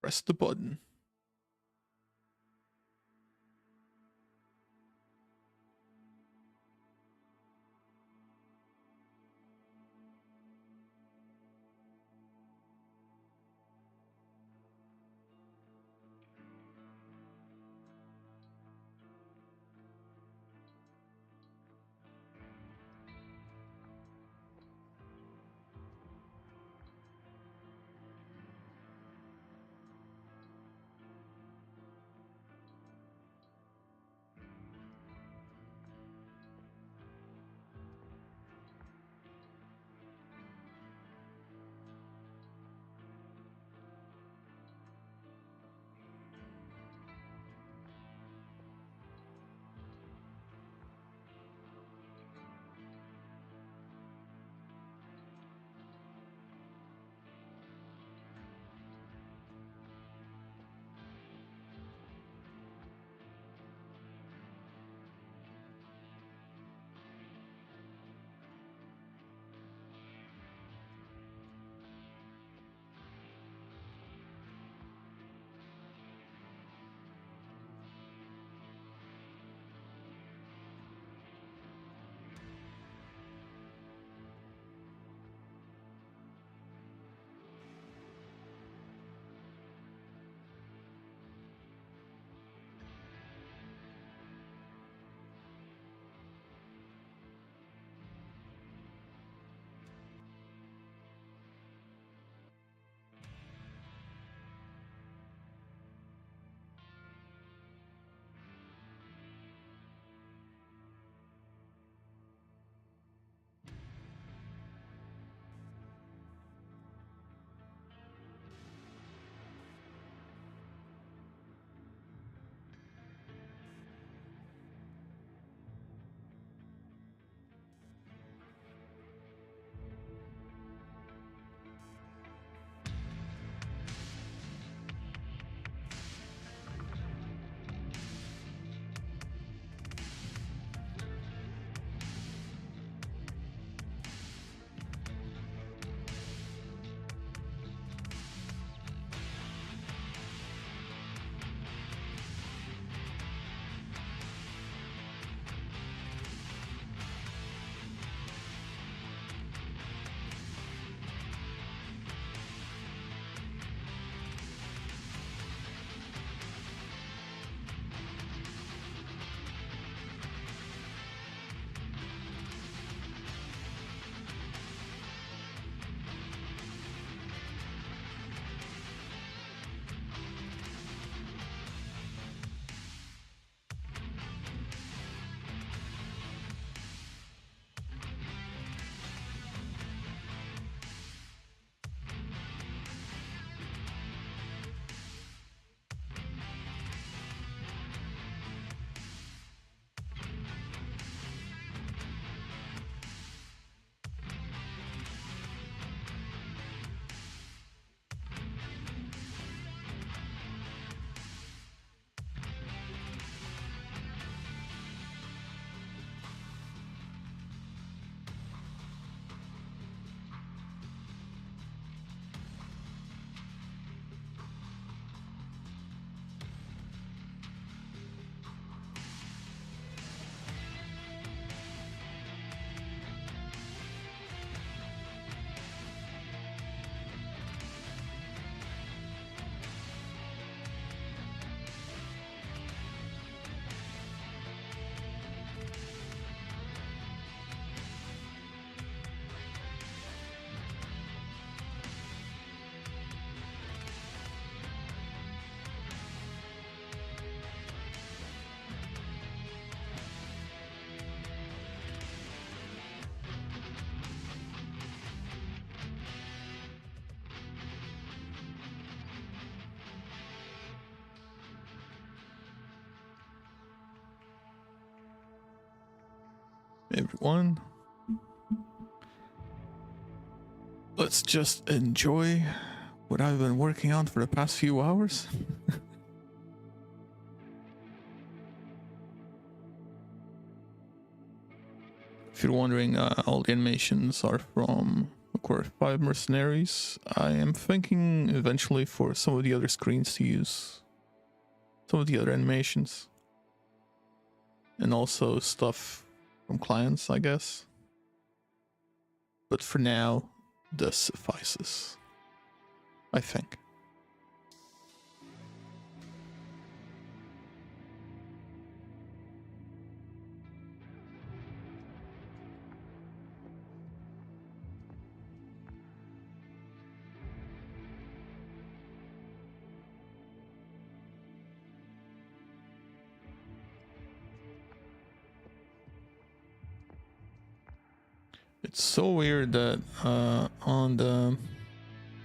Press the button. Everyone, let's just enjoy what I've been working on for the past few hours. If you're wondering, all the animations are from MW5 Mercenaries. I am thinking eventually for some of the other screens to use some of the other animations. And also stuff from clients, I guess. But for now, this suffices, I think. It's so weird that on the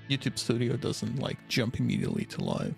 YouTube Studio doesn't like jump immediately to live.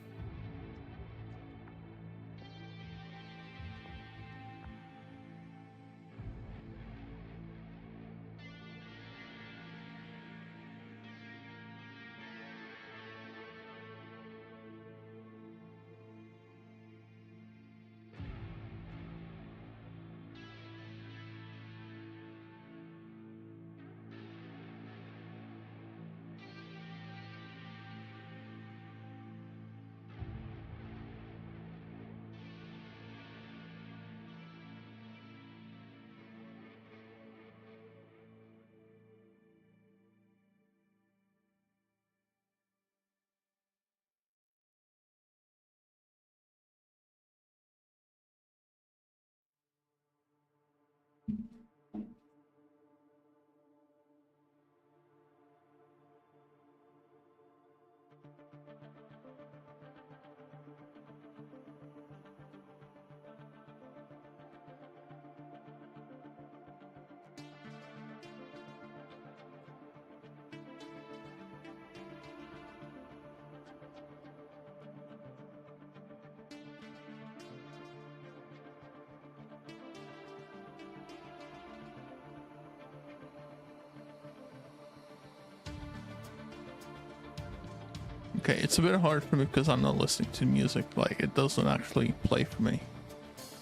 Okay, it's a bit hard for me because I'm not listening to music, like it doesn't actually play for me.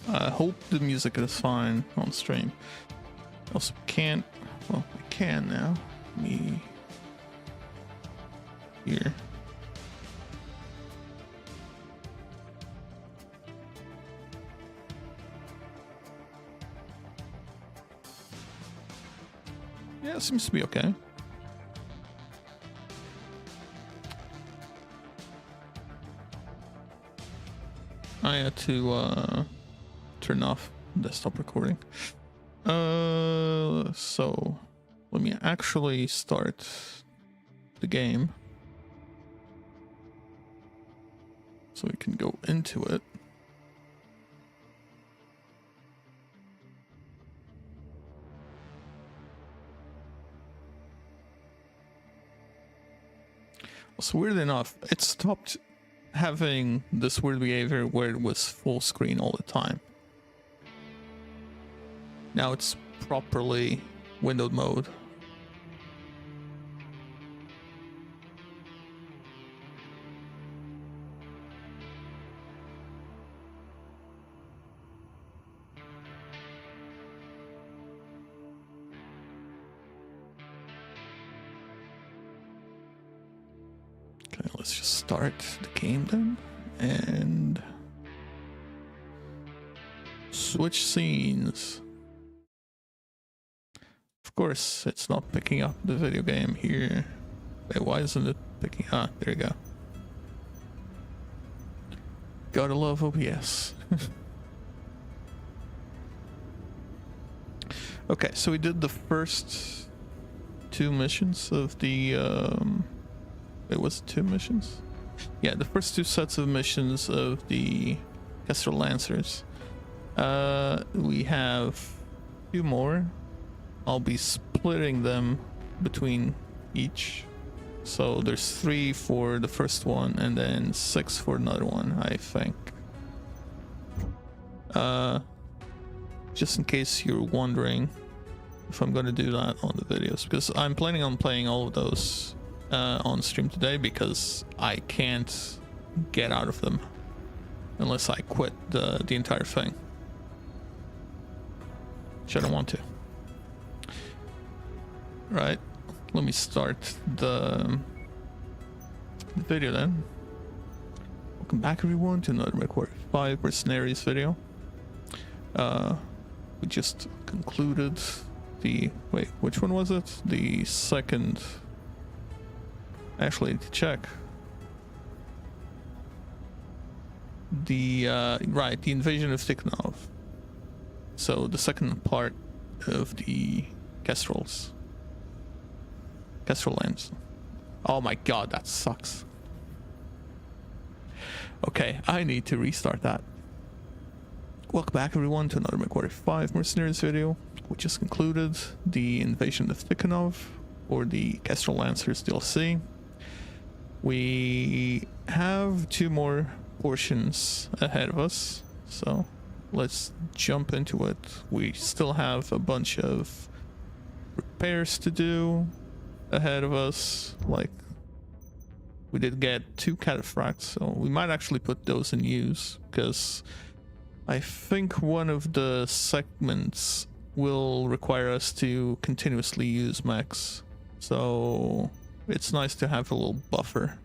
I hope the music is fine on stream. I also can't, well, I can now. Me here. Yeah, it seems to be okay. I had to turn off desktop recording. So let me actually start the game so we can go into it. So weirdly enough, it stopped having this weird behavior where it was full screen all the time. Now it's properly windowed mode. Okay, let's just start the game then and switch scenes. Of course, it's not picking up the video game here. Wait, why isn't it picking? Ah, there you go. Gotta love OBS. Okay, so we did the first two missions of the it was 2 missions? Yeah, the first 2 sets of missions of the Kestrel Lancers. We have 2 more. I'll be splitting them between each. So there's 3 for the first one and then 6 for another one, I think. Just in case you're wondering if I'm gonna do that on the videos, because I'm planning on playing all of those on stream today, because I can't get out of them unless I quit the entire thing, which I don't want to. Right, let me start the video then. Welcome back everyone to another MW5 Mercenaries video. We just concluded the... wait, which one was it? The second... actually, to check. The, right, the invasion of Tikhonov. So, the second part of the Kestrels. Kestrel lands. Oh my god, that sucks. Okay, I need to restart that. Welcome back everyone to another MW5 Mercenaries video. We just concluded the invasion of Tikhonov, or the Kestrel Lancers DLC. We have 2 more portions ahead of us, so let's jump into it. We still have a bunch of repairs to do ahead of us. Like, we did get 2 cataphracts, so we might actually put those in use, because I think one of the segments will require us to continuously use mechs, so it's nice to have a little buffer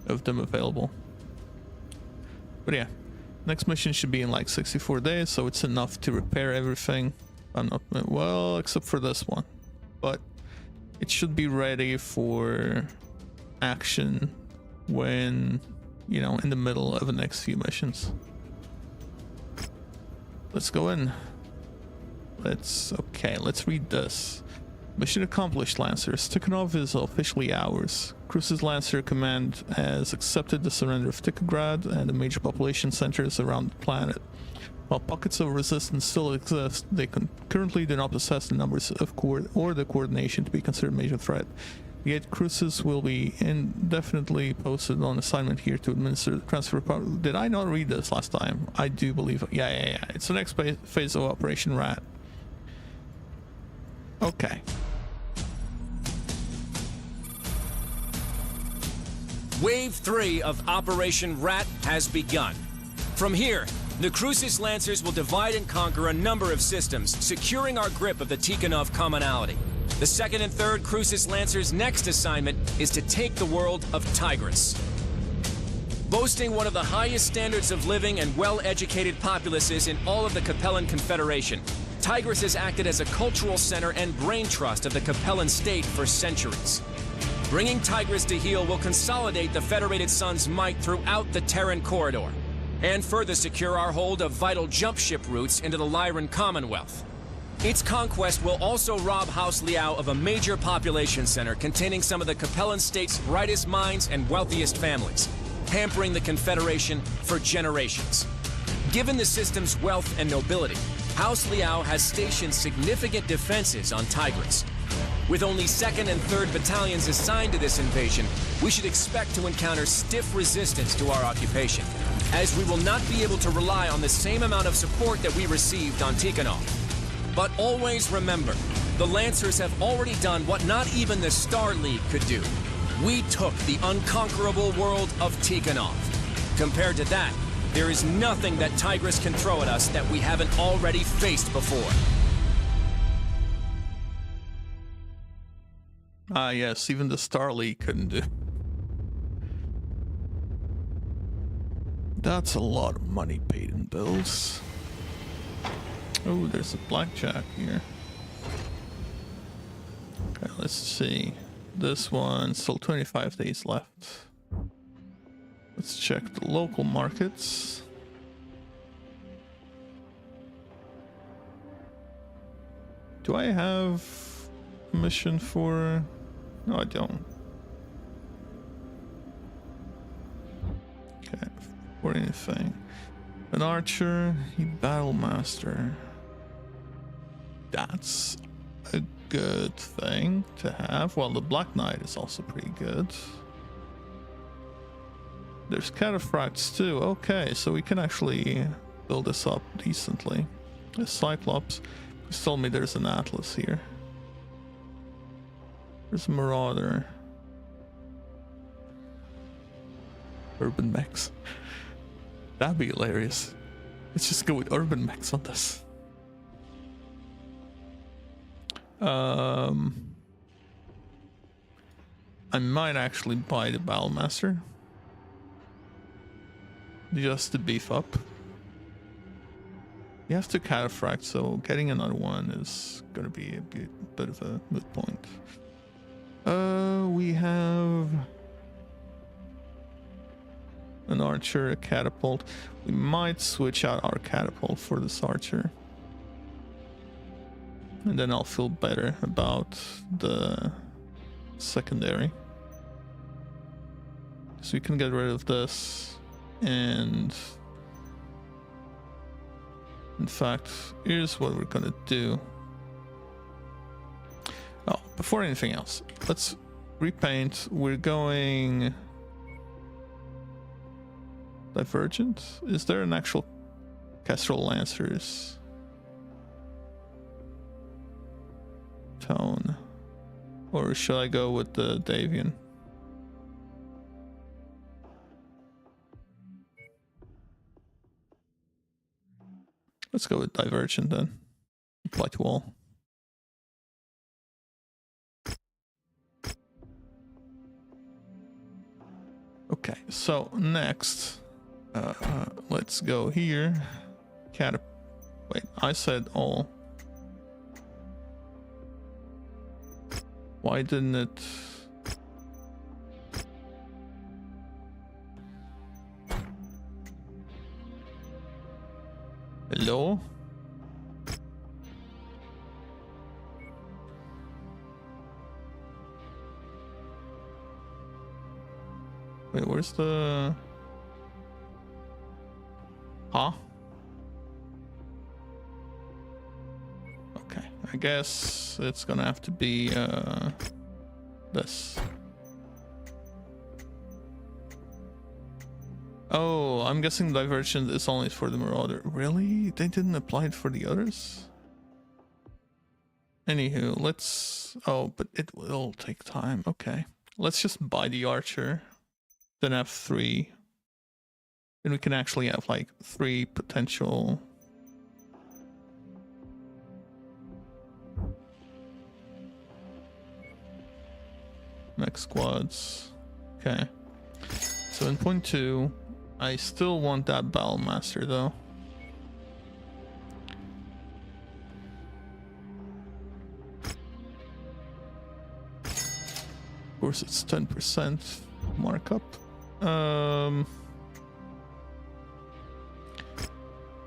of them available. But yeah, next mission should be in like 64 days, so it's enough to repair everything. I'm not, well, except for this one, but it should be ready for action when, you know, in the middle of the next few missions. Let's go in. Let's read this. Mission accomplished, Lancers. Tikhonov is officially ours. Cruz's Lancer Command has accepted the surrender of Tikhograd and the major population centers around the planet. While pockets of resistance still exist, they currently do not possess the numbers of or the coordination to be considered a major threat. Yet Cruzes will be indefinitely posted on assignment here to administer the transfer power. Did I not read this last time? I do believe it. Yeah. It's the next phase of Operation Rat. Okay. Wave 3 of Operation Rat has begun. From here, the Cruzes Lancers will divide and conquer a number of systems, securing our grip of the Tikhonov commonality. The 2nd and 3rd Cruzes Lancers' next assignment is to take the world of Tigris. Boasting one of the highest standards of living and well-educated populaces in all of the Capellan Confederation, Tigris has acted as a cultural center and brain trust of the Capellan state for centuries. Bringing Tigris to heel will consolidate the Federated Sun's might throughout the Terran corridor, and further secure our hold of vital jump ship routes into the Lyran Commonwealth. Its conquest will also rob House Liao of a major population center containing some of the Capellan state's brightest minds and wealthiest families, hampering the Confederation for generations. Given the system's wealth and nobility, House Liao has stationed significant defenses on Tigris. With only 2nd and 3rd battalions assigned to this invasion, we should expect to encounter stiff resistance to our occupation, as we will not be able to rely on the same amount of support that we received on Tikhonov. But always remember, the Lancers have already done what not even the Star League could do. We took the unconquerable world of Tikhonov. Compared to that, there is nothing that Tigris can throw at us that we haven't already faced before. Ah yes, even the Star League couldn't do. That's a lot of money paid in bills. Oh, there's a blackjack here. Okay, let's see. This one, still 25 days left. Let's check the local markets. Do I have a mission for... No, I don't. Okay, for anything. An archer, a battle master. That's a good thing to have. Well, the Black Knight is also pretty good. There's cataphracts too. Okay, so we can actually build this up decently. A Cyclops. Just told me there's an Atlas here. There's a Marauder. Urban mechs. That'd be hilarious. Let's just go with urban mechs on this. I might actually buy the Battlemaster just to beef up. You have to cataphract, so getting another one is gonna be a bit of a moot point. We have an archer, a catapult. We might switch out our catapult for this archer. And then I'll feel better about the secondary. So we can get rid of this. And in fact, here's what we're gonna do. Oh, before anything else, let's repaint. We're going Divergent. Is there an actual Kestrel Lancers tone? Or should I go with the Davian? Let's go with Divergent then. Apply to all. Okay, so next, let's go here. Wait, I said all. Why didn't it? Hello? Wait, where's the... Huh? Okay, I guess it's gonna have to be this. Oh, I'm guessing Divergent is only for the Marauder. Really? They didn't apply it for the others? Anywho, let's... Oh, but it will take time. Okay. Let's just buy the Archer. Then have 3. Then we can actually have like 3 potential... mech squads. Okay. 7.2. I still want that Battlemaster though. Of course it's 10% markup.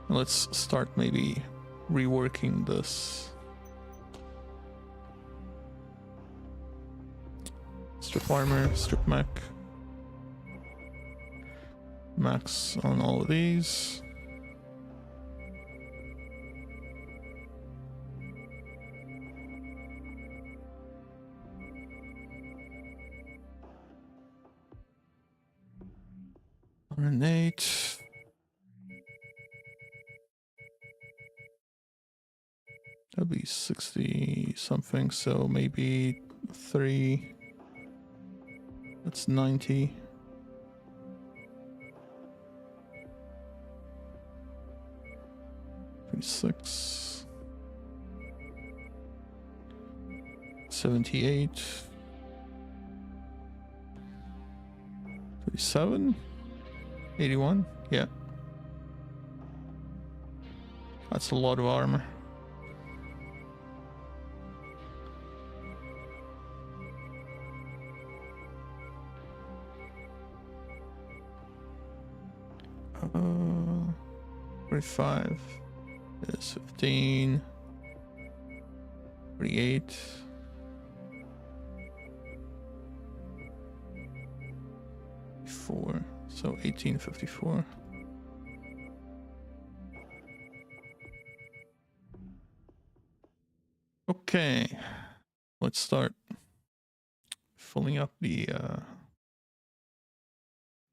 Let's start maybe reworking this. Strip armor, strip mech. Max on all of these. Grenade. That'd be 60 something, so maybe 3. That's 90. 36. 78. 37. 81. Yeah. That's a lot of armor. Uh, 45 is 15. 48. 4. So 1854. Okay, let's start filling up the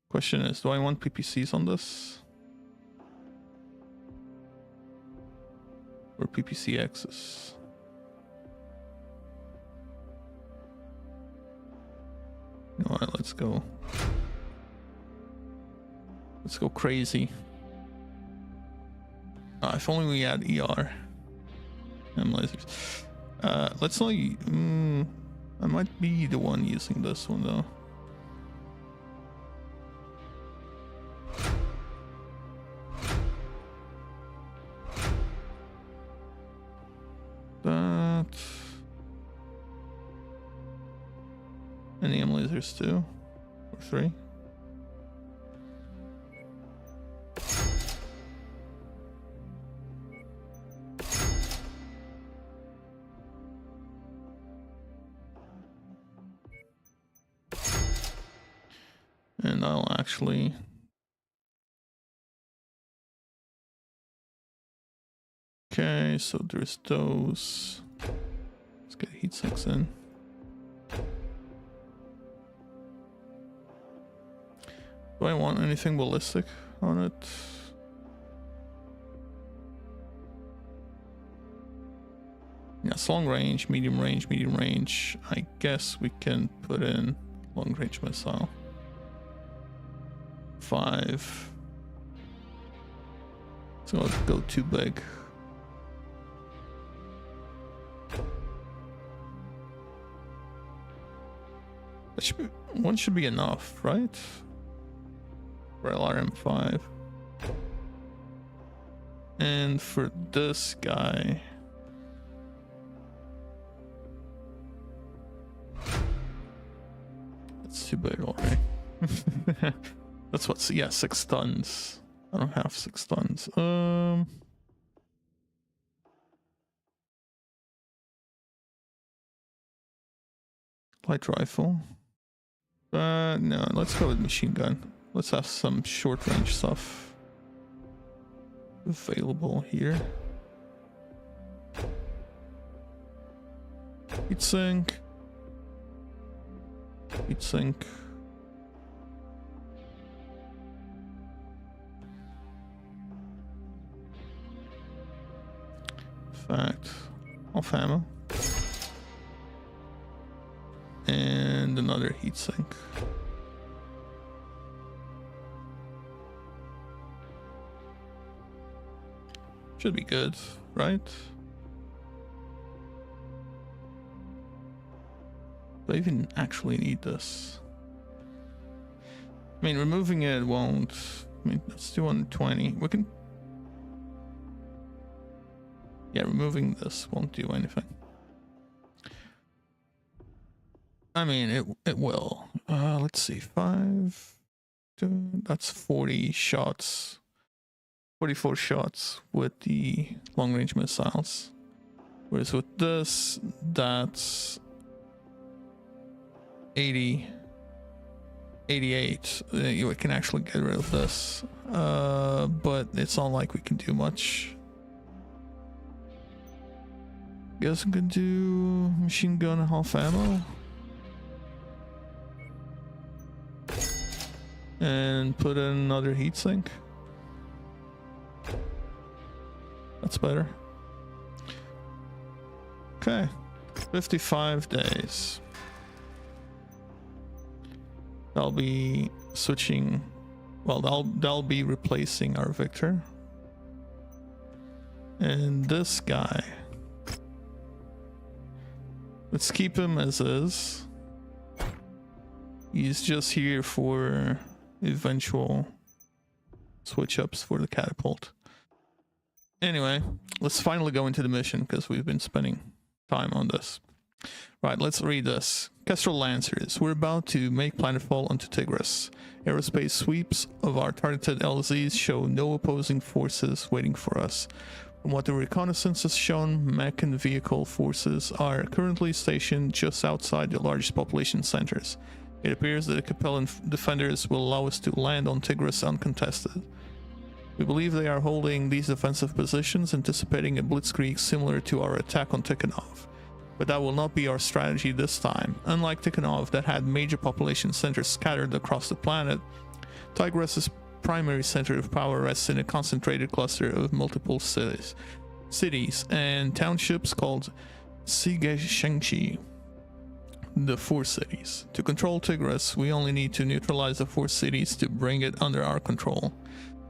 question is, do I want PPCs on this? Or PPC X's? Alright, let's go. Let's go crazy. If only we had ER. M lasers. Let's only... I might be the one using this one though. That. And the lasers 2 or 3. And I'll actually okay, so there's those. Let's get heat sinks in. Do I want anything ballistic on it? Yes, long range, medium range, medium range. I guess we can put in long range missile. 5. So let's go too big. That should be, one should be enough, right? For LRM5. And for this guy, that's too big already. That's what's, yeah, 6 tons. I don't have 6 tons. Light rifle. No, let's go with machine gun. Let's have some short range stuff available here. Heat sink. Heat sink. Fact. Off ammo. And another heat sink. Should be good, right? Do I even actually need this? I mean, removing it won't. I mean, let's do 120. We can. Yeah, removing this won't do anything. I mean, it will. Let's see, 5. That's 40 shots. 44 shots with the long range missiles. Whereas with this, that's 80, 88. We can actually get rid of this. But it's not like we can do much. Guess we can do machine gun and half ammo. And put in another heatsink. That's better. Okay. 55 days. I'll be switching. Well, they'll be replacing our Victor. And this guy. Let's keep him as is. He's just here for eventual switch ups for the catapult. Anyway, let's finally go into the mission because we've been spending time on this. Right, let's read this. Kestrel Lancers, we're about to make planetfall onto Tigris. Aerospace sweeps of our targeted LZs show no opposing forces waiting for us. From what the reconnaissance has shown, mech and vehicle forces are currently stationed just outside the largest population centers. It appears that the Capellan defenders will allow us to land on Tigris uncontested. We believe they are holding these defensive positions, anticipating a blitzkrieg similar to our attack on Tikhonov. But that will not be our strategy this time. Unlike Tikhonov, that had major population centers scattered across the planet, Tigris' primary center of power rests in a concentrated cluster of multiple cities and townships called Sigeshengshi. The 4 cities. To control Tigris, we only need to neutralize the 4 cities to bring it under our control.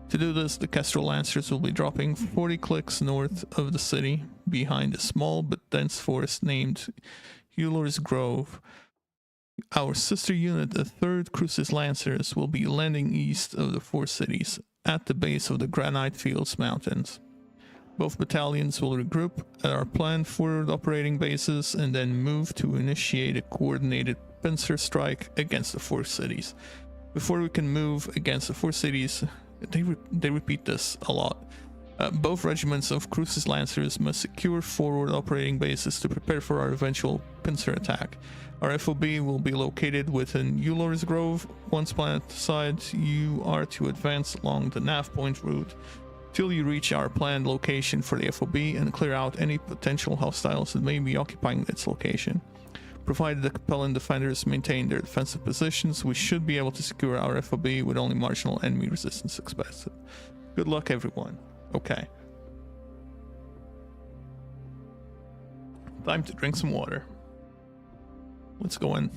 To do this, the Kestrel Lancers will be dropping 40 clicks north of the city, behind a small but dense forest named Euler's Grove. Our sister unit, the 3rd Crucis Lancers, will be landing east of the 4 cities at the base of the Granite Fields Mountains. Both battalions will regroup at our planned forward operating bases and then move to initiate a coordinated pincer strike against the 4 cities. Before we can move against the 4 cities, they repeat this a lot. Both regiments of Crucis Lancers must secure forward operating bases to prepare for our eventual pincer attack. Our FOB will be located within Euler's Grove. Once planned side, you are to advance along the Nav Point route till you reach our planned location for the FOB and clear out any potential hostiles that may be occupying its location. Provided the Capellan defenders maintain their defensive positions, we should be able to secure our FOB with only marginal enemy resistance expected. Good luck, everyone. Okay. Time to drink some water. Let's go in.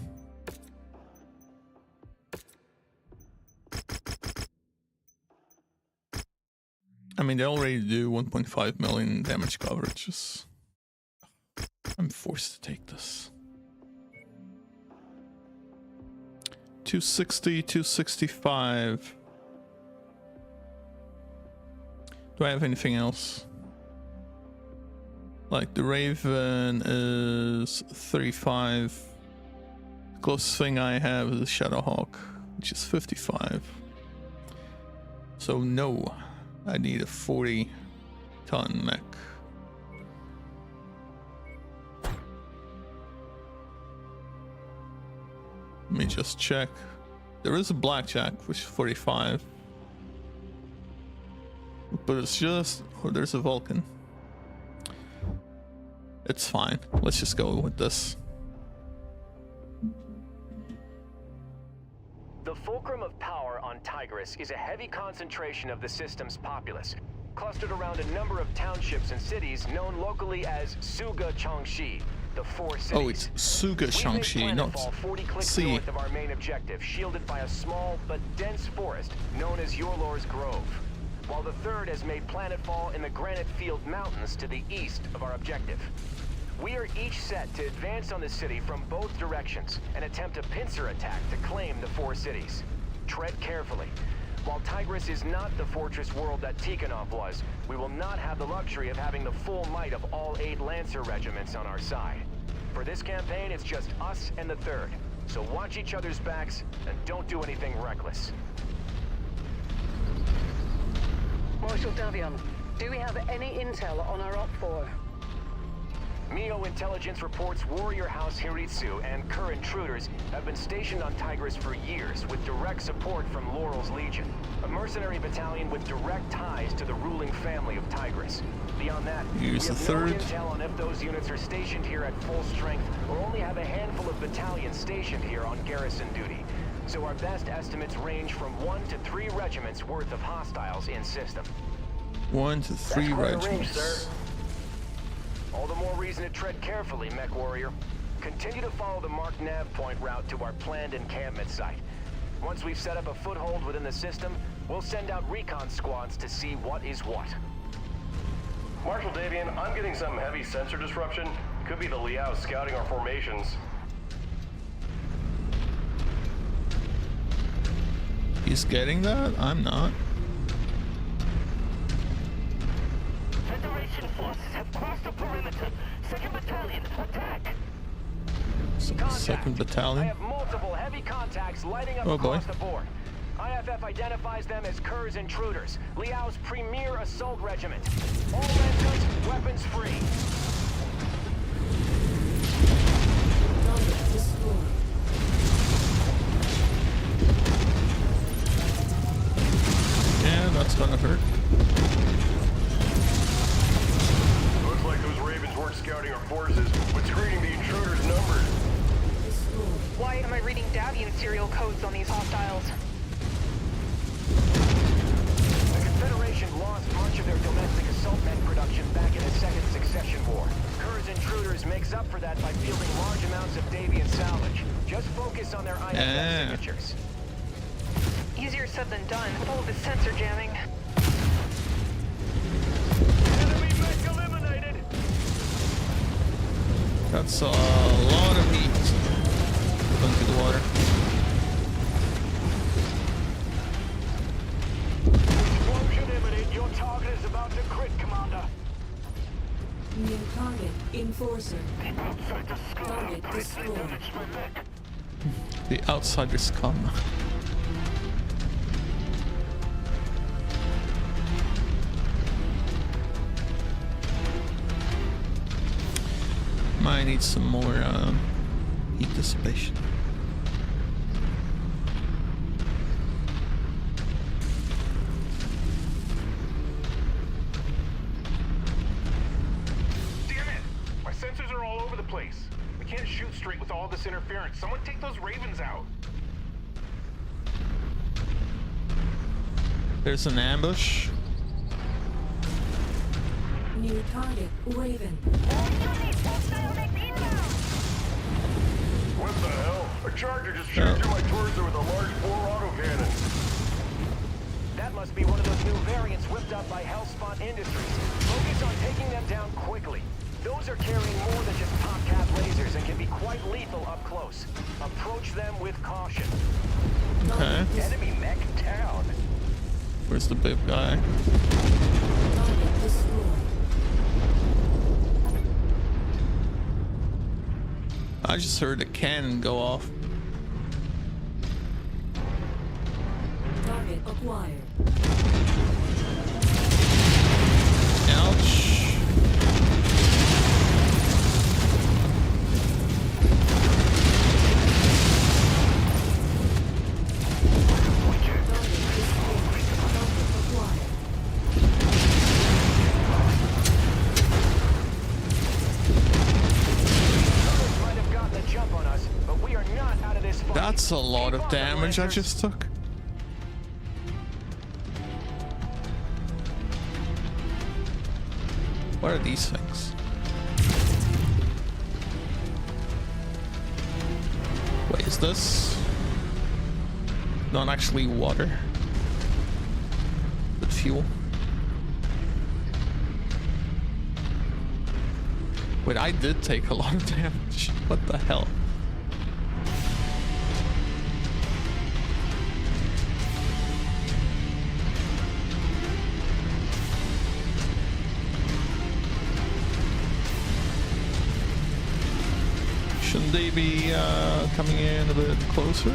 I mean, they already do 1.5 million damage coverages. I'm forced to take this. 260, 265. Do I have anything else? Like the Raven is 35. The closest thing I have is the Shadowhawk, which is 55. So no, I need a 40-ton mech. Let me just check. There is a Blackjack, which is 45. But it's just... oh, there's a Vulcan. It's fine. Let's just go with this. The fulcrum of power on Tigris is a heavy concentration of the system's populace, clustered around a number of townships and cities known locally as Suga Changxi, the 4 cities. Oh, it's Suga Changxi, not 40 clicks C. north of our main objective, shielded by a small but dense forest known as Euler's Grove, while the 3rd has made planetfall in the Granite Field Mountains to the east of our objective. We are each set to advance on the city from both directions and attempt a pincer attack to claim the 4 cities. Tread carefully. While Tigris is not the fortress world that Tikhonov was, we will not have the luxury of having the full might of all 8 Lancer regiments on our side. For this campaign, it's just us and the 3rd, so watch each other's backs and don't do anything reckless. Marshal Davion, do we have any intel on our Op 4? Mio intelligence reports Warrior House Hiritsu and Kerr intruders have been stationed on Tigris for years with direct support from Laurel's Legion, a mercenary battalion with direct ties to the ruling family of Tigris. Beyond that, we have no intel on if those units are stationed here at full strength or only have a handful of battalions stationed here on garrison duty. So our best estimates range from 1 to 3 regiments worth of hostiles in system. 1 to 3 regiments. Range, sir. All the more reason to tread carefully, Mech Warrior. Continue to follow the marked nav point route to our planned encampment site. Once we've set up a foothold within the system, we'll send out recon squads to see what is what. Marshal Davion, I'm getting some heavy sensor disruption. Could be the Liao scouting our formations. He's getting that? I'm not. Federation forces have crossed the perimeter. 2nd Battalion, attack! Second Battalion? I have multiple heavy contacts lighting up across the board. IFF identifies them as Kerr's intruders, Liao's premier assault regiment. All Lancers, weapons free. Yeah, that's gonna hurt. Looks like those Ravens weren't scouting our forces, but screening the intruders' numbers. Why am I reading Davian serial codes on these hostiles? The Confederation lost much of their domestic assault mech production back in the Second Succession War. Kerr's intruders makes up for that by fielding large amounts of Davian salvage. Just focus on their IFF signatures. Easier said than done with all of this sensor jamming. Enemy mech eliminated! That's a lot of heat going to the water. Explosion imminent. Your target is about to crit, Commander. New target, Enforcer. Keep outside the sky. Target Briefly destroyed. damage my mech. The outsiders come. Might need some more heat dissipation. Damn it! My sensors are all over the place. We can't shoot straight with all this interference. Someone take those ravens out. There's an ambush. New target, Raven. What the hell? A charger just shot through my torso with a large bore autocannon. That must be one of those new variants whipped up by Hellspawn Industries. Focus on taking them down quickly. Those are carrying more than just top cap lasers and can be quite lethal up close. Approach them with caution. Okay. Enemy mech down. Where's the big guy? Target destroyed. I just heard a cannon go off. Target acquired. Ouch. Might have gotten a jump on us, but we are not out of this fight. That's a lot Keep of on the damage I Lancers. just took. What are these things? What is this? Not actually water, but fuel. Wait, I did take a lot of damage. What the hell? Shouldn't they be coming in a bit closer?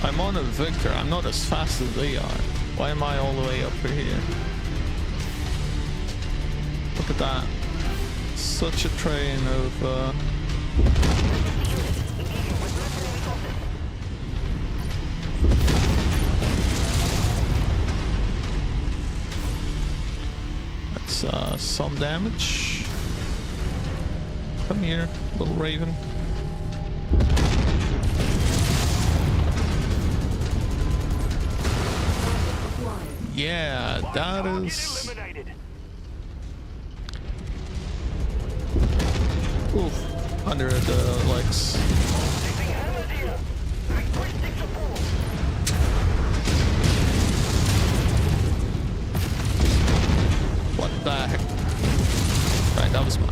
I'm on a Victor. I'm not as fast as they are. Why am I all the way up here? Look at that. Such a train of that's some damage. Come here, little raven. Yeah, that is. Eliminated. Oof, under the legs. Taking hammer here. Requesting support. What the heck? Right, that was mine.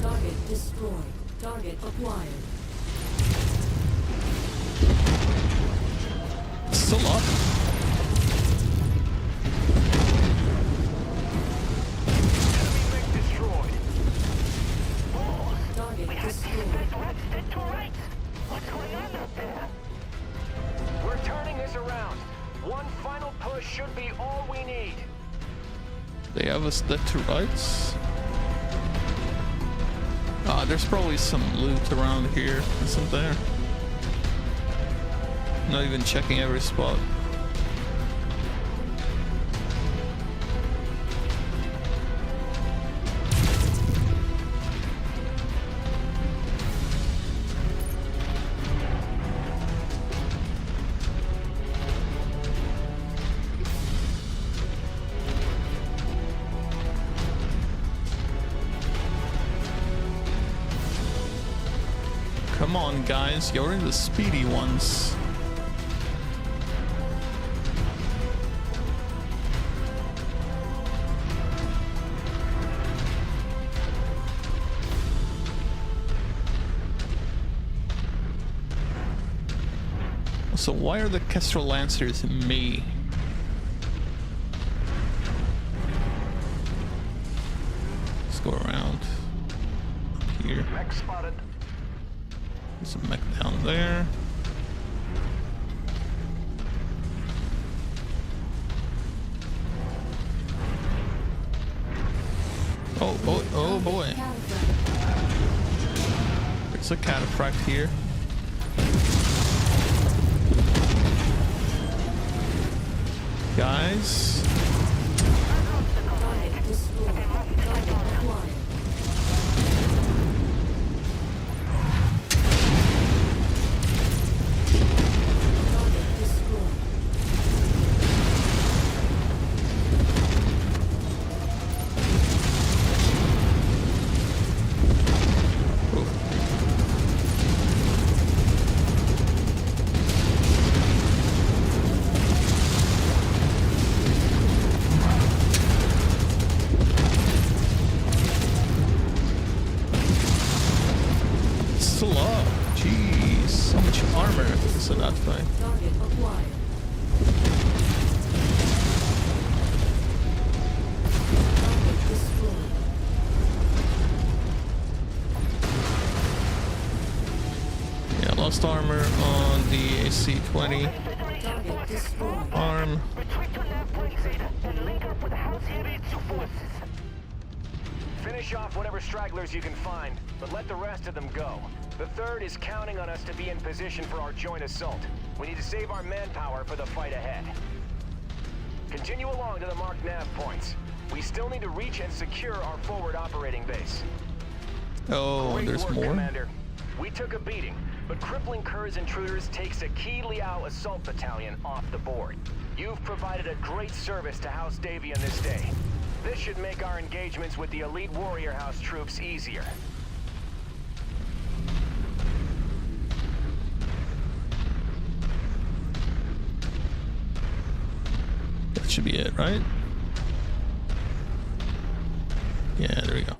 Target destroyed. Target acquired. It's still up. Enemy mech destroyed. Target destroyed. Rats dead to rights. What's going on out there? We're turning this around. One final push should be all we need. They have us dead to rights. Ah, there's probably some loot around here, isn't there? Not even checking every spot. Come on, guys, you're in the speedy ones. So why are the Kestrel Lancers in me? Let's go around up here. Mech spotted. There's a mech down there. Oh boy. There's a cataphract here. Guys. Target destroyed. Target acquired. Target destroyed. Still up. Jeez, so much armor. So that's fine. Target acquired. Target destroyed. Yeah, lost armor on the AC-20 Target destroyed. arm. Retreat to nav point Zeta and link up with House Hiritsu forces. Finish off whatever stragglers you can find, but let the rest of them go. The third is counting on us to be in position for our joint assault. We need to save our manpower for the fight ahead. Continue along to the marked nav points. We still need to reach and secure our forward operating base. Oh, Great there's work, more. Commander. We took a beating, but crippling Kerr's intruders takes a key Liao assault battalion off the board. You've provided a great service to House Davion this day. This should make our engagements with the elite Warrior House troops easier. That should be it, right? Yeah, there we go.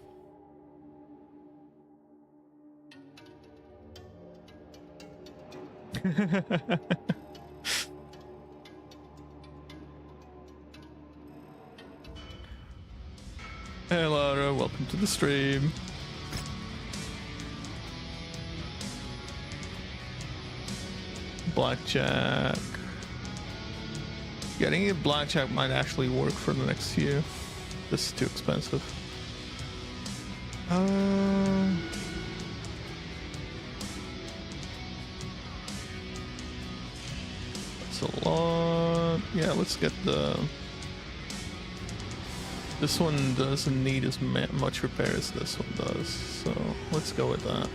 Hey Laura, welcome to the stream. Blackjack. Getting a blackjack might actually work for the next few. This is too expensive. That's a lot. Yeah, let's get the. This one doesn't need as much repair as this one does, so let's go with that.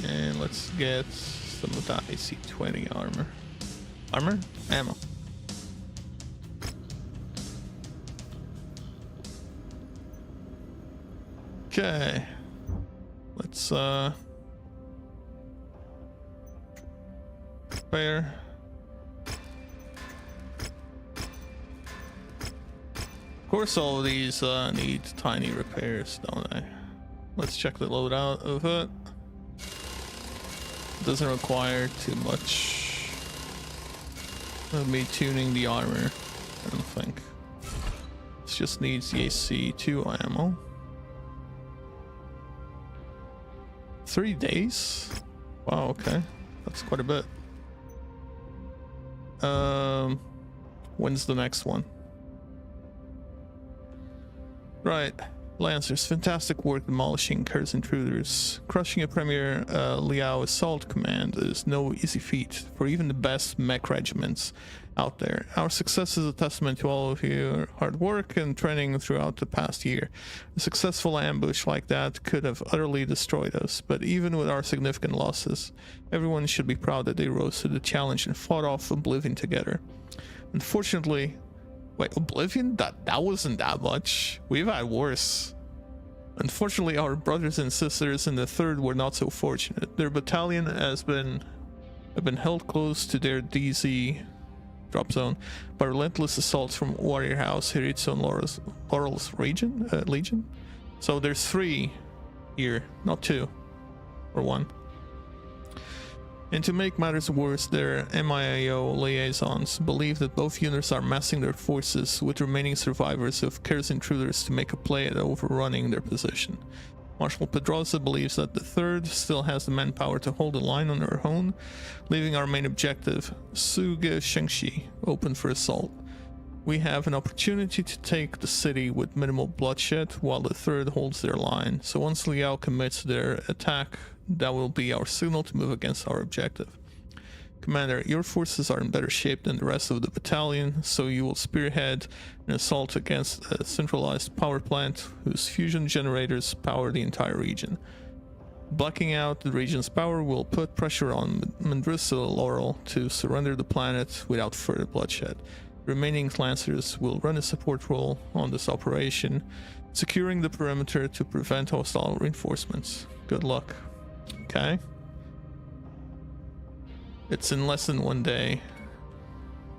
And let's get some of that AC-20 armor. Armor? Ammo. Okay. Let's repair. Of course all of these need tiny repairs, don't they? Let's check the loadout of it. Doesn't require too much of me tuning the armor, I don't think. It just needs the AC-2 ammo. 3 days? Wow, okay. That's quite a bit. When's the next one? Right. Lancers, fantastic work demolishing Kerr's intruders. Crushing a Premier Liao assault command is no easy feat for even the best mech regiments out there. Our success is a testament to all of your hard work and training throughout the past year. A successful ambush like that could have utterly destroyed us, but even with our significant losses, everyone should be proud that they rose to the challenge and fought off Oblivion together. Unfortunately, wait, Oblivion? That wasn't that much. We've had worse. Unfortunately, our brothers and sisters in the third were not so fortunate. Their battalion have been held close to their DZ drop zone by relentless assaults from Warrior House, Hiritsu, and Laurel's Legion. So there's 3 here, not 2. or 1. And to make matters worse, their MIAO liaisons believe that both units are massing their forces with remaining survivors of Ker's intruders to make a play at overrunning their position. Marshal Pedrosa believes that the 3rd still has the manpower to hold the line on her own, leaving our main objective, Suge Shengshi, open for assault. We have an opportunity to take the city with minimal bloodshed while the 3rd holds their line, so once Liao commits their attack, that will be our signal to move against our objective. Commander, your forces are in better shape than the rest of the battalion, so you will spearhead an assault against a centralized power plant whose fusion generators power the entire region. Blocking out the region's power will put pressure on Mandrisa Laurel to surrender the planet without further bloodshed. Remaining Lancers will run a support role on this operation, securing the perimeter to prevent hostile reinforcements. Good luck. Okay. It's in less than 1 day,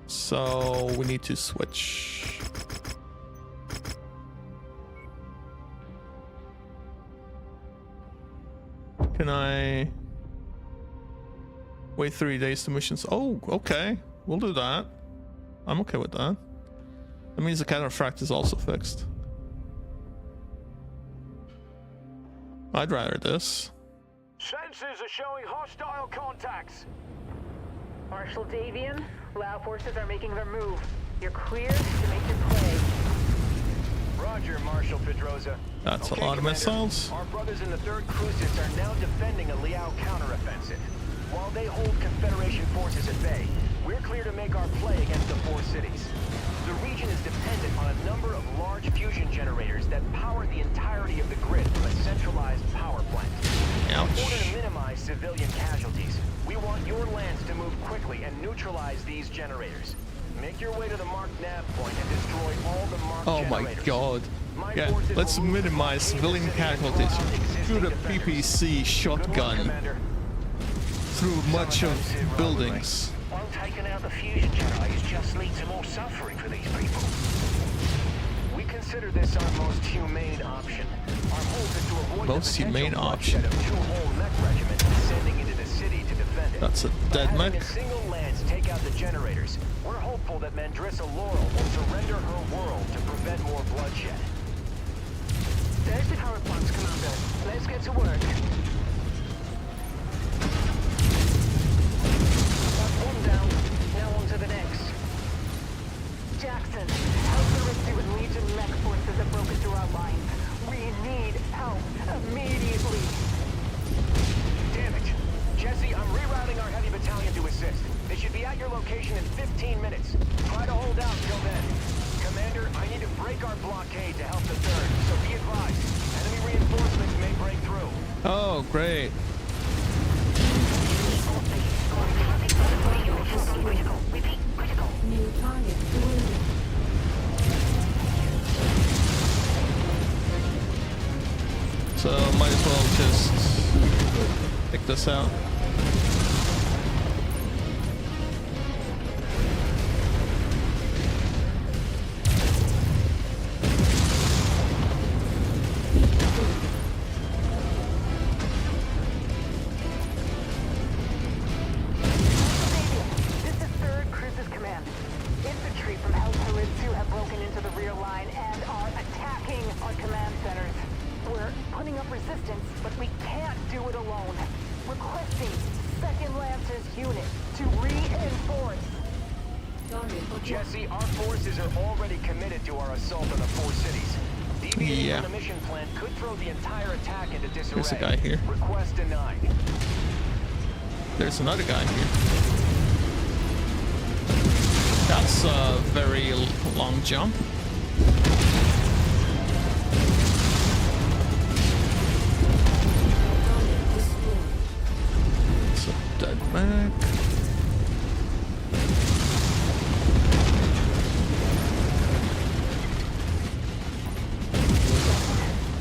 so we need to switch. Can I wait 3 days to missions? Oh, okay. We'll do that. I'm okay with that. That means the cataphracts is also fixed. I'd rather this. Sensors are showing hostile contacts. Marshal Davian, Lao forces are making their move. You're cleared to make your play. Roger, Marshal Pedrosa. That's Okay, a lot of Commander. missiles. Our brothers in the 3rd Crucis are now defending a Liao counteroffensive. While they hold Confederation forces at bay, we're clear to make our play against the 4 cities. The region is dependent on a number of large fusion generators that power the entirety of the grid from a centralized power plant. In order Ouch. to minimize civilian casualties, we want your lands to move quickly and neutralize these generators. Make your way to the marked nav point and destroy all the marked Oh my generators. god. My Yeah, forces let's will move to minimize blockade the civilian city and casualties. draw out existing Shoot a defenders. PPC Good luck, shotgun Commander. through much of buildings. Won't taking out the fusion generators just lead to more suffering for these people? We consider this our most humane option. Our hope is to avoid Most the potential humane bloodshed option. of 2 whole mech regiments descending into the city to defend it. That's a By dead having mech. a single lance take out the generators, we're hopeful that Mandrisa Laurel will surrender her world to prevent more bloodshed. There's the power plants, Commander. Let's get to work. That's 1 down. Now on to the next. Jackson, help the rescue and Legion mech forces have broken through our lines. We need help immediately. Damn it. Jesse, I'm rerouting our heavy battalion to assist. They should be at your location in 15 minutes. Try to hold out till then. Commander, I need to break our blockade to help the 3rd, so be advised. Enemy reinforcements may break through. Oh, great. New target delivered. So might as well just pick this out. This is 3rd Cruises Command. Infantry from House Haritsu have broken into the rear line and are attacking our command centers. We're putting up resistance, but we can't do it alone. Requesting 2nd Lancers unit to reinforce. Target acquired. Jesse, our forces are already committed to our assault on the 4 cities. Deviating Yeah. from the mission plan could throw the entire attack into disarray. There's a guy here. Request denied. There's another guy here. That's a very long jump. Target destroyed. It's a dead mech.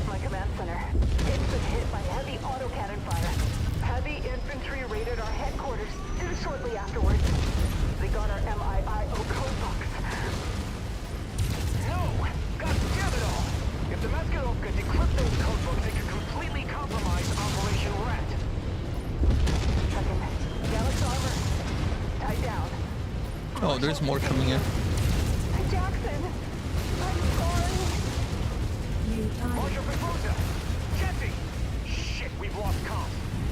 My command center. It's been hit by heavy autocannon fire. Heavy infantry raided our headquarters shortly afterwards. They got our MIIO code box. No! God damn it all! If the Maskarov could decrypt those codebooks, it could completely compromise Operation Rat. Oh, there's more coming in. Jackson, I'm sorry. New target. Marshal Petrosa! Jesse! Shit, we've lost comms.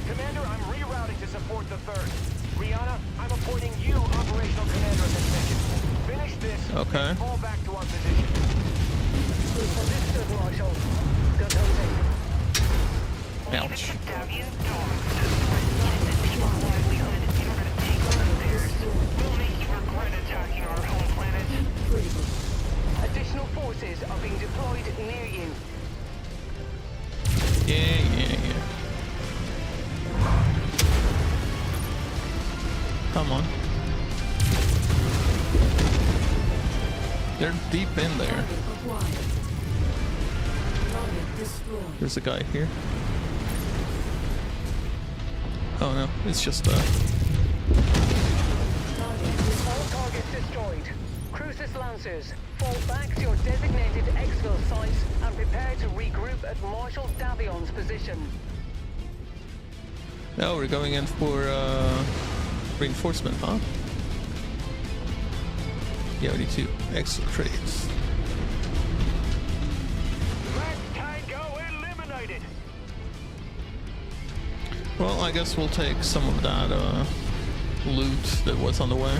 Commander, I'm rerouting to support the 3rd. Rihanna, I'm appointing you operational commander of this mission. Finish this, Okay. and fall back to our position. Understood, Marshal. Good hunting. Ouch. Davian dogs. Innocent people livelihood in order to take over theirs. We'll make you regret attacking our home planet. Critical. Additional forces are being deployed near you. Yeah. Come on. They're deep in there. Target acquired. Target destroyed. There's a guy here. Oh no, it's just Target destroyed. All targets destroyed. Crucis Lancers, fall back to your designated exfil sites and prepare to regroup at Marshal Davion's position. Oh, we're going in for reinforcement, huh? Yeah, we need to exfiltrate. Red Tango eliminated! Well, I guess we'll take some of that loot that was on the way.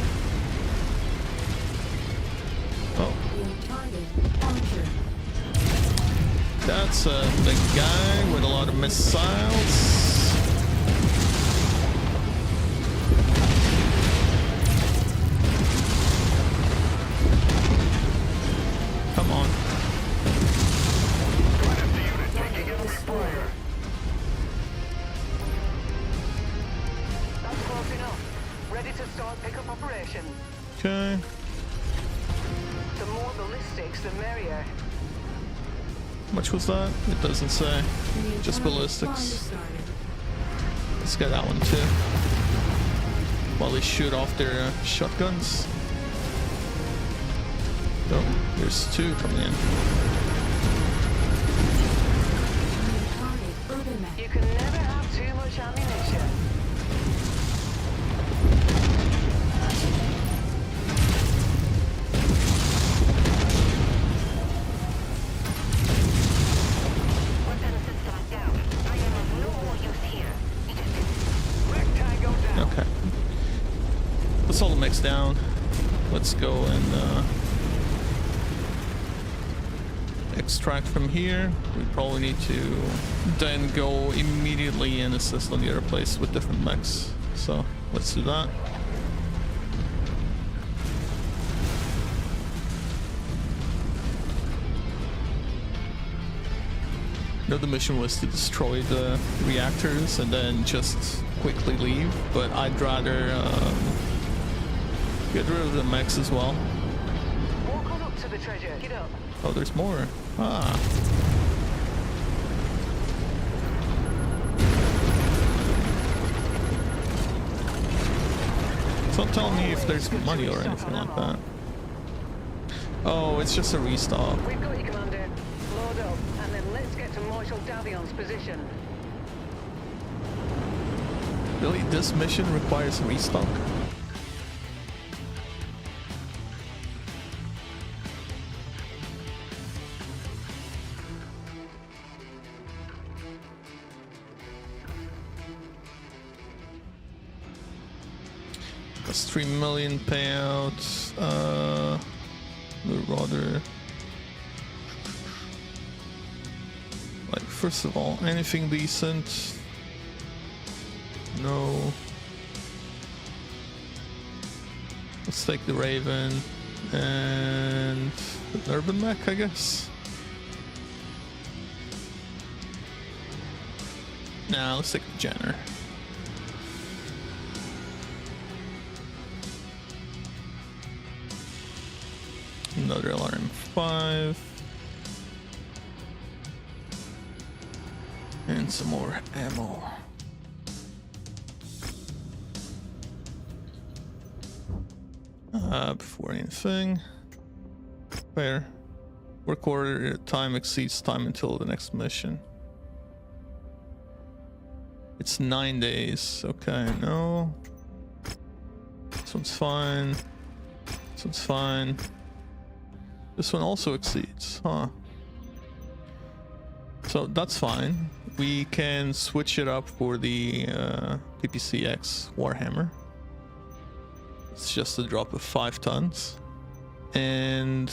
Oh, New target. Archer. that's a big guy with a lot of missiles. Come on. That's close enough. Ready to start pickup operation. Okay. The more ballistics, the merrier. How much was that? It doesn't say. New Just target ballistics. finally started. Let's get that one too. While they shoot off their shotguns. Oh, there's two coming in. New target urban map. You can never have too much ammunition. Weapon system down. I am of no more use here. Red Tango down! Okay. Let's hold the mix down. Let's go and extract from here. We probably need to then go immediately and assist on the other place with different mechs. So let's do that. You know, the mission was to destroy the reactors and then just quickly leave, but I'd rather get rid of the mechs as well. Walk on up to the treasure. Get up. Oh, there's more. Ah. Don't tell me if there's money or anything like that. Oh, it's just a restock. We've got you, Commander. Load up, and then let's get to Marshal Davion's position. Really, this mission requires a restock? That's 3 million payouts. We'd rather, like, first of all, anything decent. No. Let's take the Raven and the Urban Mech, I guess. Nah, let's take the Jenner. Another LRM5. And some more ammo. Before anything. Fair. Work order time exceeds time until the next mission. It's 9 days. Okay, no. This one's fine. This one's fine. This one also exceeds, huh? So that's fine. We can switch it up for the PPCX Warhammer. It's just a drop of 5 tons. And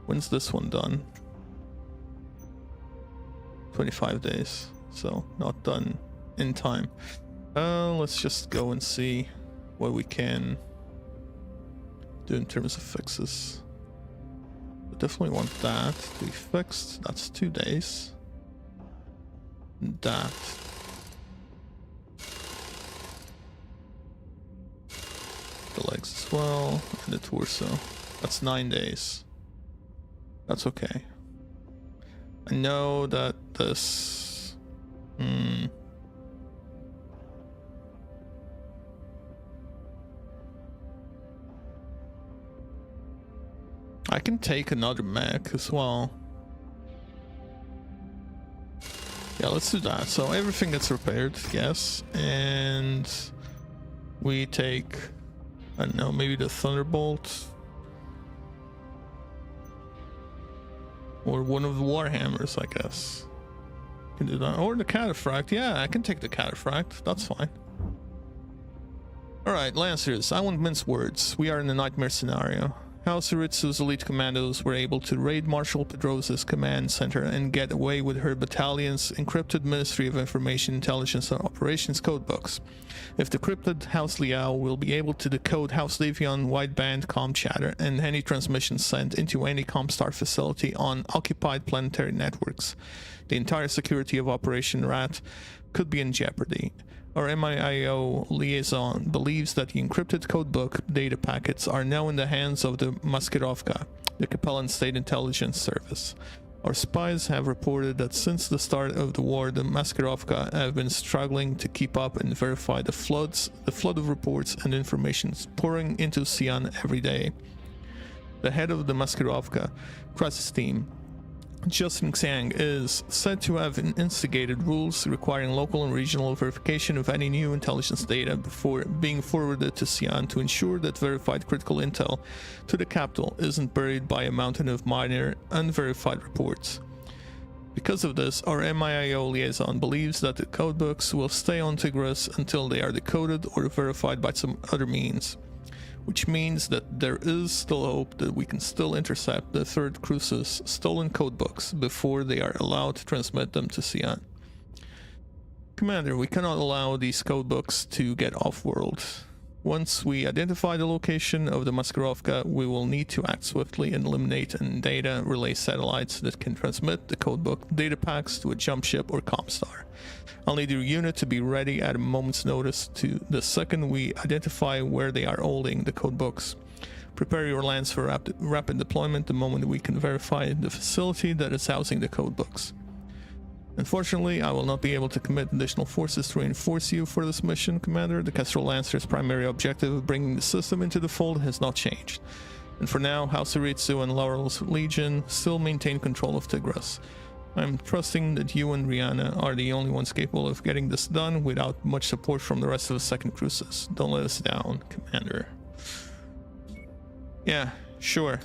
when's this one done? 25 days. So not done in time. Let's just go and see what we can do in terms of fixes. I definitely want that to be fixed. That's 2 days. And that. The legs as well, and the torso. That's 9 days. That's okay. I know that this... I can take another mech as well. Yeah, let's do that. So everything gets repaired, yes. And we take, I don't know, maybe the Thunderbolt. Or one of the Warhammers, I guess. Can do that. Or the Cataphract. Yeah, I can take the Cataphract. That's fine. Alright, Lancers, I won't mince words. We are in a nightmare scenario. House Uritsu's elite commandos were able to raid Marshal Pedrosa's command center and get away with her battalion's encrypted Ministry of Information Intelligence and Operations codebooks. If decrypted, House Liao will be able to decode House Levion wideband comm chatter and any transmissions sent into any Comstar facility on occupied planetary networks. The entire security of Operation Rat could be in jeopardy. Our MIO liaison believes that the encrypted codebook data packets are now in the hands of the Maskirovka, the Capellan State Intelligence Service. Our spies have reported that since the start of the war, the Maskirovka have been struggling to keep up and verify the flood of reports and information pouring into Xi'an every day. The head of the Maskirovka, crisis team, Justin Xiang, is said to have instigated rules requiring local and regional verification of any new intelligence data before being forwarded to Xi'an to ensure that verified critical intel to the capital isn't buried by a mountain of minor, unverified reports. Because of this, our MIO liaison believes that the codebooks will stay on Tigris until they are decoded or verified by some other means. Which means that there is still hope that we can still intercept the Third Cruise's stolen codebooks before they are allowed to transmit them to Xi'an. Commander, we cannot allow these codebooks to get off-world. Once we identify the location of the Maskirovka, we will need to act swiftly and eliminate and data relay satellites that can transmit the codebook data packs to a jump ship or Comstar. I'll need your unit to be ready at a moment's notice to the second we identify where they are holding the codebooks. Prepare your lands for rapid deployment the moment we can verify the facility that is housing the codebooks. Unfortunately, I will not be able to commit additional forces to reinforce you for this mission, Commander. The Kestrel Lancer's primary objective of bringing the system into the fold has not changed. And for now, House Uritsu and Laurel's Legion still maintain control of Tigris. I'm trusting that you and Rihanna are the only ones capable of getting this done without much support from the rest of the Second Cruises. Don't let us down, Commander. Yeah, sure.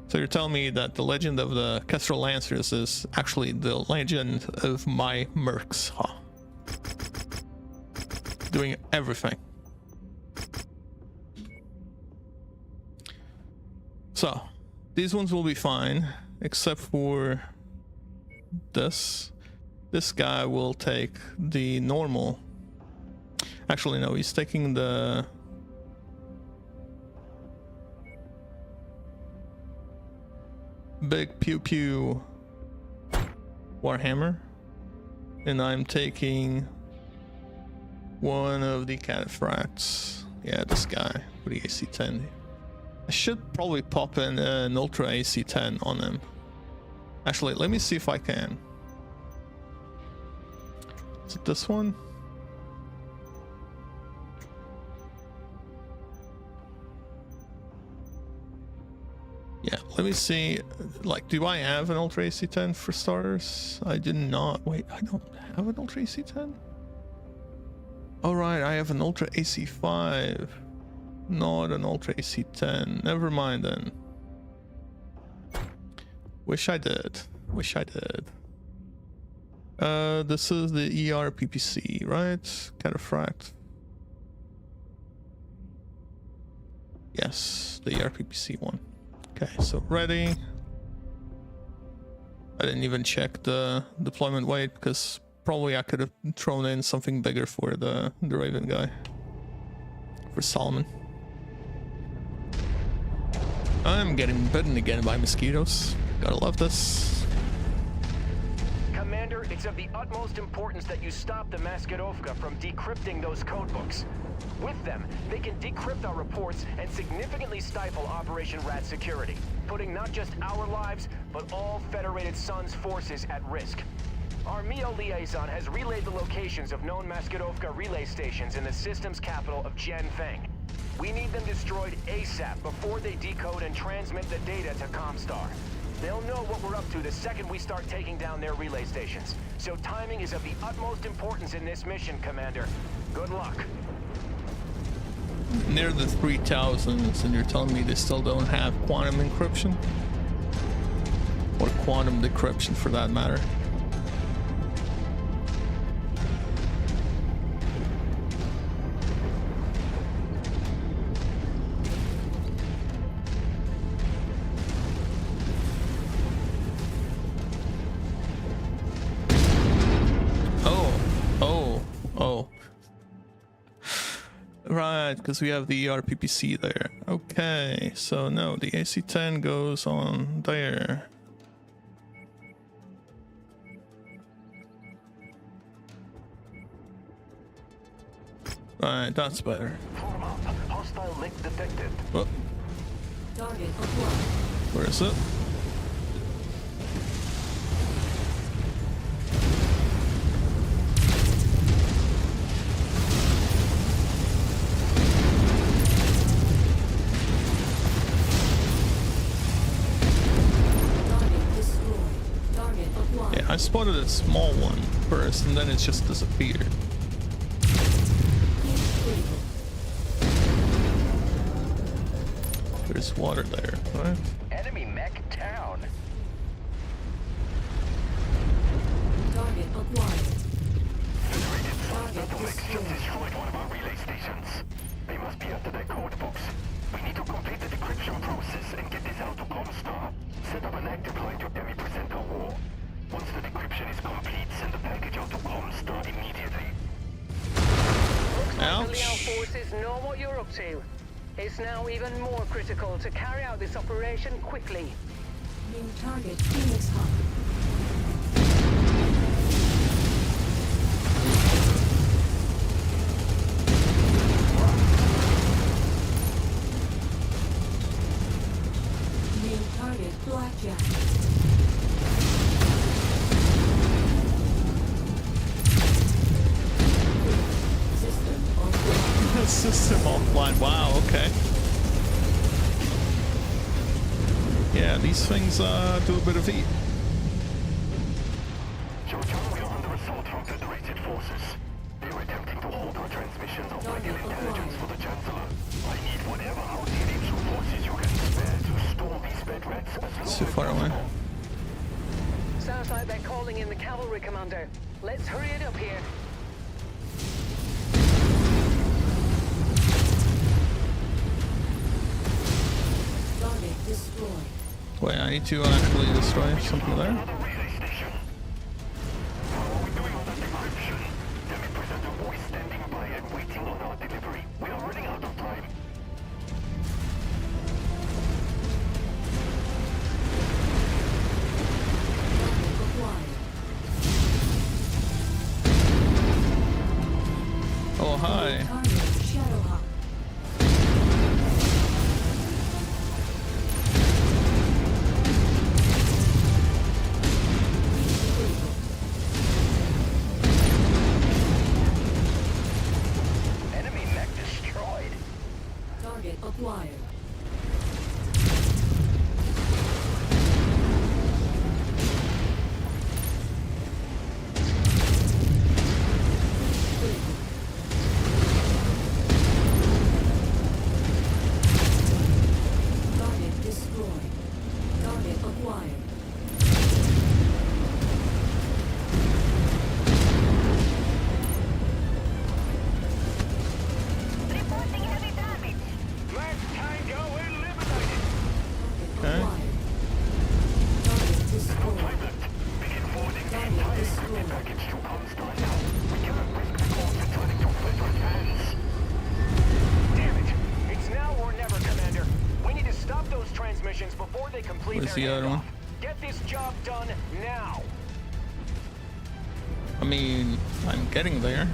So you're telling me that the legend of the Kestrel Lancers is actually the legend of my Mercs, huh? Doing everything. So, these ones will be fine, except for this. This guy will take the normal. Actually, no, he's taking the... big pew pew Warhammer, and I'm taking one of the Cataphracts. Yeah, this guy with the AC-10. I should probably pop in an Ultra AC-10 on him. Actually, let me see if I can. Is it this one? Yeah, let me see. Like, do I have an Ultra AC-10 for starters? I did not. Wait, I don't have an Ultra AC-10? Oh, right, I have an Ultra AC-5. Not an Ultra AC-10. Never mind then. Wish I did. Wish I did. This is the ER PPC, right? Cataphract. Yes, the ER PPC one. Okay, so ready. I didn't even check the deployment weight because probably I could have thrown in something bigger for the Raven guy. For Solomon. I'm getting bitten again by mosquitoes. Gotta love this. Commander, it's of the utmost importance that you stop the Maskadovka from decrypting those codebooks. With them, they can decrypt our reports and significantly stifle Operation Rat security, putting not just our lives, but all Federated Suns forces at risk. Our MEO liaison has relayed the locations of known Maskadovka relay stations in the system's capital of Jianfeng. We need them destroyed ASAP before they decode and transmit the data to Comstar. They'll know what we're up to the second we start taking down their relay stations. So timing is of the utmost importance in this mission, Commander. Good luck. Near the 3000s, and you're telling me they still don't have quantum encryption? Or quantum decryption for that matter. Right, because we have the ERPPC there. Okay, so no, the AC-10 goes on there. Right, that's better. Form up. Hostile link detected. Oh, Target acquired. where is it? I spotted a small one first, and then it just disappeared. There's water there, right? Enemy mech down. Target acquired. Federated Suns Target just destroyed. destroyed one of our relay stations. They must be after their code books. We need to complete the decryption process and get this out to Comstar. Set up an active line to present our war. Once the decryption is complete, send the package out to Comstar immediately. Looks like the Ouch. Liao forces know what you're up to. It's now even more critical to carry out this operation quickly. New target Phoenix Hub. New target Blackjack. System offline. Wow, okay. Yeah, these things do a bit of heat. Jojo, we are under assault from Federated forces. They are attempting to hold our transmissions of Regal intelligence for the Chancellor. I need whatever multi-elite forces you can spare to storm these bed rats as long It's too far away. Sounds like they're calling in the cavalry commander. Let's hurry it up here. Target destroyed. Wait, I need to actually destroy something there? Another relay station. How are we doing on the decryption? Demi presenter voice standing by and waiting on our delivery. We are running out of time. Target acquired. Oh, hi. Target Shadowhawk. Enemy mech destroyed. Target acquired. Where's the other one? Get this job done now. I mean, I'm getting there.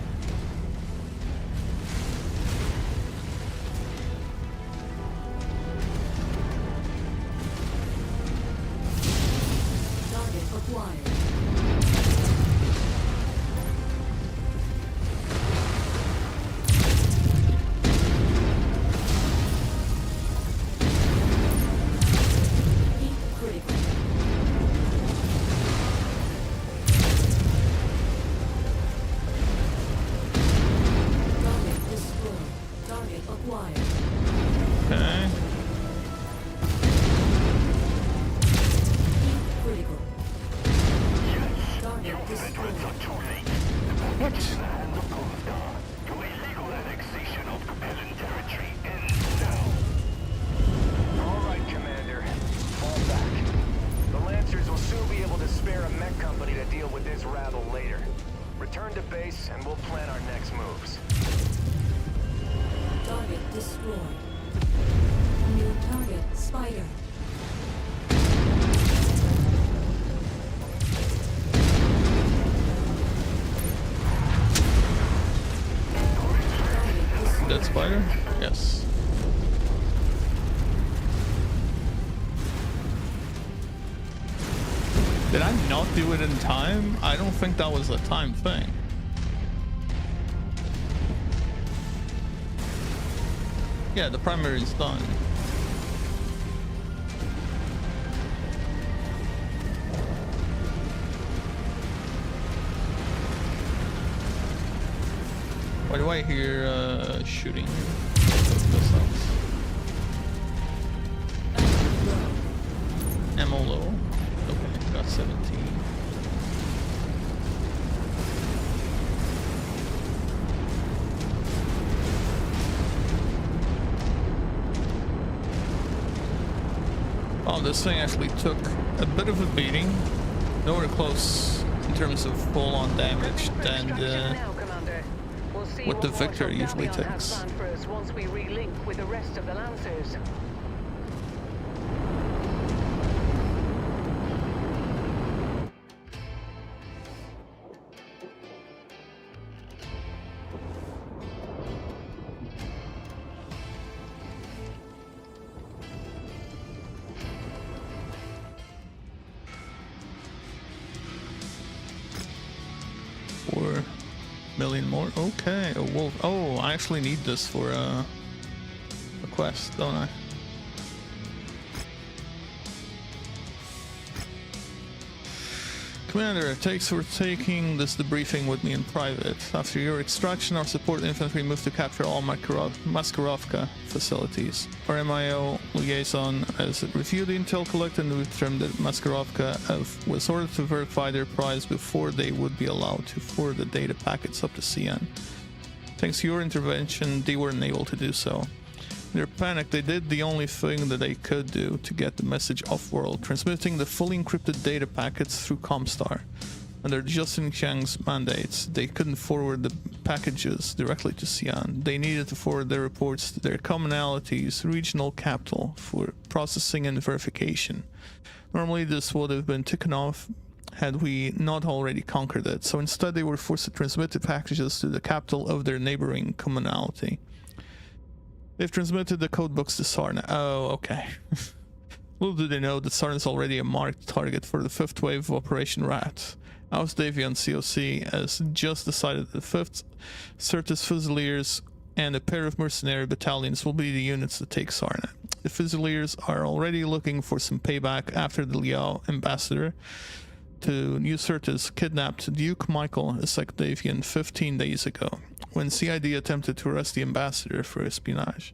Target acquired. Heat critical. Target destroyed. Target acquired. Okay. Heat critical. Target destroyed. What? Your illegal annexation of Capellan territory ends now. All right, Commander. Fall back. The Lancers will soon be able to spare a mech company to deal with this rabble later. Return to base and we'll plan our next moves. Target destroyed. New target, Spider. Dead spider? Yes. Did I not do it in time? I don't think that was a time thing. Yeah, the primary is done. Why do I hear shooting? Missiles. Ammo low. Okay, got 17. Oh, this thing actually took a bit of a beating. Nowhere close in terms of full-on damage than what the Victor usually takes. Once we relink with the rest of the Lancers. Million more. Okay, a wolf. Oh, I actually need this for a quest, don't I? Commander, thanks for taking this debriefing with me in private. After your extraction, our support infantry moved to capture all Maskarovka facilities. Our MIO liaison has reviewed the intel collected and determined that Maskarovka was ordered to verify their prize before they would be allowed to forward the data packets up to CN. Thanks to your intervention, they weren't able to do so. In their panic, they did the only thing that they could do to get the message off-world, transmitting the fully encrypted data packets through Comstar. Under Justin Chiang's mandates, they couldn't forward the packages directly to Xi'an. They needed to forward their reports to their commonality's regional capital for processing and verification. Normally, this would have been taken off had we not already conquered it, so instead they were forced to transmit the packages to the capital of their neighboring commonality. They've transmitted the codebooks to Sarna. Oh, okay. Little do they know that Sarna is already a marked target for the 5th wave of Operation Rat. House Davion COC has just decided that the 5th Certus Fusiliers and a pair of mercenary battalions will be the units that take Sarna. The Fusiliers are already looking for some payback after the Liao ambassador to New Certus kidnapped Duke Michael Davion 15 days ago, when CID attempted to arrest the ambassador for espionage.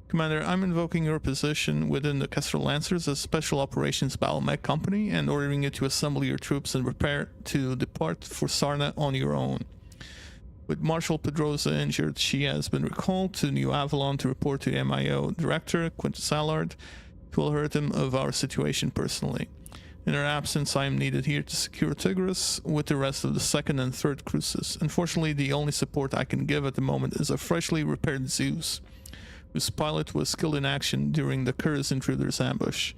Commander, I'm invoking your position within the Kestrel Lancers as Special Operations Battle Mech Company and ordering you to assemble your troops and prepare to depart for Sarna on your own. With Marshal Pedroza injured, she has been recalled to New Avalon to report to the MIO Director, Quintus Allard, who will alert him of our situation personally. In her absence, I am needed here to secure Tigris with the rest of the 2nd and 3rd cruises. Unfortunately, the only support I can give at the moment is a freshly repaired Zeus, whose pilot was killed in action during the Kurz intruders' ambush.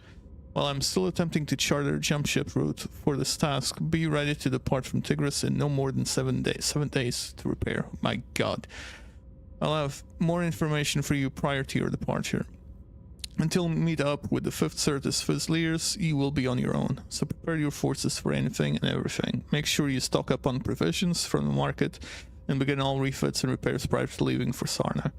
While I'm still attempting to charter a jump ship route for this task, be ready to depart from Tigris in no more than 7 days. 7 days to repair. My god. I'll have more information for you prior to your departure. Until we meet up with the 5th Certus Fusiliers, you will be on your own, so prepare your forces for anything and everything. Make sure you stock up on provisions from the market and begin all refits and repairs prior to leaving for Sarna.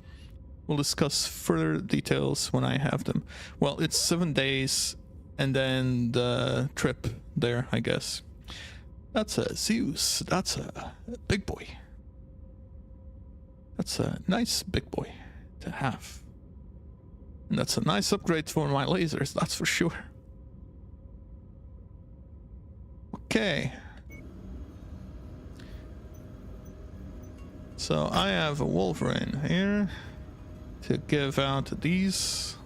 We'll discuss further details when I have them. Well, it's 7 days and then the trip there, I guess. That's a Zeus. That's a big boy. That's a nice big boy to have. And that's a nice upgrade for my lasers, that's for sure. Okay. So I have a Wolverine here to give out these.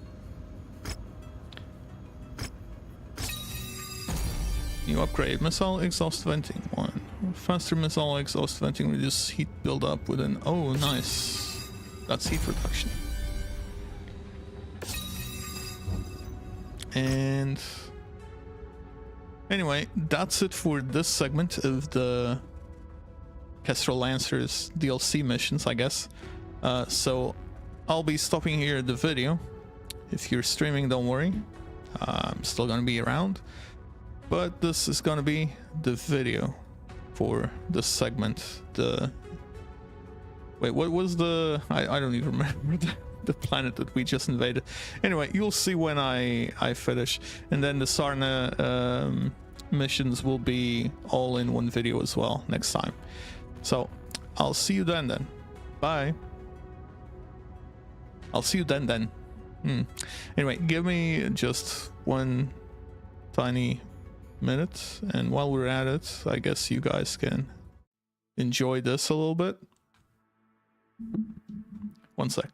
New upgrade, missile exhaust venting 1. Faster missile exhaust venting, reduce heat buildup within. Oh, nice. That's heat reduction. And anyway, that's it for this segment of the Kestrel Lancers DLC missions, I guess. So I'll be stopping here the video. If you're streaming, don't worry. I'm still gonna be around. But this is gonna be the video for this segment. Wait, what was the... I don't even remember the planet that we just invaded. Anyway, you'll see when I finish. And then the Sarna missions will be all in one video as well next time. So, I'll see you then. Bye. I'll see you then. Anyway, give me just one tiny minute, and while we're at it, I guess you guys can enjoy this a little bit. 1 sec.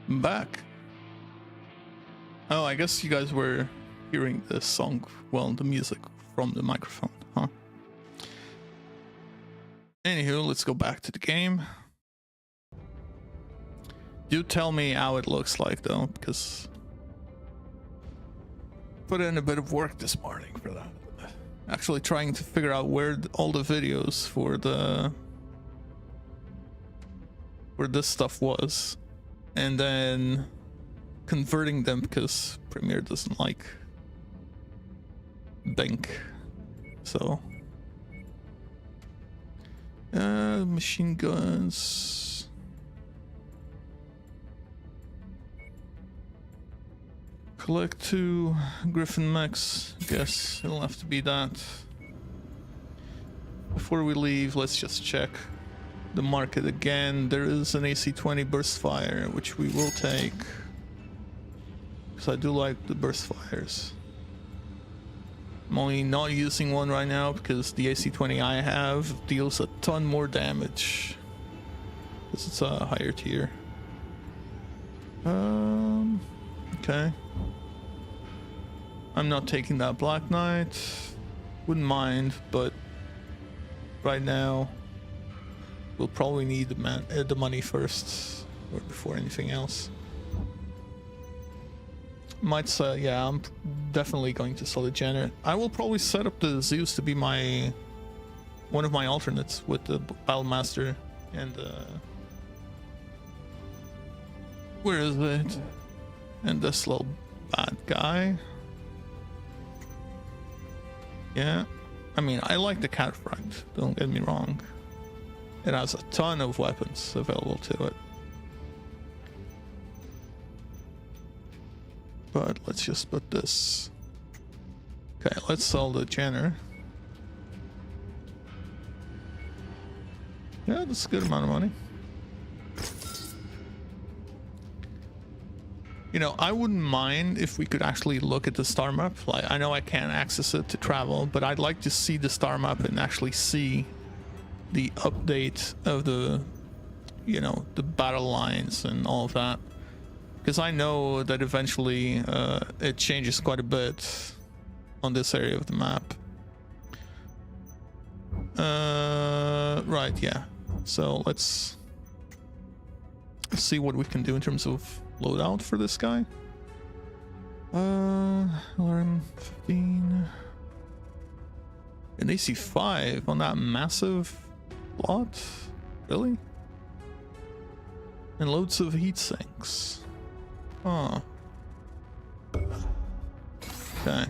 Back. Oh, I guess you guys were hearing the song, well, the music from the microphone, huh? Anywho, let's go back to the game. Do tell me how it looks like though, because put in a bit of work this morning for that. Actually trying to figure out where all the videos for this stuff was, and then converting them because Premiere doesn't like Bink. So machine guns. Collect 2 Griffin mechs. Guess it'll have to be that. Before we leave, let's just check the market again. There is an AC-20 burst fire, which we will take, because I do like the burst fires. I'm only not using one right now because the AC-20 I have deals a ton more damage, because it's a higher tier. Okay. I'm not taking that Black Knight. Wouldn't mind, but right now we'll probably need the money first, or before anything else. might say, yeah, I'm definitely going to sell the Jenner. I will probably set up the Zeus to be my one of my alternates with the Battlemaster and where is it? And this little bad guy. Yeah, I mean, I like the Cataphracts, don't get me wrong. It has a ton of weapons available to it. But let's just put this. Okay, let's sell the Jenner. Yeah, that's a good amount of money. You know, I wouldn't mind if we could actually look at the star map. Like, I know I can't access it to travel, but I'd like to see the star map and actually see the update of the, you know, the battle lines and all of that. Because I know that eventually it changes quite a bit on this area of the map. Right, yeah. So let's see what we can do in terms of loadout for this guy. LRM 15. An AC5 on that massive lot? Really? And loads of heat sinks. Huh. Okay.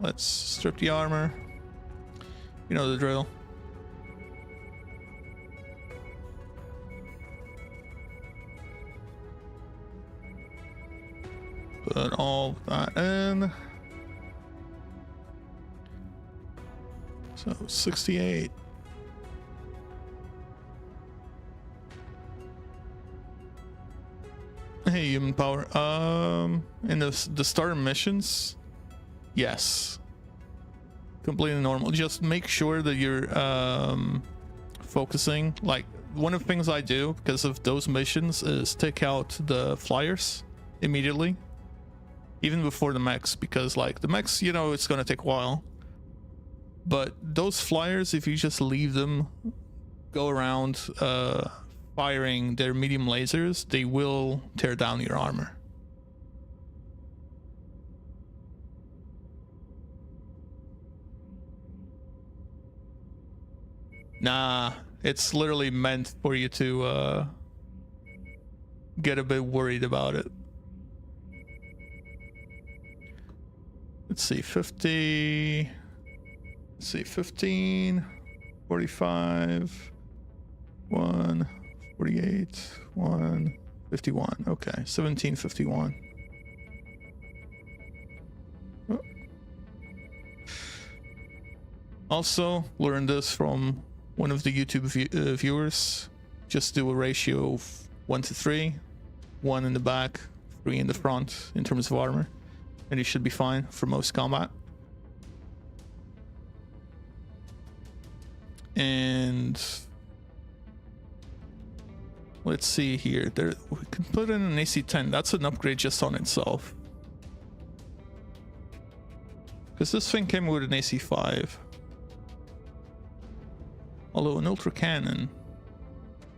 Let's strip the armor. You know the drill. Put all that in. So 68. Hey, human power. In the starter missions, yes, completely normal. Just make sure that you're focusing. Like, one of the things I do because of those missions is take out the flyers immediately. Even before the mechs, because like the mechs, you know, it's gonna take a while. But those flyers, if you just leave them go around firing their medium lasers, they will tear down your armor. Nah, it's literally meant for you to get a bit worried about it. Let's see, 50, let's see, 15, 45, 1, 48, 1, 51. Okay, 1751. Oh. Also, learned this from one of the YouTube viewers. Just do a ratio of 1 to 3, 1 in the back, 3 in the front in terms of armor. And you should be fine for most combat. And let's see here. There, we can put in an AC-10. That's an upgrade just on itself. Because this thing came with an AC-5. Although an ultra cannon,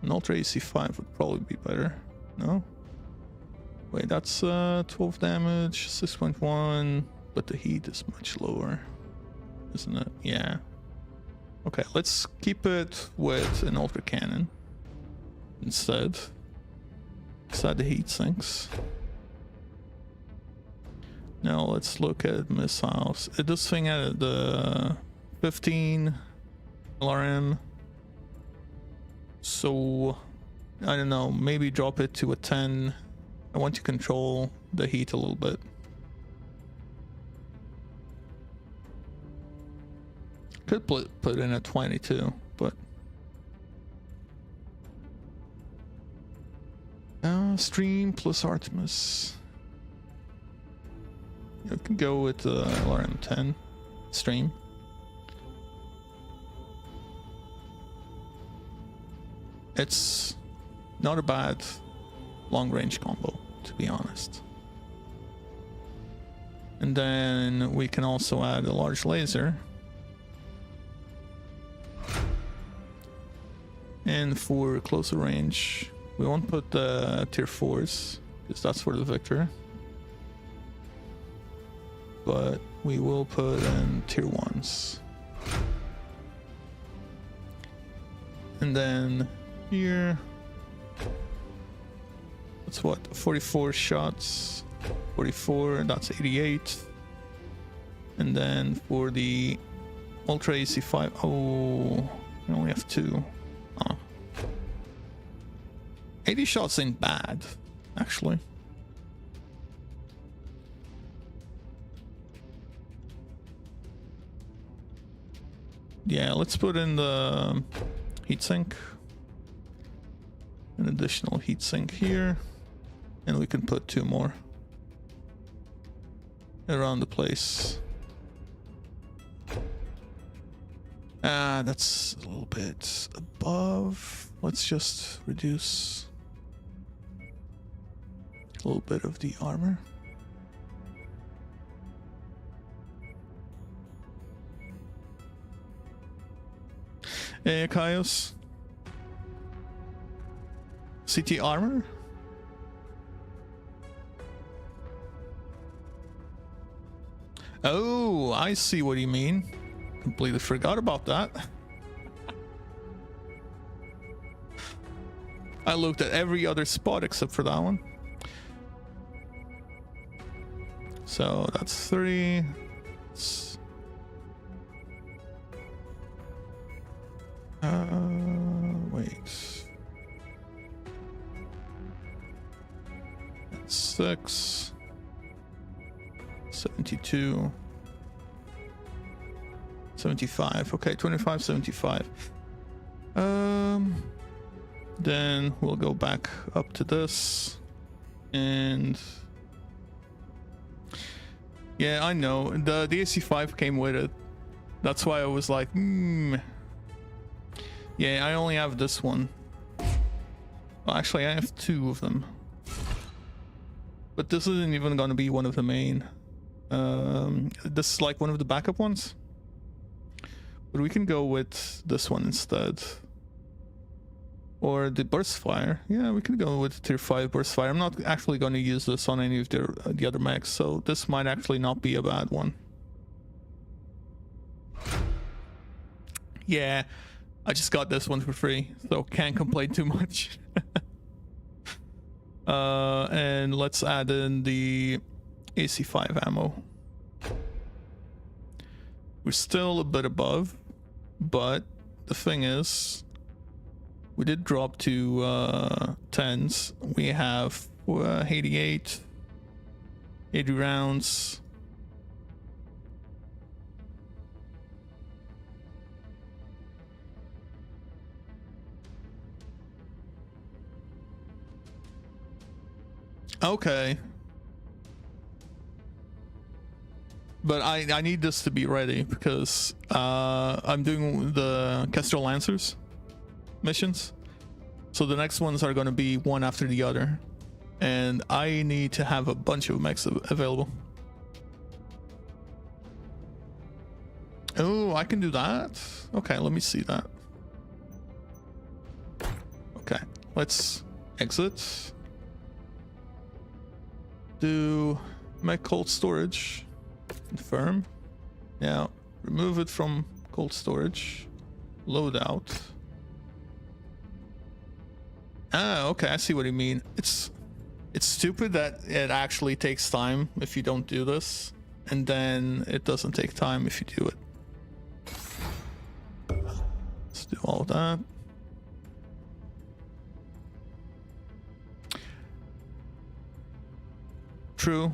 an ultra AC-5 would probably be better. No? Wait, that's 12 damage, 6.1, but the heat is much lower, isn't it? Yeah. Okay, let's keep it with an ultra cannon instead. Inside the heat sinks. Now let's look at missiles. This thing had the 15 LRM. So I don't know, maybe drop it to a 10. I want to control the heat a little bit. Could put in a 22, but Stream plus Artemis. You can go with LRM 10 Stream. It's not a bad long-range combo, to be honest. And then we can also add a large laser. And for closer range, we won't put the tier 4s, because that's for the Victor. but we will put in tier 1s. And then here, that's what, 44 shots, 44, that's 88. And then for the Ultra AC5, oh, we only have 2. Oh. 80 shots ain't bad, actually. Yeah, let's put in the heatsink. An additional heatsink here. And we can put 2 more around the place. That's a little bit above. Let's just reduce a little bit of the armor. Hey, Kaios. CT armor? Oh, I see what you mean. Completely forgot about that. I looked at every other spot except for that one. So that's 3. Wait. That's 6. 72. 75. Okay, 25, 75. Then we'll go back up to this. And yeah, I know. The AC5 came with it. That's why I was like, Yeah, I only have this one. Well, actually, I have 2 of them. But this isn't even going to be one of the main. This is like one of the backup ones. But we can go with this one instead. Or the burst fire. Yeah, we can go with tier 5 burst fire. I'm not actually going to use this on any of the other mechs, so this might actually not be a bad one. Yeah, I just got this one for free, so can't complain too much. And let's add in the AC5 ammo. We're still a bit above, but the thing is, we did drop to 10s. We have 88, 80 rounds. Okay. But I need this to be ready because I'm doing the Kestrel Lancers missions. So the next ones are going to be one after the other. And I need to have a bunch of mechs available. Oh, I can do that? Okay, let me see that. Okay, let's exit. Do mech cold storage. Confirm. Now remove it from cold storage. Load out. Ah, okay, I see what you mean. It's stupid that it actually takes time if you don't do this, and then it doesn't take time if you do it. Let's do all of that. True.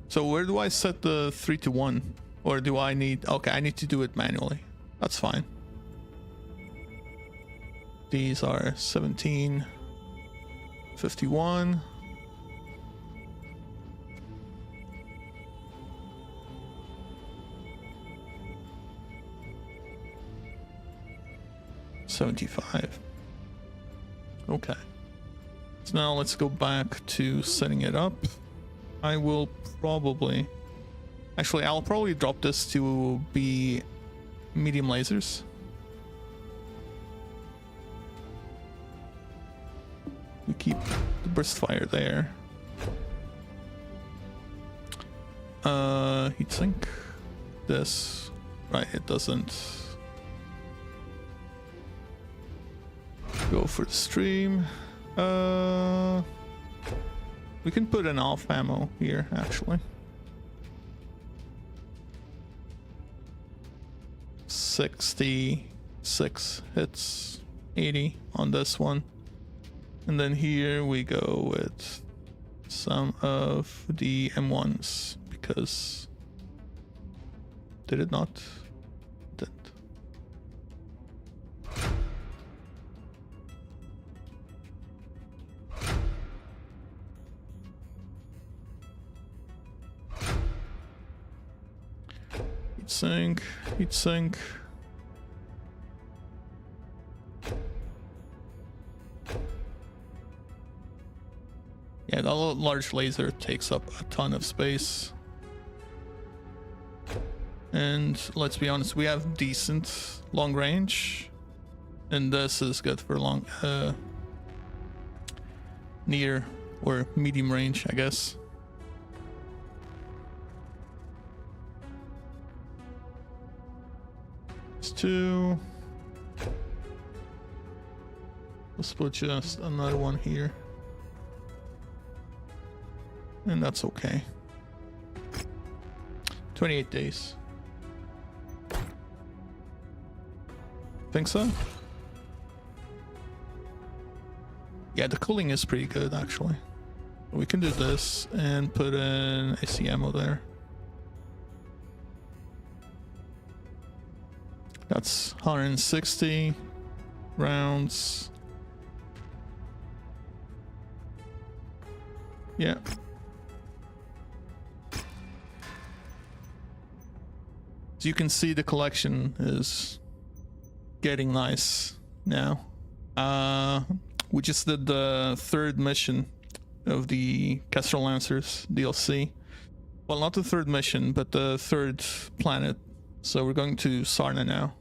So where do I set the 3 to 1? Or do I need... Okay, I need to do it manually. That's fine. These are 17, 51. $75. Okay. So now let's go back to setting it up. I will probably... Actually, I'll probably drop this to be medium lasers. We keep the burst fire there. Heatsink. This. Right, it doesn't go for the stream. We can put an off ammo here, actually. 66 hits, 80 on this one. And then here we go with some of the M1s, because did it not? Did. Heatsink, heatsink. Yeah, the large laser takes up a ton of space. And let's be honest, we have decent long range. And this is good for long, near or medium range, I guess. It's two. Let's put just another one here. And that's okay. 28 days. Think so? Yeah, the cooling is pretty good actually. We can do this and put in AC ammo there. That's 160 rounds. Yeah. So you can see the collection is getting nice now. We just did the third mission of the Kestrel Lancers DLC. Well, not the third mission, but the third planet. So we're going to Sarna now.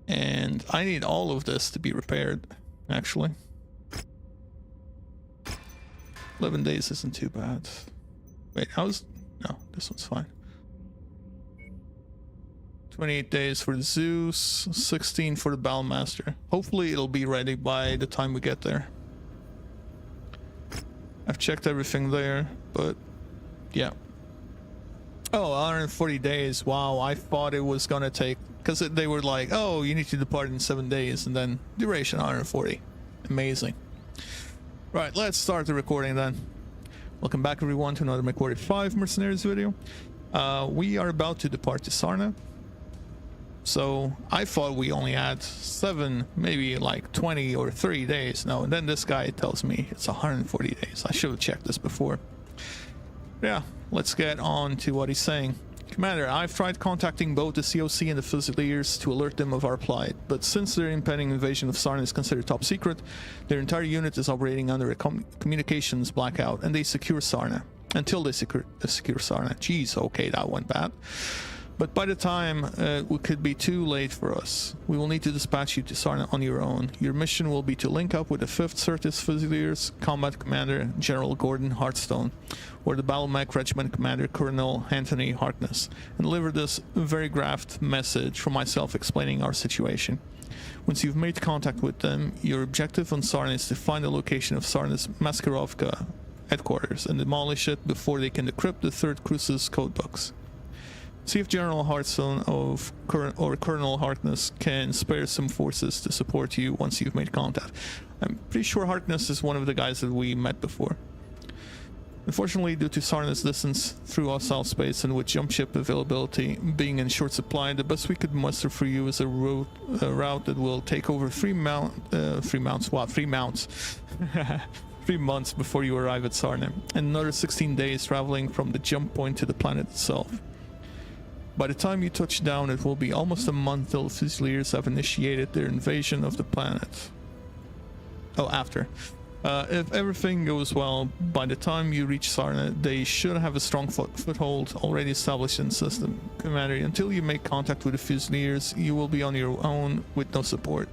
And I need all of this to be repaired, actually. 11 days isn't too bad. Wait, no, this one's fine. 28 days for the Zeus, 16 for the Battlemaster. Hopefully it'll be ready by the time we get there. I've checked everything there, but yeah. Oh, 140 days. Wow, I thought it was gonna take, because they were like, oh, you need to depart in 7 days, and then duration 140. Amazing. Right, let's start the recording then. Welcome back everyone to another MW5 Mercenaries video. We are about to depart to Sarna. So I thought we only had 7, maybe like 20 or 30 days. No, and then this guy tells me it's 140 days. I should have checked this before. Yeah, let's get on to what he's saying. Commander, I've tried contacting both the COC and the Fusiliers to alert them of our plight, but since their impending invasion of Sarna is considered top secret, their entire unit is operating under a communications blackout, and they secure Sarna. Until they secure Sarna. Jeez, okay, that went bad. But by the time it could be too late for us. We will need to dispatch you to Sarna on your own. Your mission will be to link up with the 5th Certis Fusiliers Combat Commander General Gordon Hartstone, or the Battle Mech Regiment Commander Colonel Anthony Harkness, and deliver this very graphed message from myself explaining our situation. Once you've made contact with them, your objective on Sarna is to find the location of Sarna's Maskirovka headquarters and demolish it before they can decrypt the 3rd Cruise's codebooks. See if General Hartstone or Colonel Harkness can spare some forces to support you once you've made contact. I'm pretty sure Harkness is one of the guys that we met before. Unfortunately, due to Sarna's distance through hostile space and with jump ship availability being in short supply, the best we could muster for you is a route that will take over 3 months before you arrive at Sarna, and another 16 days traveling from the jump point to the planet itself. By the time you touch down, it will be almost a month till the Fusiliers have initiated their invasion of the planet. Oh, after. If everything goes well, by the time you reach Sarna, they should have a strong foothold already established in the system. Commander, until you make contact with the Fusiliers, you will be on your own with no support.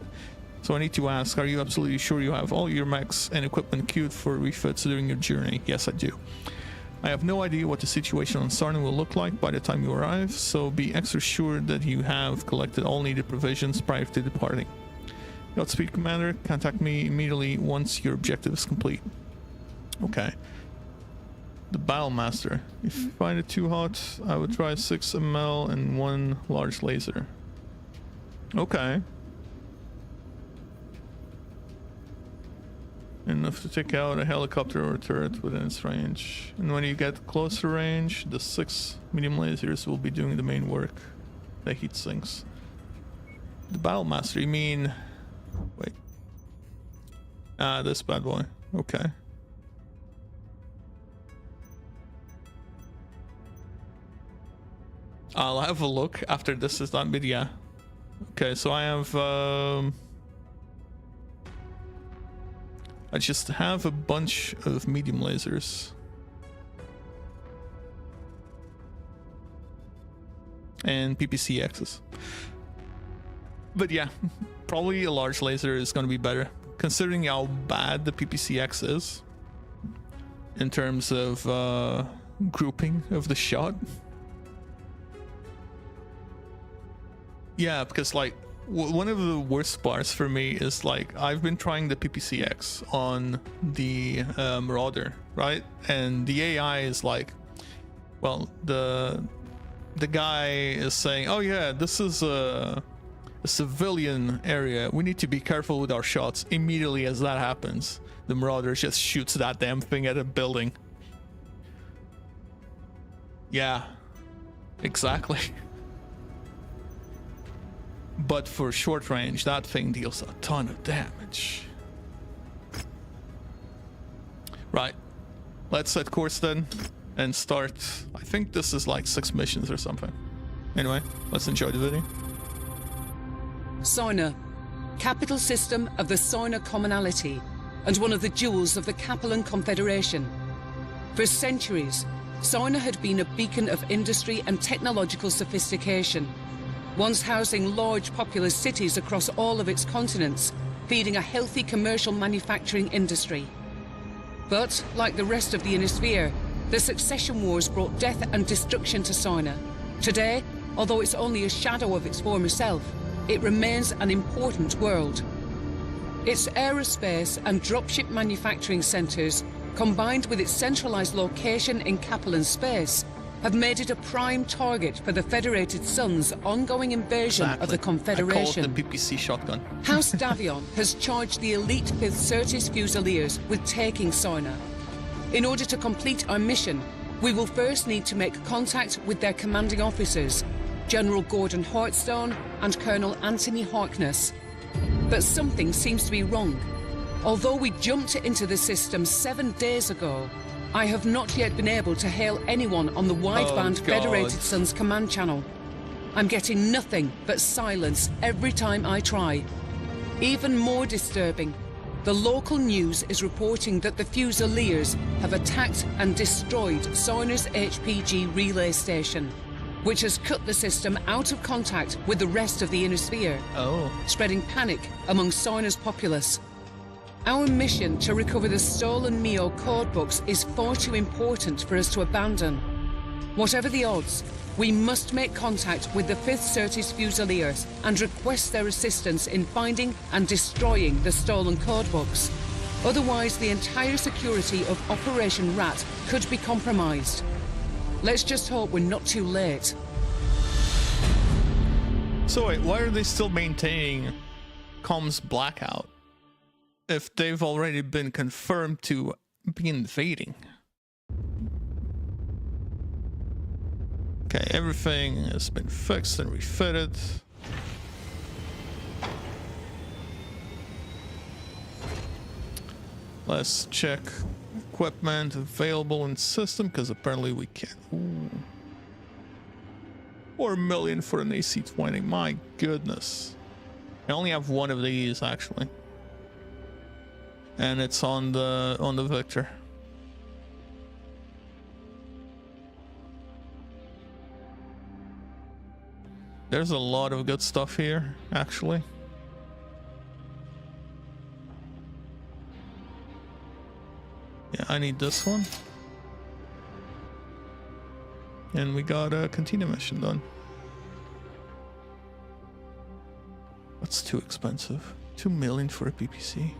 So I need to ask, are you absolutely sure you have all your mechs and equipment queued for refits during your journey? Yes, I do. I have no idea what the situation on Sarna will look like by the time you arrive, so be extra sure that you have collected all needed provisions prior to departing. Godspeed, Commander. Contact me immediately once your objective is complete. Okay. The Battle Master. If you find it too hot, I would try 6 ml and 1 large laser. Okay. Enough to take out a helicopter or a turret within its range. And when you get closer range, the 6 medium lasers will be doing the main work. The heat sinks. The Battle Master, you mean... Wait. Ah, this bad boy. Okay. I'll have a look after this is done, but yeah. Okay, so I have... I just have a bunch of medium lasers. And PPCXs. But yeah, probably a large laser is going to be better. Considering how bad the PPCX is. In terms of grouping of the shot. Yeah, because like... one of the worst parts for me is like I've been trying the PPCX on the Marauder, right? And the AI is like, well, the guy is saying, oh yeah, this is a civilian area. We need to be careful with our shots. Immediately as that happens, the Marauder just shoots that damn thing at a building. Yeah, exactly. But for short range, that thing deals a ton of damage. Right. Let's set course then and start. I think this is like 6 missions or something. Anyway, let's enjoy the video. Sarna, capital system of the Sarna Commonality and one of the jewels of the Capellan Confederation. For centuries, Sarna had been a beacon of industry and technological sophistication. Once housing large populous cities across all of its continents, feeding a healthy commercial manufacturing industry. But, like the rest of the Innisphere, the succession wars brought death and destruction to Sarna. Today, although it's only a shadow of its former self, it remains an important world. Its aerospace and dropship manufacturing centres, combined with its centralised location in Capellan space, have made it a prime target for the Federated Sun's ongoing invasion of the Confederation. I call it the PPC shotgun. House Davion has charged the elite 5th Certis Fusiliers with taking Sarna. In order to complete our mission, we will first need to make contact with their commanding officers, General Gordon Hartstone and Colonel Anthony Harkness. But something seems to be wrong. Although we jumped into the system 7 days ago, I have not yet been able to hail anyone on the wideband Federated Sun's command channel. I'm getting nothing but silence every time I try. Even more disturbing, the local news is reporting that the Fusiliers have attacked and destroyed Sarna's HPG relay station, which has cut the system out of contact with the rest of the Innisphere, spreading panic among Sarna's populace. Our mission to recover the stolen Mio codebooks is far too important for us to abandon. Whatever the odds, we must make contact with the 5th Certis Fusiliers and request their assistance in finding and destroying the stolen codebooks. Otherwise, the entire security of Operation Rat could be compromised. Let's just hope we're not too late. So wait, why are they still maintaining comms blackout if they've already been confirmed to be invading? Okay, everything has been fixed and refitted. Let's check equipment available in system, because apparently we can't. Ooh. 4 million for an AC-20, my goodness. I only have one of these actually. And it's on the Victor. There's a lot of good stuff here, actually. Yeah, I need this one. And we got a cantina mission done. That's too expensive. 2 million for a PPC.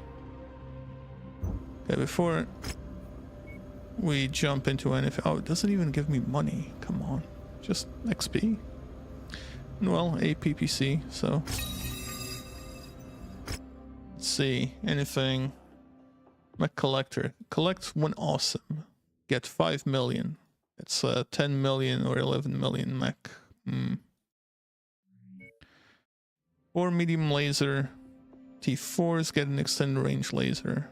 Okay, before we jump into anything. Oh, it doesn't even give me money. Come on. Just XP. Well, a PPC, so. Let's see. Anything. Mech collector. Collect one awesome. Get 5 million. It's 10 million or 11 million mech. 4 medium laser. T4s get an extended range laser.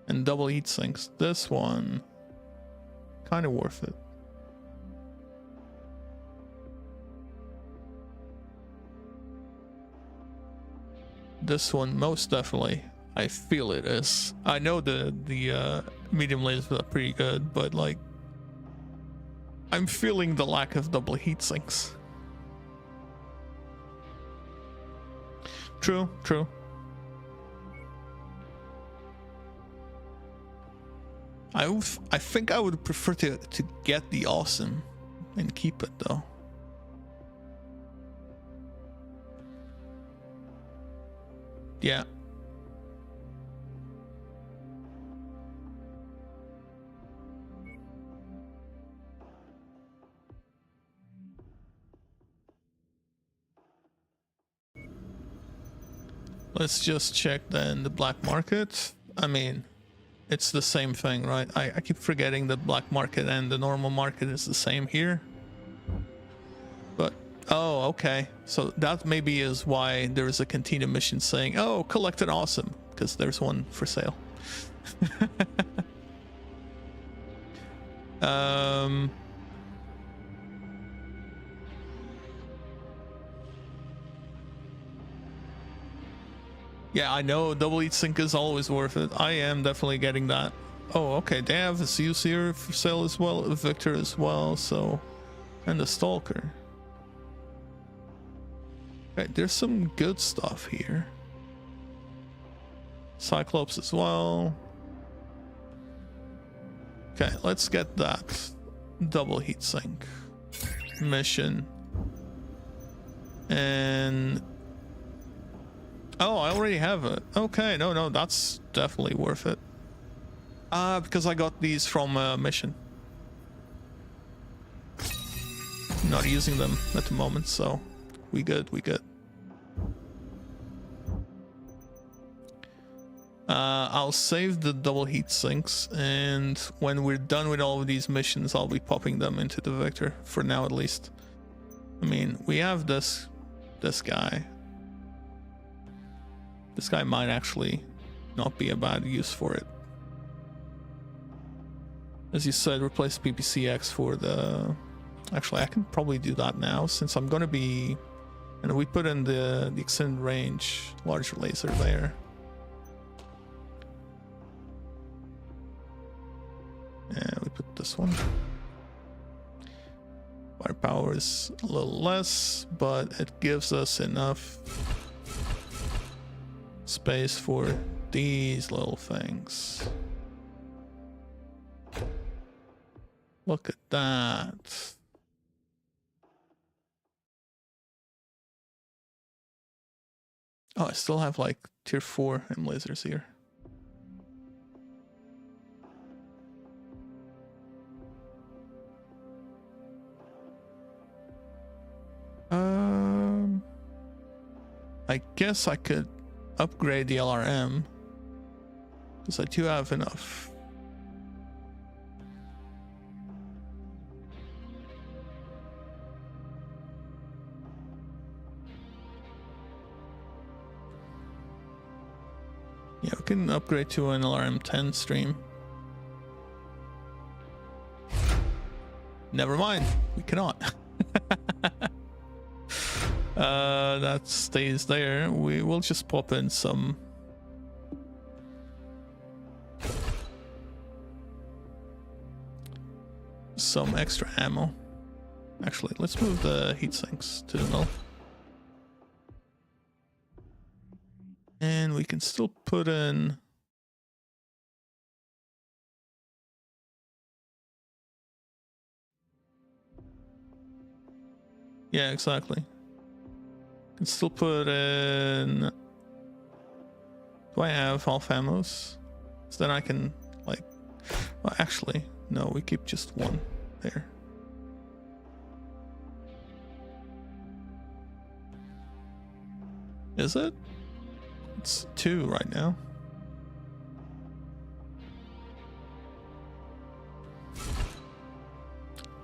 And double heat sinks. This one, kind of worth it. This one, most definitely. I feel it is. I know the medium lasers are pretty good, but like, I'm feeling the lack of double heat sinks. True, true. I think I would prefer to get the awesome and keep it though. Yeah. Let's just check then the black market. I mean, it's the same thing, right? I keep forgetting that black market and the normal market is the same here. But, oh, okay. So that maybe is why there is a cantina mission saying, oh, collect an awesome, because there's one for sale. Yeah, I know double heat sink is always worth it. I am definitely getting that. Oh, okay. They have the Zeus here for sale as well, Victor as well, so, and the Stalker. Okay, there's some good stuff here. Cyclops as well. Okay, let's get that double heat sink mission. And oh, I already have it. Okay, no, that's definitely worth it. Because I got these from a mission. Not using them at the moment, so we good. I'll save the double heat sinks, and when we're done with all of these missions, I'll be popping them into the Victor, for now at least. I mean, we have this guy. This guy might actually not be a bad use for it. As you said, replace PPCX for the... Actually, I can probably do that now, since I'm gonna be... And we put in the extended range large laser there. And we put this one. Firepower is a little less, but it gives us enough space for these little things. Look at that. Oh, I still have like tier 4 M lasers here. I guess I could upgrade the LRM because I do have enough. Yeah, we can upgrade to an LRM 10 stream. Never mind, we cannot. That stays there. We will just pop in some extra ammo. Actually, let's move the heat sinks to the middle. And we can still put in Yeah, exactly. Can still put in. Do I have half ammos? So then I can, like. Well, actually, no, we keep just one there. Is it? It's 2 right now.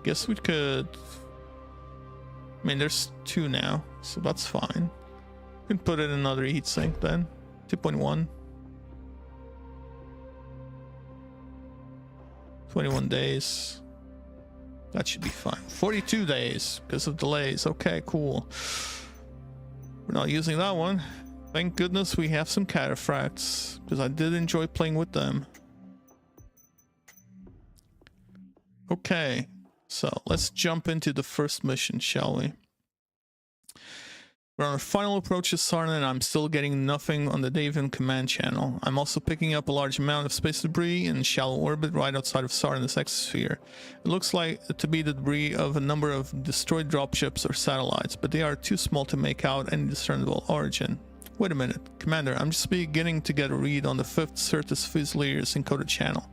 Guess we could. I mean, there's 2 now, so that's fine. We can put it in another heatsink then. 2.1. 21 days. That should be fine. 42 days because of delays. Okay, cool. We're not using that one. Thank goodness we have some cataphracts, because I did enjoy playing with them. Okay, so let's jump into the first mission, shall we? We're on our final approach to Sarna, and I'm still getting nothing on the Davian command channel. I'm also picking up a large amount of space debris in shallow orbit right outside of Sarna's exosphere. It looks like to be the debris of a number of destroyed dropships or satellites, but they are too small to make out any discernible origin. Wait a minute, Commander, I'm just beginning to get a read on the 5th Certus Fusilier's encoded channel.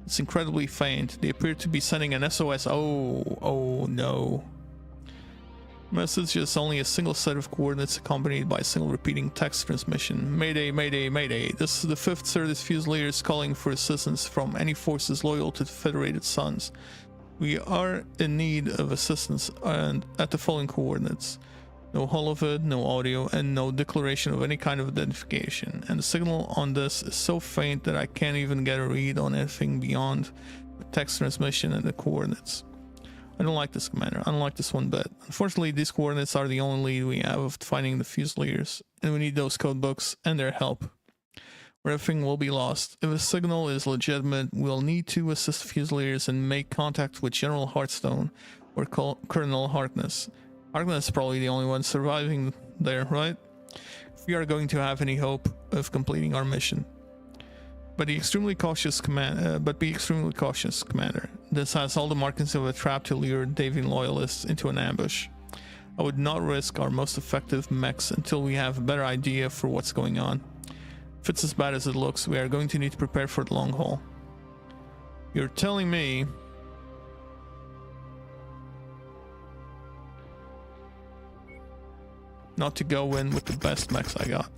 It's incredibly faint. They appear to be sending an SOS. Oh no. Message is only a single set of coordinates accompanied by a single repeating text transmission. Mayday, mayday, mayday. This is the 5th Certus Fusiliers calling for assistance from any forces loyal to the Federated Suns. We are in need of assistance and at the following coordinates. No holovid, no audio, and no declaration of any kind of identification. And the signal on this is so faint that I can't even get a read on anything beyond the text transmission and the coordinates. I don't like this, Commander. I don't like this one bit. Unfortunately, these coordinates are the only lead we have of finding the Fusiliers, and we need those code books and their help, or everything will be lost. If a signal is legitimate, we'll need to assist Fusiliers and make contact with General Heartstone or Colonel Harkness. Harkness is probably the only one surviving there, right? If we are going to have any hope of completing our mission. But be extremely cautious, Commander. This has all the markings of a trap to lure Davian loyalists into an ambush. I would not risk our most effective mechs until we have a better idea for what's going on. If it's as bad as it looks, we are going to need to prepare for the long haul. You're telling me not to go in with the best mechs I got.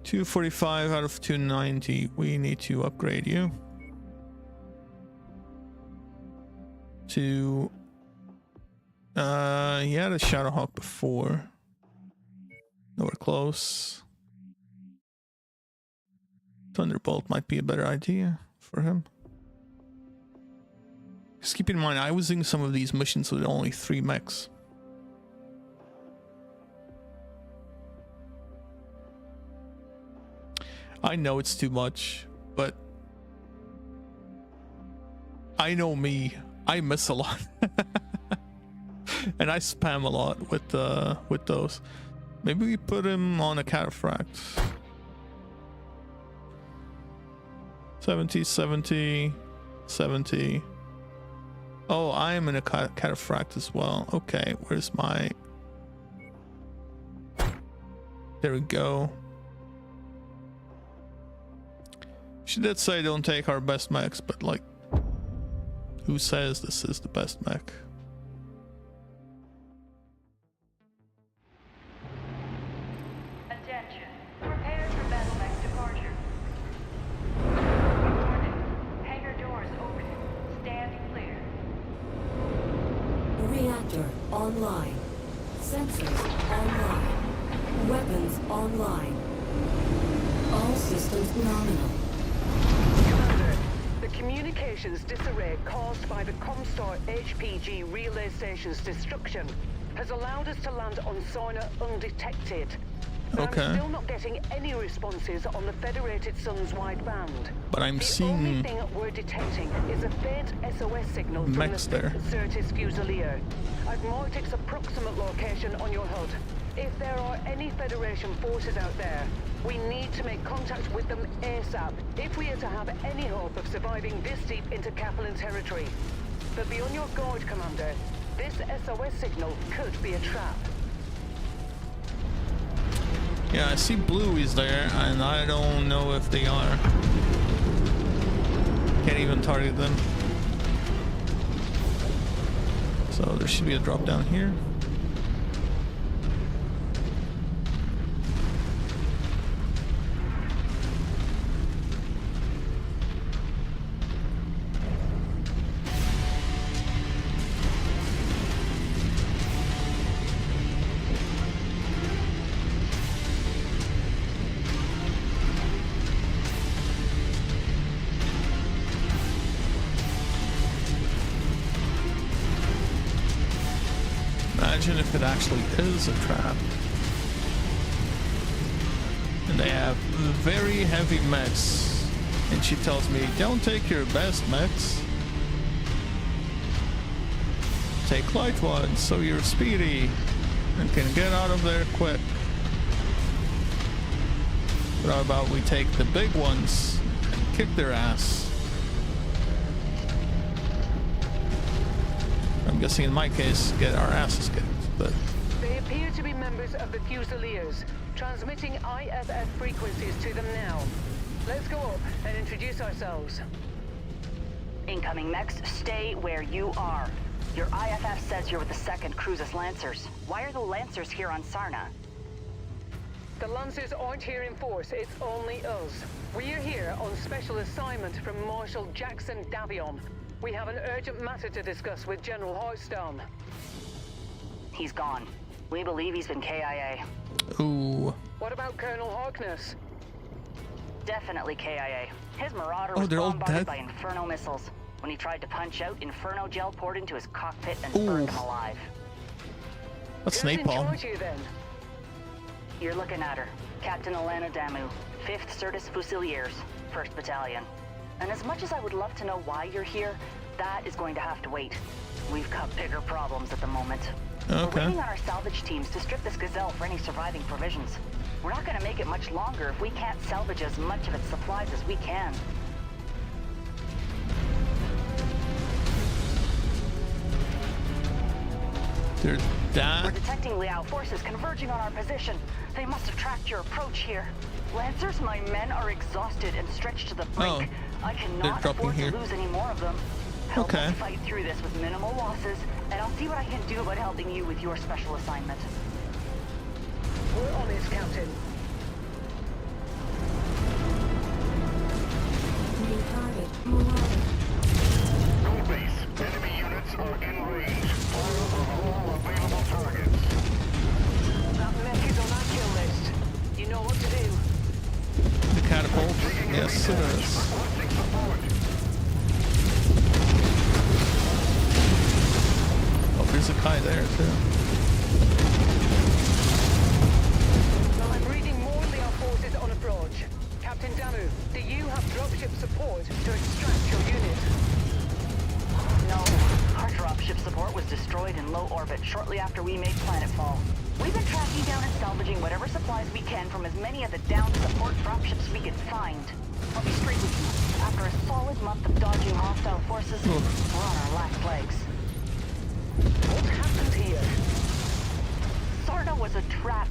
$245 out of 290. We need to upgrade you to he had a Shadowhawk before. Nowhere close. Thunderbolt might be a better idea for him. Just keep in mind, I was doing some of these missions with only 3 mechs. I know it's too much, but I know me. I miss a lot, and I spam a lot with those. Maybe we put him on a cataphract. 70, 70, 70. Oh, I am in a cataphract as well. Okay, where's my... There we go. She did say don't take our best mechs, but like, who says this is the best mech? Attention. Prepare for battle mech departure. Warning. Hangar doors open. Stand clear. Reactor online. Sensors online. Weapons online. All systems nominal. Commander, the communications disarray caused by the Comstar HPG relay station's destruction has allowed us to land on Sorna undetected. But Okay. I'm still not getting any responses on the Federated Suns wideband. But I'm The seeing only thing we're detecting is a faint SOS signal from the mechs there. Certus Fusilier. I've marked its approximate location on your HUD. If there are any Federation forces out there, We need to make contact with them ASAP if we are to have any hope of surviving this deep into Kaplan territory. But be on your guard, Commander. This SOS signal could be a trap. Yeah, I see blueies there, and I don't know if they are. Can't even target them. So there should be a drop down here. Imagine if it actually is a trap. And they have very heavy mechs. And she tells me, don't take your best mechs. Take light ones so you're speedy and can get out of there quick. But how about we take the big ones and kick their ass? I'm guessing in my case, get our asses kicked, but... They appear to be members of the Fusiliers, transmitting IFF frequencies to them now. Let's go up and introduce ourselves. Incoming mechs, stay where you are. Your IFF says you're with the 2nd Cruises Lancers. Why are the Lancers here on Sarna? The Lancers aren't here in force, it's only us. We're here on special assignment from Marshal Jackson Davion. We have an urgent matter to discuss with General Heartstone. He's gone. We believe he's been KIA. Ooh. What about Colonel Harkness? Definitely KIA. His Marauder Oh, was they're all bombarded dead? by Inferno missiles. When he tried to punch out, Inferno gel poured into his cockpit and Ooh. burned him alive. That's Who's in napalm. charge here then? You're looking at her. Captain Alana Damu, 5th Certus Fusiliers, 1st Battalion. And as much as I would love to know why you're here, that is going to have to wait. We've got bigger problems at the moment. We're Okay. waiting on our salvage teams to strip this Gazelle for any surviving provisions. We're not going to make it much longer if we can't salvage as much of its supplies as we can. They're We're that. detecting Liao forces converging on our position. They must have tracked your approach here. Lancers, my men are exhausted and stretched to the brink. I cannot dropping afford here. to lose any more of them. Help Okay. us fight through this with minimal losses, and I'll see what I can do about helping you with your special assignment. We're on it, Captain. New target, Marauder. Go base. Enemy units are in range. Fire on all available targets. That mech is on our kill list. You know what to do. The catapult. Yes, it is. Requesting support. Oh, there's a guy there, too. I'm reading more Liao forces on approach. Captain Damu, do you have dropship support to extract your unit? No, our dropship support was destroyed in low orbit shortly after we made planetfall. We've been tracking down and salvaging whatever supplies we can from as many of the downed support dropships we can find. I'll be straight with you. After a solid month of dodging hostile forces, we're on our last legs. What happened here? Sarna was a trap.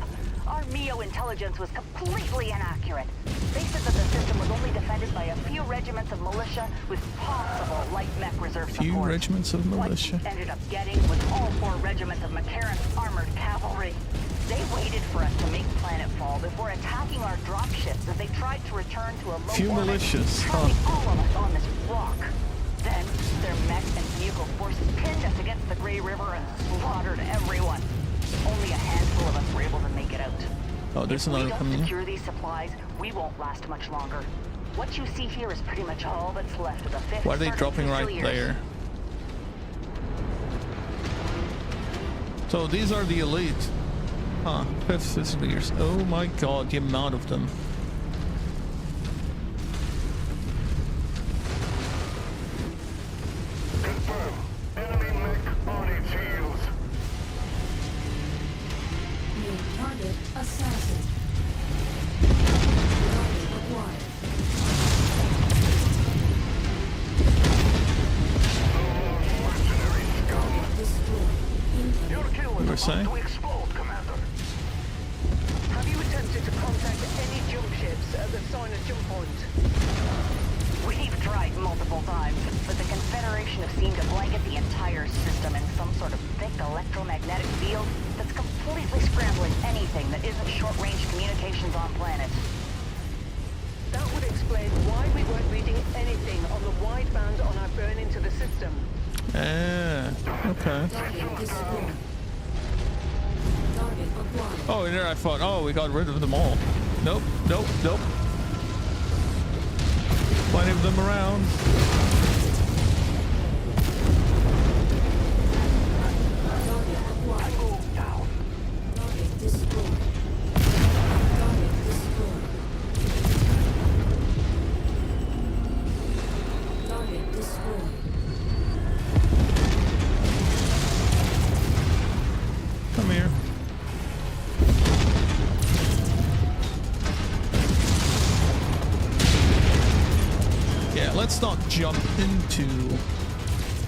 Our MEO intelligence was completely inaccurate. They said that the system was only defended by a few regiments of militia with possible light mech reserve support. Few regiments of militia. What we ended up getting was all 4 regiments of McCarran's armored cavalry. They waited for us to make planetfall before attacking our dropships as they tried to return to a low Few orbit, militias, trapping huh? all of us on this rock. Then, their mech and vehicle forces pinned us against the Grey River and slaughtered everyone. Only a handful of us were able to make it out. Oh, there's If we another don't coming in. secure these supplies, we won't last much longer. What you see here is pretty much all that's left of the 5th. Why are they Certus dropping right Fusiliers. there? So these are the elite. Huh, 5th Fusiliers. Oh my god, the amount of them. Confirm. Enemy mech on its heels. New target, Assassin. say? To explode, Commander. Have you attempted to contact any jump ships at the Soina jump point? We've tried multiple times, but the Confederation have seemed to blanket the entire system in some sort of thick electromagnetic field that's completely scrambling anything that isn't short-range communications on planet. That would explain why we weren't reading anything on the wideband on our burn into the system. Okay. Target destroyed. Target acquired. Oh, and there I thought, oh, we got rid of them all. Nope, nope, nope. Plenty of them around. Target acquired. Target destroyed. Target destroyed. Target destroyed. Come here. Yeah, let's not jump into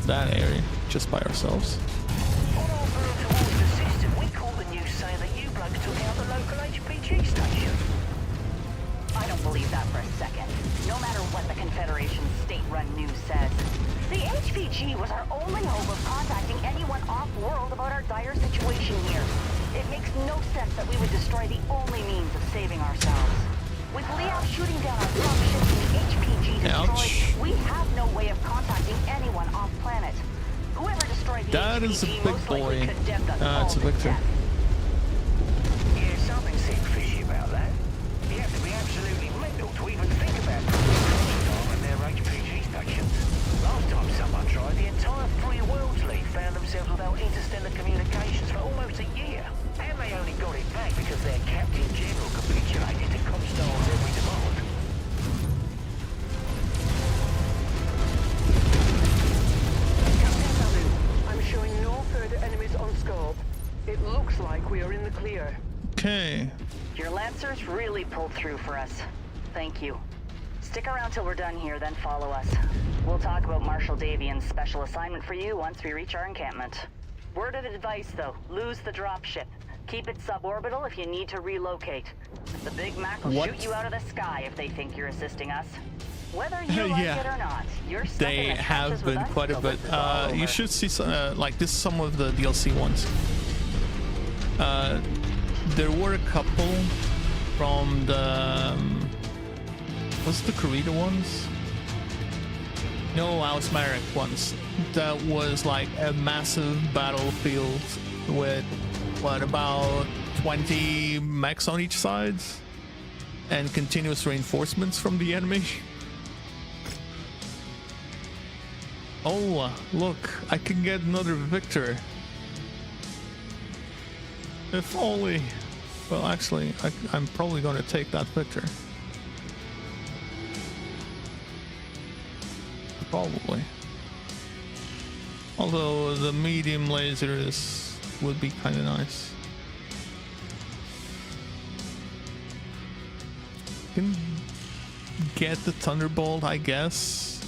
that area just by ourselves. On our burn towards the system, we caught the news saying that you blokes took out the local HPG station. I don't believe that for a second. No matter what the Confederation's state-run news says. The HPG was our only hope of contacting anyone off-world about our dire situation here. It makes no sense that we would destroy the only means of saving ourselves. With Liao shooting down our dropships and the HPG destroyed, Ouch. we have no way of contacting anyone off-planet. Whoever destroyed the That HPG is a big most likely boy. condemned us all It's a to victor. death. Yeah, something seemed fishy about that. You have to be absolutely mental to even think about Constar and their HPG stations. Last time someone tried, the entire Free Worlds League found themselves without interstellar communications for almost a year. And they only got it back because their Captain General capitulated to Constar's every demand. Captain Salu, I'm showing no further enemies on scope. It looks like we are in the clear. Okay. Your Lancers really pulled through for us. Thank you. Stick around till we're done here, then follow us. We'll talk about Marshal Davian's special assignment for you once we reach our encampment. Word of advice, though, lose the dropship. Keep it suborbital if you need to relocate. The Big Mac will What? shoot you out of the sky if they think you're assisting us. Whether you like Yeah. it or not, you're stuck They in the have trenches with been us. quite a bit. You should see some, like this. Some of the DLC ones. There were a couple from the what's the Kurita ones? No, Ausmaric ones. That was like a massive battlefield with what about 20 mechs on each side and continuous reinforcements from the enemy. Oh, look, I can get another victor. If only. Well, actually, I'm probably going to take that victor. Probably. Although the medium lasers would be kind of nice. Can get the Thunderbolt, I guess.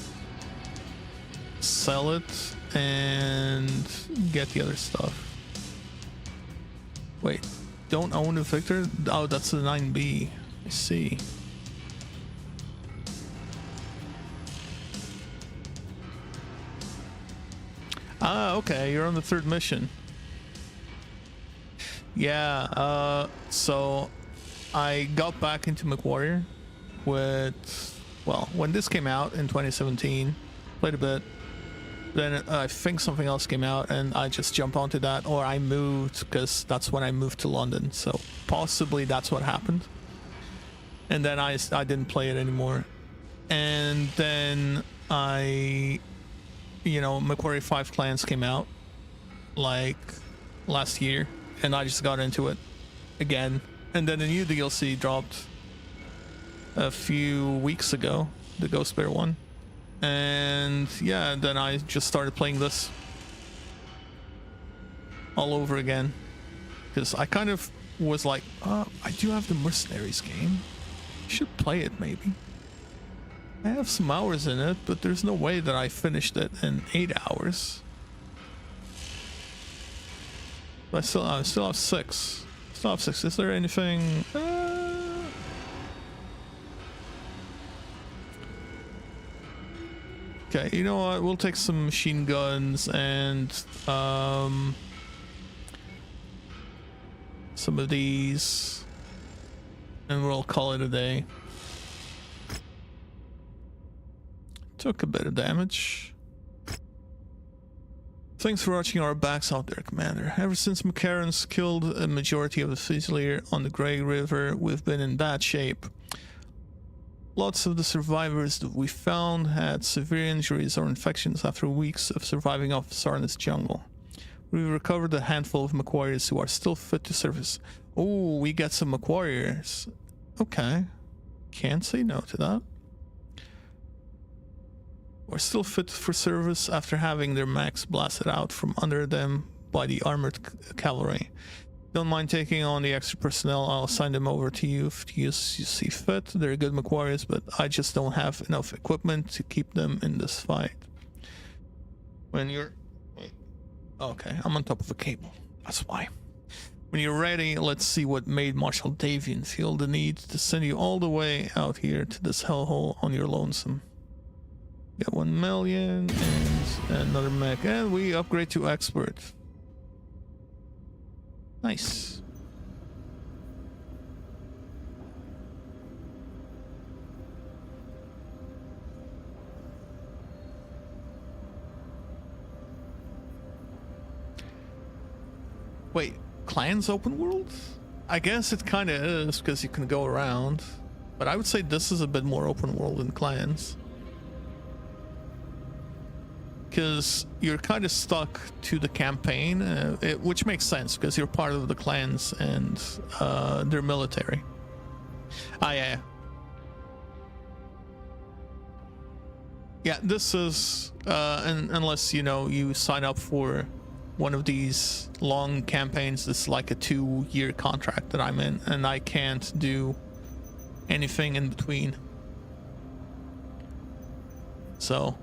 Sell it and get the other stuff. Wait, don't own the Victor? Oh, that's the 9B. I see. Ah, okay, you're on the third mission. Yeah, so I got back into MechWarrior with, well, when this came out in 2017, played a bit. Then I think something else came out and I just jumped onto that, or I moved because that's when I moved to London. So possibly that's what happened. And then I didn't play it anymore. And then MechWarrior 5 Clans came out like last year and I just got into it again. And then a new DLC dropped a few weeks ago, the Ghost Bear one. And yeah, then I just started playing this all over again because I kind of was like, I do have the Mercenaries game. I should play it maybe. I have some hours in it, but there's no way that I finished it in 8 hours. I still have 6. Still have 6. Is there anything? Okay, you know what? We'll take some machine guns and some of these, and we'll call it a day. Took a bit of damage. Thanks for watching our backs out there, Commander. Ever since McCarran's killed a majority of the Fusilier on the Grey River, we've been in bad shape. Lots of the survivors that we found had severe injuries or infections after weeks of surviving off Sarna's jungle. We recovered a handful of McWarriors who are still fit to service. Oh, we got some McWarriors. Okay. Can't say no to that. Are still fit for service after having their mechs blasted out from under them by the armored cavalry. Don't mind taking on the extra personnel. I'll assign them over to you if you see fit. They're good McWarriors, but I just don't have enough equipment to keep them in this fight. When you're... Okay, I'm on top of a cable. That's why. When you're ready, let's see what made Marshal Davian feel the need to send you all the way out here to this hellhole on your lonesome. Got 1 million and another mech, and we upgrade to expert. Nice. Wait, Clans open world? I guess it kind of is because you can go around, but I would say this is a bit more open world than Clans. Because you're kind of stuck to the campaign, which makes sense because you're part of the clans and their military. Ah, yeah. Yeah, this is, unless, you know, you sign up for one of these long campaigns, it's like a 2-year contract that I'm in, and I can't do anything in between. So...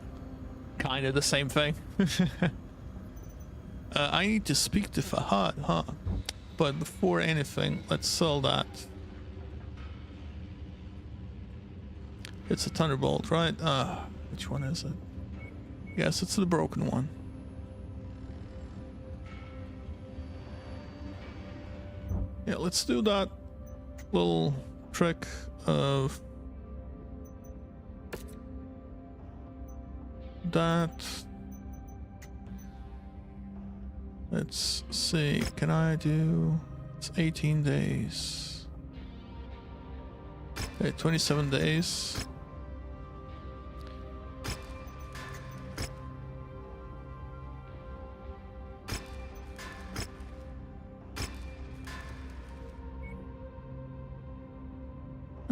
kind of the same thing. I need to speak to Fahad, huh? But before anything, let's sell that. It's a Thunderbolt, right? Which one is it? Yes, it's the broken one. Yeah, let's do that little trick of that. Let's see, can I do... it's 18 days. Okay, 27 days.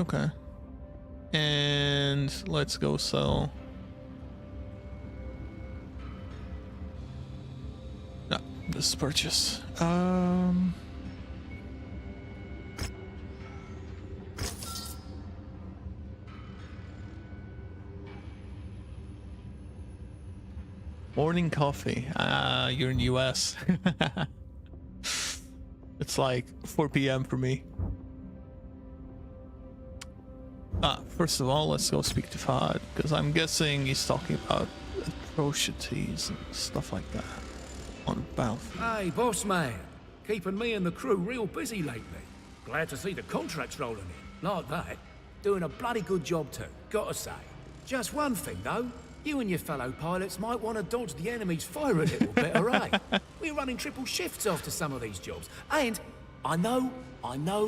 Okay. And let's go sell... this purchase. Morning coffee. You're in the US. It's like 4 p.m. for me. First of all, let's go speak to Fahad, because I'm guessing he's talking about atrocities and stuff like that. On Battlefield. Hey, boss man. Keeping me and the crew real busy lately. Glad to see the contracts rolling in. Like that. Doing a bloody good job too, gotta say. Just one thing though. You and your fellow pilots might want to dodge the enemy's fire a little bit, alright? We're running triple shifts after some of these jobs. And I know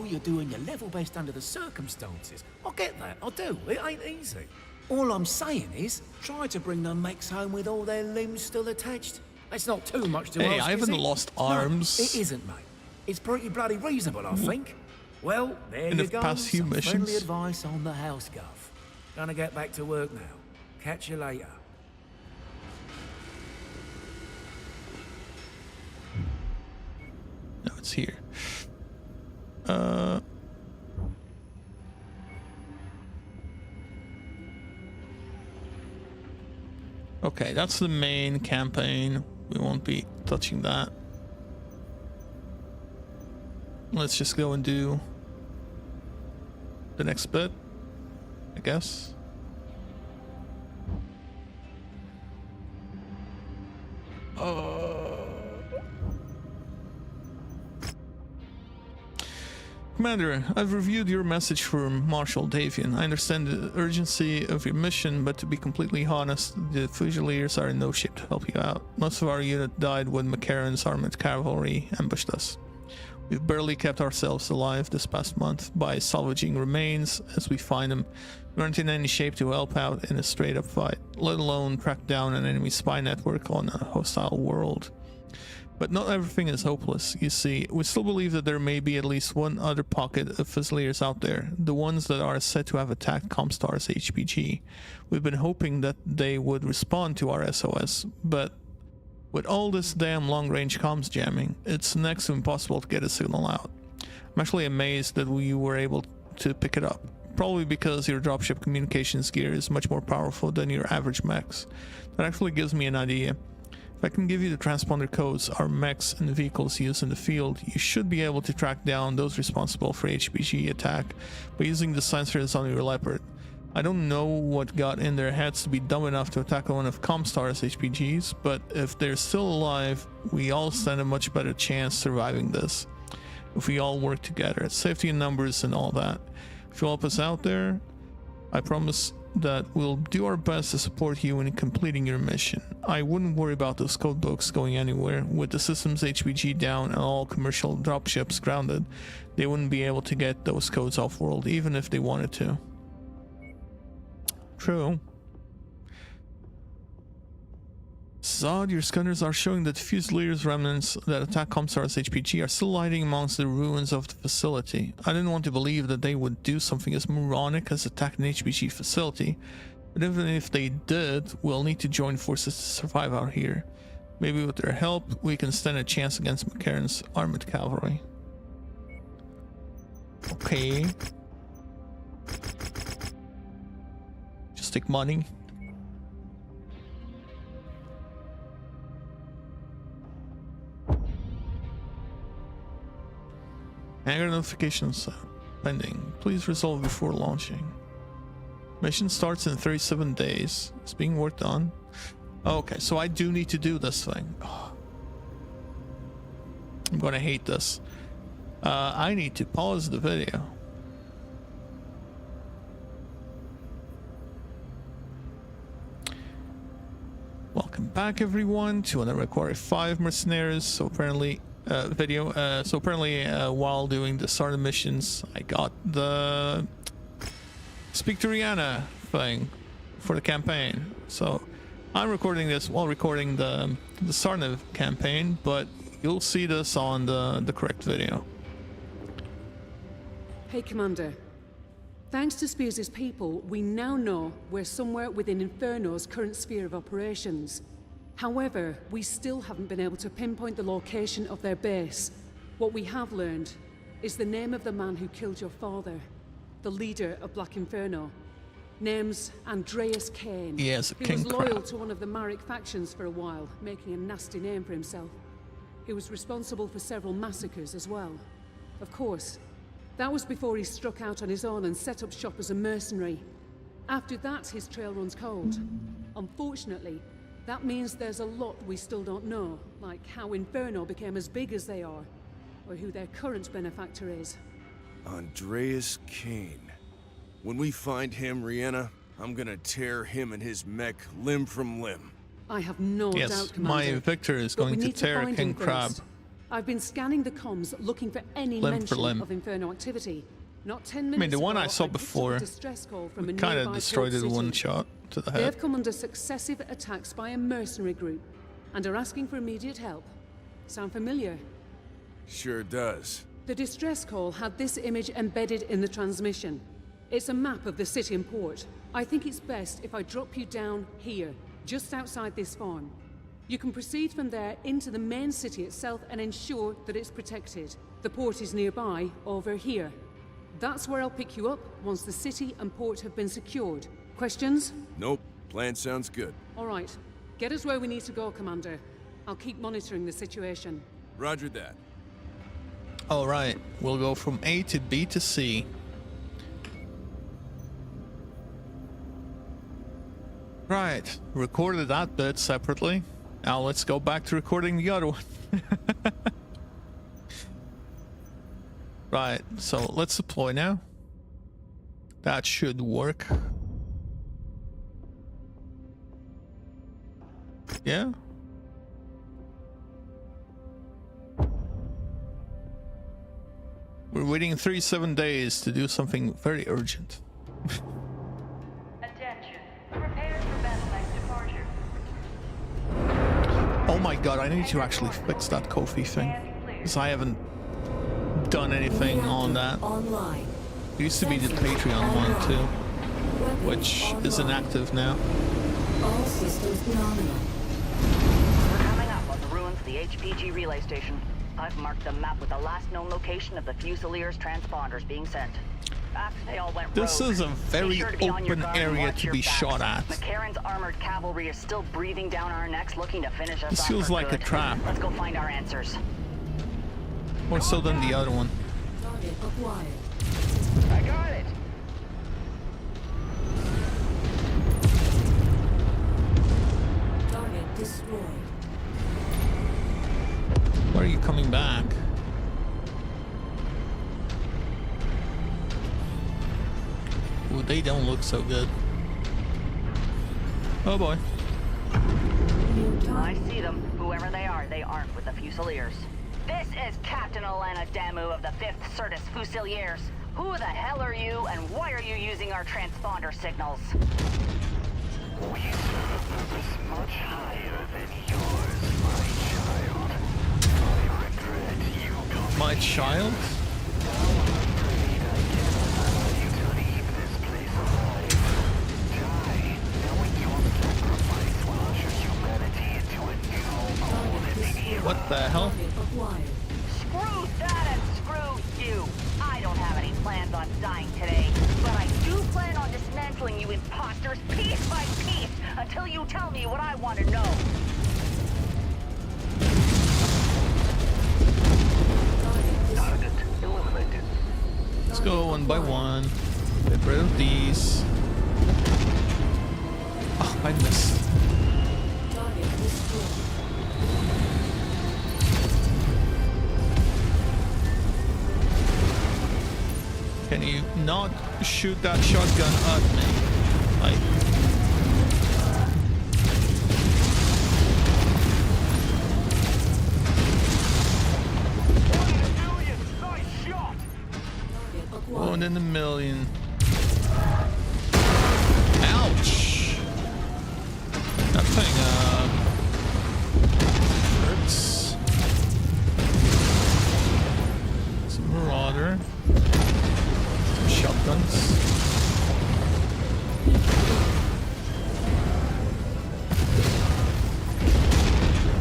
you're doing your level best under the circumstances. I get that, I do. It ain't easy. All I'm saying is, try to bring the mechs home with all their limbs still attached. It's not too much to ask, Hey, I haven't lost arms. No, it isn't, mate. It's pretty bloody reasonable, I think. Well, there you go. Past few Some missions. friendly advice on the house, Gov. Gonna get back to work now. Catch you later. No, it's here. Okay, that's the main campaign. We won't be touching that. let's just go and do the next bit, I guess. Commander, I've reviewed your message for Marshal Davian. I understand the urgency of your mission, but to be completely honest, the Fusiliers are in no shape to help you out. Most of our unit died when McCarran's armored cavalry ambushed us. We've barely kept ourselves alive this past month by salvaging remains as we find them. We aren't in any shape to help out in a straight-up fight, let alone track down an enemy spy network on a hostile world. But not everything is hopeless, you see. We still believe that there may be at least one other pocket of Fusiliers out there, the ones that are said to have attacked Comstar's HPG. We've been hoping that they would respond to our SOS, but with all this damn long-range comms jamming, it's next to impossible to get a signal out. I'm actually amazed that you were able to pick it up, probably because your dropship communications gear is much more powerful than your average mechs. That actually gives me an idea. If I can give you the transponder codes our mechs and vehicles use in the field, you should be able to track down those responsible for HPG attack by using the sensors on your Leopard. I don't know what got in their heads to be dumb enough to attack one of Comstar's HPGs, but if they're still alive, we all stand a much better chance surviving this. If we all work together, safety in numbers and all that. If you help us out there, I promise that we'll do our best to support you in completing your mission. I wouldn't worry about those code books going anywhere. With the system's HPG down and all commercial dropships grounded, they wouldn't be able to get those codes off-world even if they wanted to. True. Zod, your scanners are showing that Fusiliers remnants that attack Comstar's HPG are still hiding amongst the ruins of the facility. I didn't want to believe that they would do something as moronic as attack an HPG facility, but even if they did, we'll need to join forces to survive out here. Maybe with their help, we can stand a chance against McCarran's armored cavalry. Okay. Just take money. Hangar notifications pending. Please resolve before launching. Mission starts in 37 days. It's being worked on. Okay, so I do need to do this thing. Oh. I'm gonna hate this. I need to pause the video. Welcome back, everyone, to another MW5 Mercenaries. So apparently while doing the starter missions, I got the Speak to Rihanna thing for the campaign. So I'm recording this while recording the Sarnav campaign, but you'll see this on the correct video. Hey, Commander. Thanks to Spears' people, we now know we're somewhere within Inferno's current sphere of operations. However, we still haven't been able to pinpoint the location of their base. What we have learned is the name of the man who killed your father, the leader of Black Inferno. Name's Andreas Kane. Yes, he was loyal to one of the Marek factions for a while, making a nasty name for himself. He was responsible for several massacres as well. Of course, that was before he struck out on his own and set up shop as a mercenary. After that, his trail runs cold. Unfortunately, that means there's a lot we still don't know, like how Inferno became as big as they are, or who their current benefactor is. Andreas Kane. When we find him, Rihanna, I'm gonna tear him and his mech limb from limb. I have no doubt, Commander. My Victor is going to tear King Crab. I've been scanning the comms looking for any mention of Inferno activity. Not 10 minutes I mean, the one ago, I saw before kind of destroyed it in one shot to the head. They've come under successive attacks by a mercenary group and are asking for immediate help. Sound familiar? Sure does. The distress call had this image embedded in the transmission. It's a map of the city and port. I think it's best if I drop you down here, just outside this farm. You can proceed from there into the main city itself and ensure that it's protected. The port is nearby, over here. That's where I'll pick you up once the city and port have been secured. Questions? Nope. Plan sounds good. All right. Get us where we need to go, Commander. I'll keep monitoring the situation. Roger that. All right, we'll go from A to B to C. Right, recorded that bit separately. Now let's go back to recording the other one. Right, so let's deploy now. That should work. Yeah. We're waiting 37 days to do something very urgent. Attention. Prepare for Battle departure. Oh my god, I need to actually fix that Kofi thing. Because I haven't done anything on that. Online. It used to be the Patreon one too, which is inactive now. All systems nominal. We're coming up on the ruins of the HPG relay station. I've marked the map with the last known location of the Fusiliers transponders being sent. After they all went This rogue, is a very be sure to be on your open guard and area watch to your be backs. shot at. McCarran's armored cavalry is still breathing down our necks, looking to finish us This off feels for like a good. trap. Let's go find our answers. More so than the other one. Target acquired. I got it! Target destroyed. Why are you coming back? Ooh, they don't look so good. Oh boy. I see them. Whoever they aren't with the Fusiliers. This is Captain Alana Damu of the 5th Certus Fusiliers. Who the hell are you, and why are you using our transponder signals? We serve a purpose much higher than yours, my child. I regret you coming. My child? I'm afraid I cannot allow you to leave this place alive. Die, knowing your sacrifice will usher humanity into a new golden era. What the hell? Target acquired. Screw that and screw you! I don't have any plans on dying today, but I do plan on dismantling you imposters piece by piece until you tell me what I want to know. Target eliminated. Let's go one by one. Get rid of these. Oh, I missed. Target destroyed. Can you not shoot that shotgun at me? Like... One in a million. Ouch! That thing, hurts. Some Marauder. Some shotguns.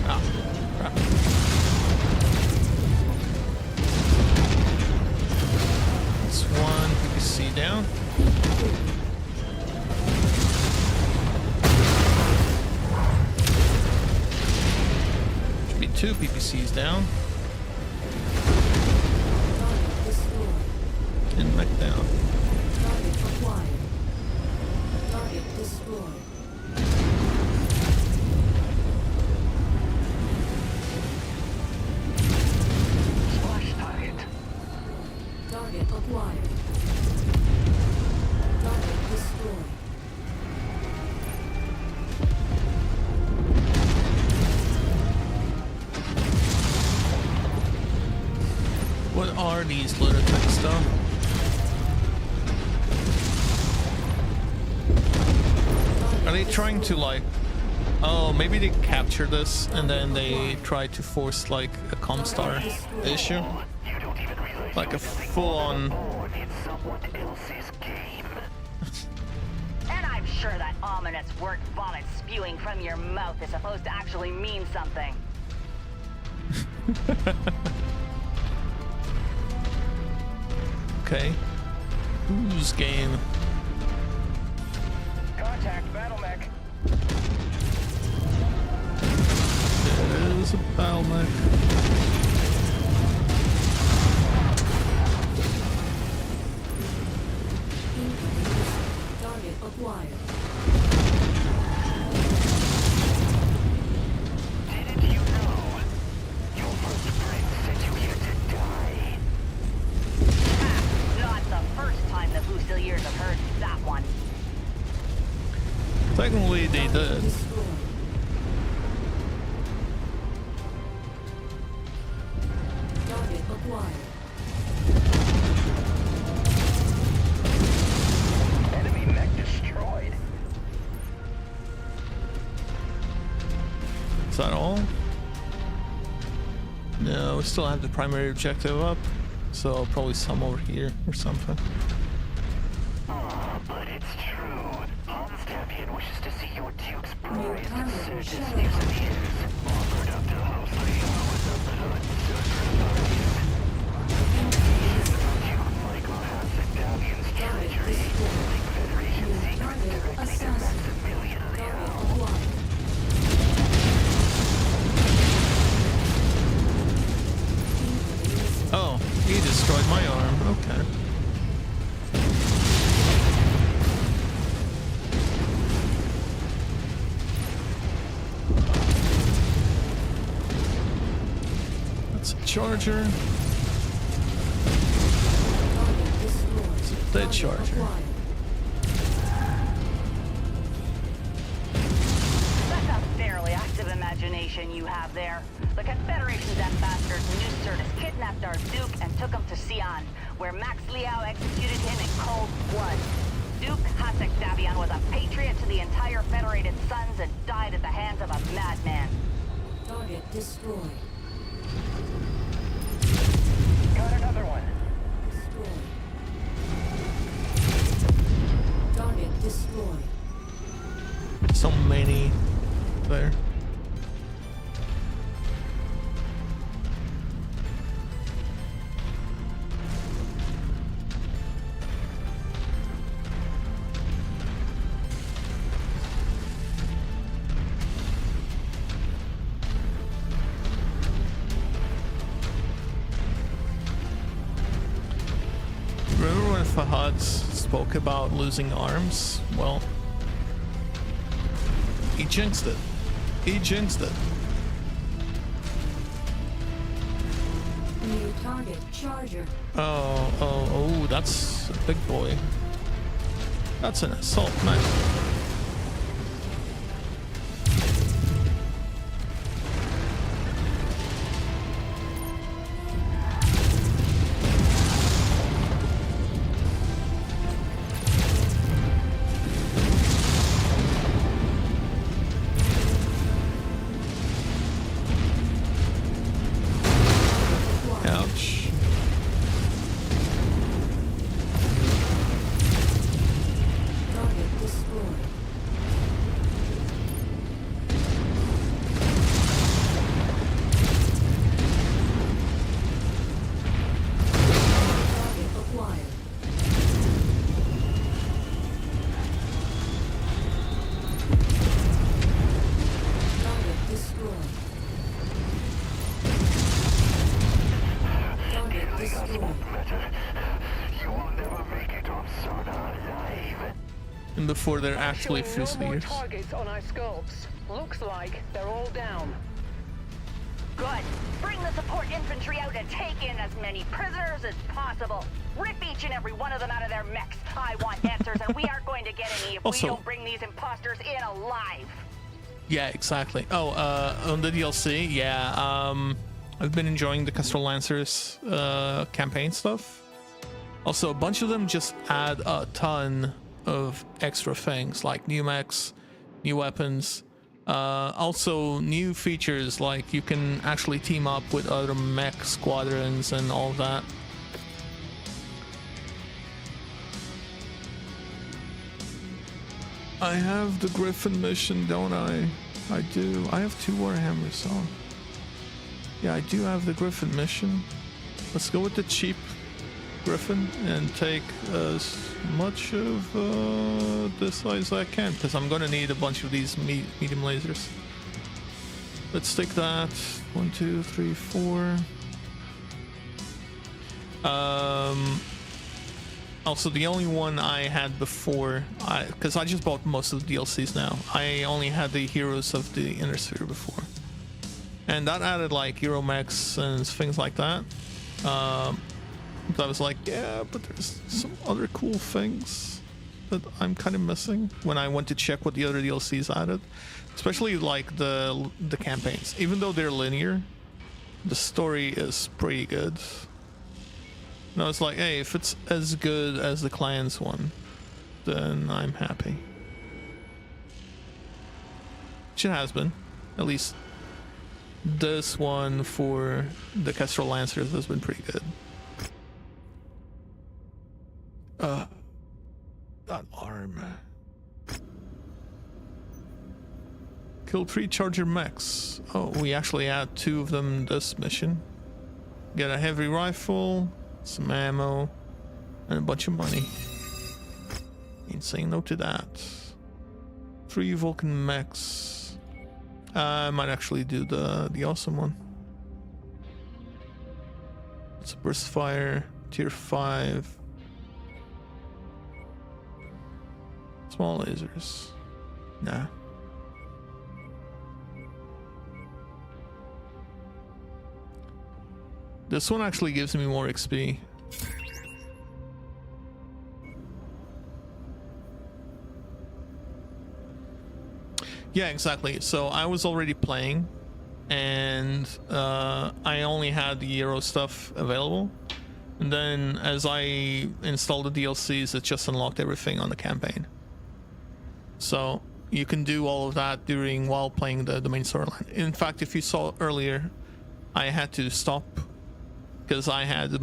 Ah, crap. That's one PPC down. Should be two PPCs down. Target destroyed. And mech down. Target acquired. Target destroyed. Splash target. Target acquired. Target destroyed. What are these lunatics though? Are they trying to like... Oh, maybe they capture this and then they try to force like a Comstar issue? You don't even realize Like a full-on... born in someone else's game. And I'm sure that ominous word vomit spewing from your mouth is supposed to actually mean something. Okay. Whose game? Contact battle mech. There is a battle mech. Technically, they did. Destroyed. Target acquired. Enemy mech destroyed. Is that all? No, we still have the primary objective up, so probably some over here or something. But it's true. Hans Champion wishes to see your Duke's prize target Surge's shadow. Fusiliers offered up to House Leo with the blood sacrifice. Duke Michael has Octavian's Target treachery, destroyed. leak Federation New secrets target directly to assassin. Maximilian Target Leo. acquired. Oh, he destroyed my arm. Okay. That's a charger. Target destroyed. It's a dead Target charger. acquired. That's a fairly active imagination you have there. The Confederation's ambassadors New Certus kidnapped our Duke and took him to Sion, where Max Liao executed him in cold blood. Duke Hasek-Davion was a patriot to the entire Federated Sons and died at the hands of a madman. Target destroyed. Got another one. Destroyed. Target destroyed. So many there. Remember when Fahad spoke about losing arms? Well, he jinxed it. He jinxed it. New target charger. Oh, that's a big boy. That's an assault mech. Ouch. Target destroyed. Target acquired. Target destroyed. Target destroyed. You will never make it on Sona alive. And before they're actually Showing no more Fusiliers. targets on our scopes. Looks like they're all down. Good. Bring the support infantry out and take in as many prisoners as possible. Rip each and every one of them out of their mechs. I want answers, and we aren't going to get any if Also- we don't bring these imposters in alive. Yeah, exactly. Oh, on the DLC, yeah, I've been enjoying the Kestrel Lancers campaign stuff. Also, a bunch of them just add a ton of extra things like new mechs, new weapons, also new features like you can actually team up with other mech squadrons and all that. I have the Griffin mission, don't I? I do. I have 2 Warhammers on. Yeah, I do have the Griffin mission. Let's go with the cheap Griffin and take as much of this as I can, because I'm gonna need a bunch of these medium lasers. Let's take that. 1, 2, 3, 4. Also, the only one I had before, because I just bought most of the DLCs now, I only had the Heroes of the Inner Sphere before. And that added like Euromechs and things like that. I was like, yeah, but there's some other cool things. that I'm kind of missing when I went to check what the other DLCs added, especially like the campaigns. Even though they're linear, the story is pretty good. No, it's like, hey, if it's as good as the Clans one, then I'm happy. Which it has been. At least this one for the Kestrel Lancers has been pretty good. That arm. Kill 3 Charger mechs. Oh, we actually had 2 of them this mission. Get a heavy rifle, some ammo, and a bunch of money. Ain't saying no to that. 3 Vulcan mechs. I might actually do the awesome one. It's a burst fire, tier 5. Small lasers. Nah. This one actually gives me more XP. Yeah, exactly. So I was already playing, and I only had the Euro stuff available. And then as I installed the DLCs, it just unlocked everything on the campaign. So you can do all of that while playing the main storyline. In fact, if you saw earlier, I had to stop because I had the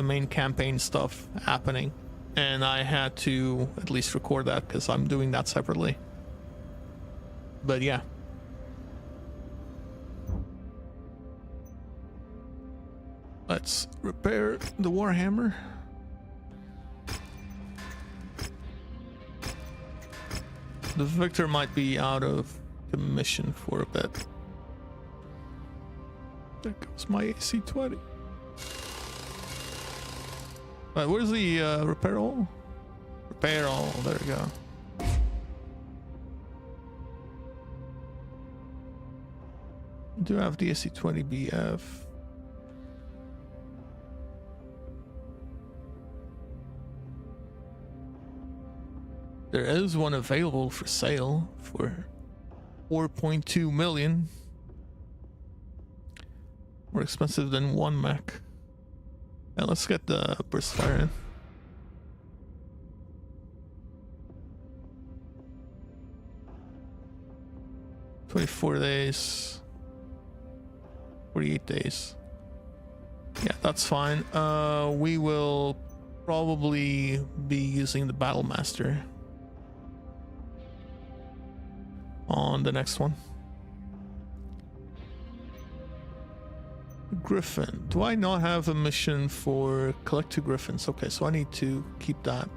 main campaign stuff happening, and I had to at least record that because I'm doing that separately. But yeah. Let's repair the Warhammer. The Victor might be out of commission for a bit. There goes my AC-20. Right, where's the repair all? Repair all, there we go. I do have the AC-20BF. There is one available for sale for 4.2 million. More expensive than one mech. Yeah, let's get the burst fire in. $24 days. 48 days. Yeah, that's fine. We will probably be using the Battle Master on the next one. Griffin. Do I not have a mission for collect 2 Griffins? Okay, so I need to keep that.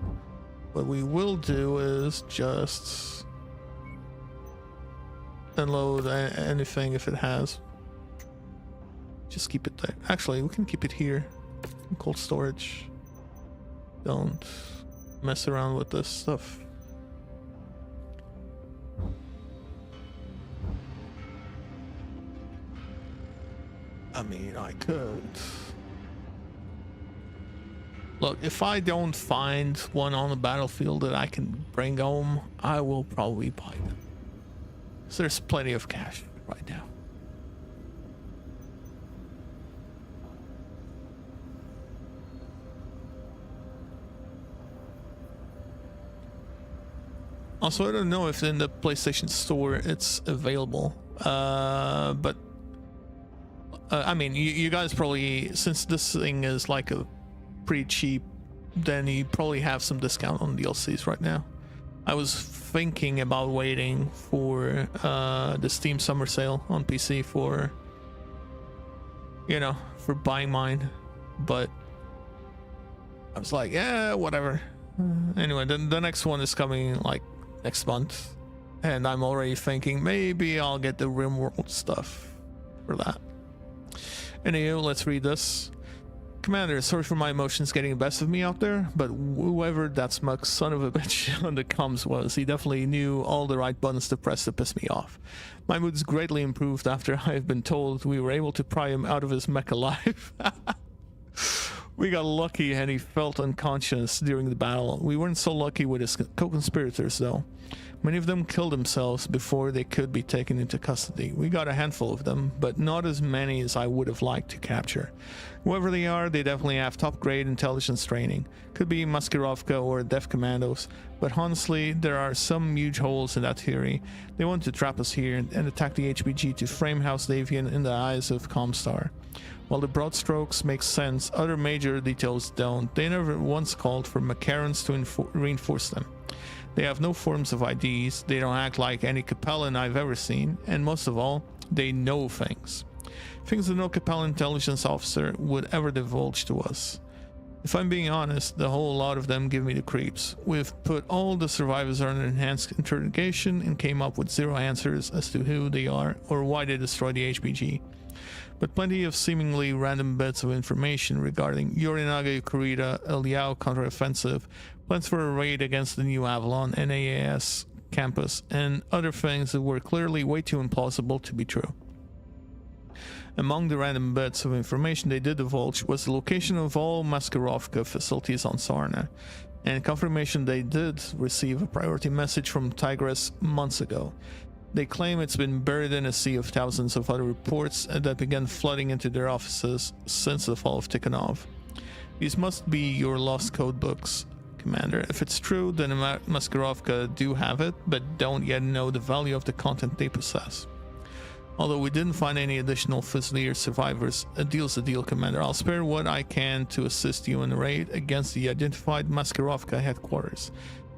What we will do is just unload anything if it has. Just keep it there. Actually, we can keep it here in cold storage. Don't mess around with this stuff. I mean, I could. Look, if I don't find one on the battlefield that I can bring home, I will probably buy them. So there's plenty of cash right now. Also, I don't know if in the PlayStation Store it's available, but I mean, you guys probably, since this thing is like a pretty cheap, then you probably have some discount on DLCs right now. I was thinking about waiting for the Steam Summer Sale on PC for, you know, for buying mine, but I was like, yeah, whatever. Anyway, the next one is coming like next month, and I'm already thinking maybe I'll get the RimWorld stuff for that. Anyway, let's read this. Commander, sorry for my emotions getting the best of me out there, but whoever that smug son of a bitch on the comms was, he definitely knew all the right buttons to press to piss me off. My mood's greatly improved after I've been told we were able to pry him out of his mech alive. We got lucky and he felt unconscious during the battle. We weren't so lucky with his co-conspirators though. Many of them killed themselves before they could be taken into custody. We got a handful of them, but not as many as I would have liked to capture. Whoever they are, they definitely have top-grade intelligence training. Could be Maskirovka or Def Commandos, but honestly, there are some huge holes in that theory. They want to trap us here and attack the HPG to frame House Davian in the eyes of Comstar. While the broad strokes make sense, other major details don't. They never once called for Macarons to reinforce them. They have no forms of IDs, they don't act like any Capellan I've ever seen, and most of all, they know things. Things that no Capellan intelligence officer would ever divulge to us. If I'm being honest, the whole lot of them give me the creeps. We've put all the survivors under enhanced interrogation and came up with zero answers as to who they are or why they destroyed the HPG. But plenty of seemingly random bits of information regarding Yorinaga Kurita, a Liao counteroffensive, plans for a raid against the New Avalon NAAS campus, and other things that were clearly way too implausible to be true. Among the random bits of information they did divulge was the location of all Maskirovka facilities on Sarna, and confirmation they did receive a priority message from Tigress months ago. They claim it's been buried in a sea of thousands of other reports that began flooding into their offices since the fall of Tikhonov. These must be your lost code books, Commander. If it's true, then Maskirovka do have it, but don't yet know the value of the content they possess. Although we didn't find any additional Fusilier survivors, a deal's a deal, Commander. I'll spare what I can to assist you in the raid against the identified Maskirovka headquarters.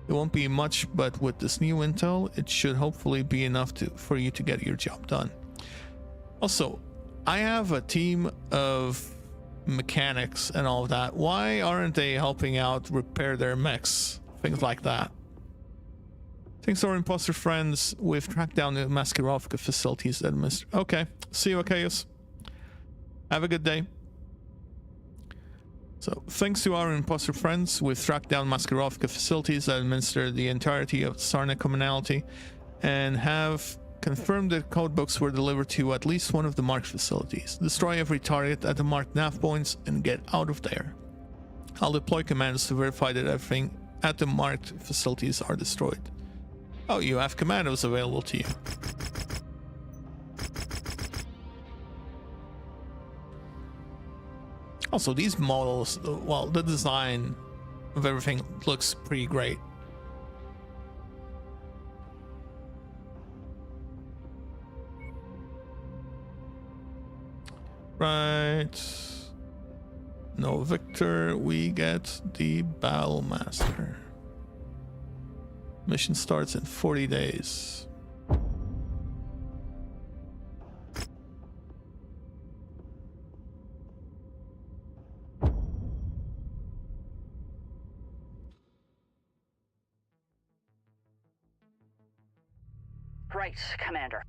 It won't be much, but with this new intel, it should hopefully be enough for you to get your job done. Also, I have a team of mechanics and all of that. Why aren't they helping out repair their mechs? Things like that. Thanks to our imposter friends, we've tracked down the Maskirovka facilities that Okay, see you, Chaos. Have a good day. So, thanks to our imposter friends, we've tracked down Maskirovka facilities that administer the entirety of the Sarna commonality and have confirmed that codebooks were delivered to at least one of the marked facilities. Destroy every target at the marked nav points and get out of there. I'll deploy commandos to verify that everything at the marked facilities are destroyed. Oh, you have commandos available to you. Also, these models, well, the design of everything looks pretty great. Right. No Victor, we get the Battlemaster. Mission starts in 40 days. Right, Commander.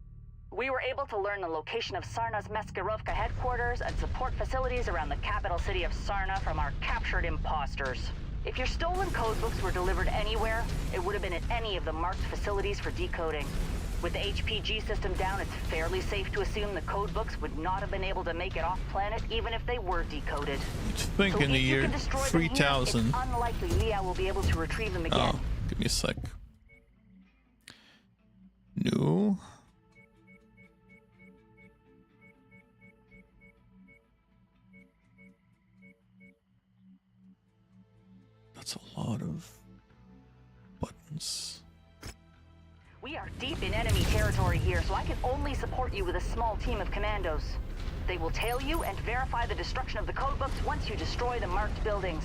We were able to learn the location of Sarna's Maskirovka headquarters and support facilities around the capital city of Sarna from our captured imposters. If your stolen codebooks were delivered anywhere, it would have been at any of the marked facilities for decoding. With the HPG system down, it's fairly safe to assume the codebooks would not have been able to make it off-planet, even if they were decoded. You'd think in the year 3000. It's unlikely Liao will be able to retrieve them again. Oh, give me a sec. No. That's a lot of buttons. We are deep in enemy territory here, so I can only support you with a small team of commandos. They will tail you and verify the destruction of the codebooks once you destroy the marked buildings.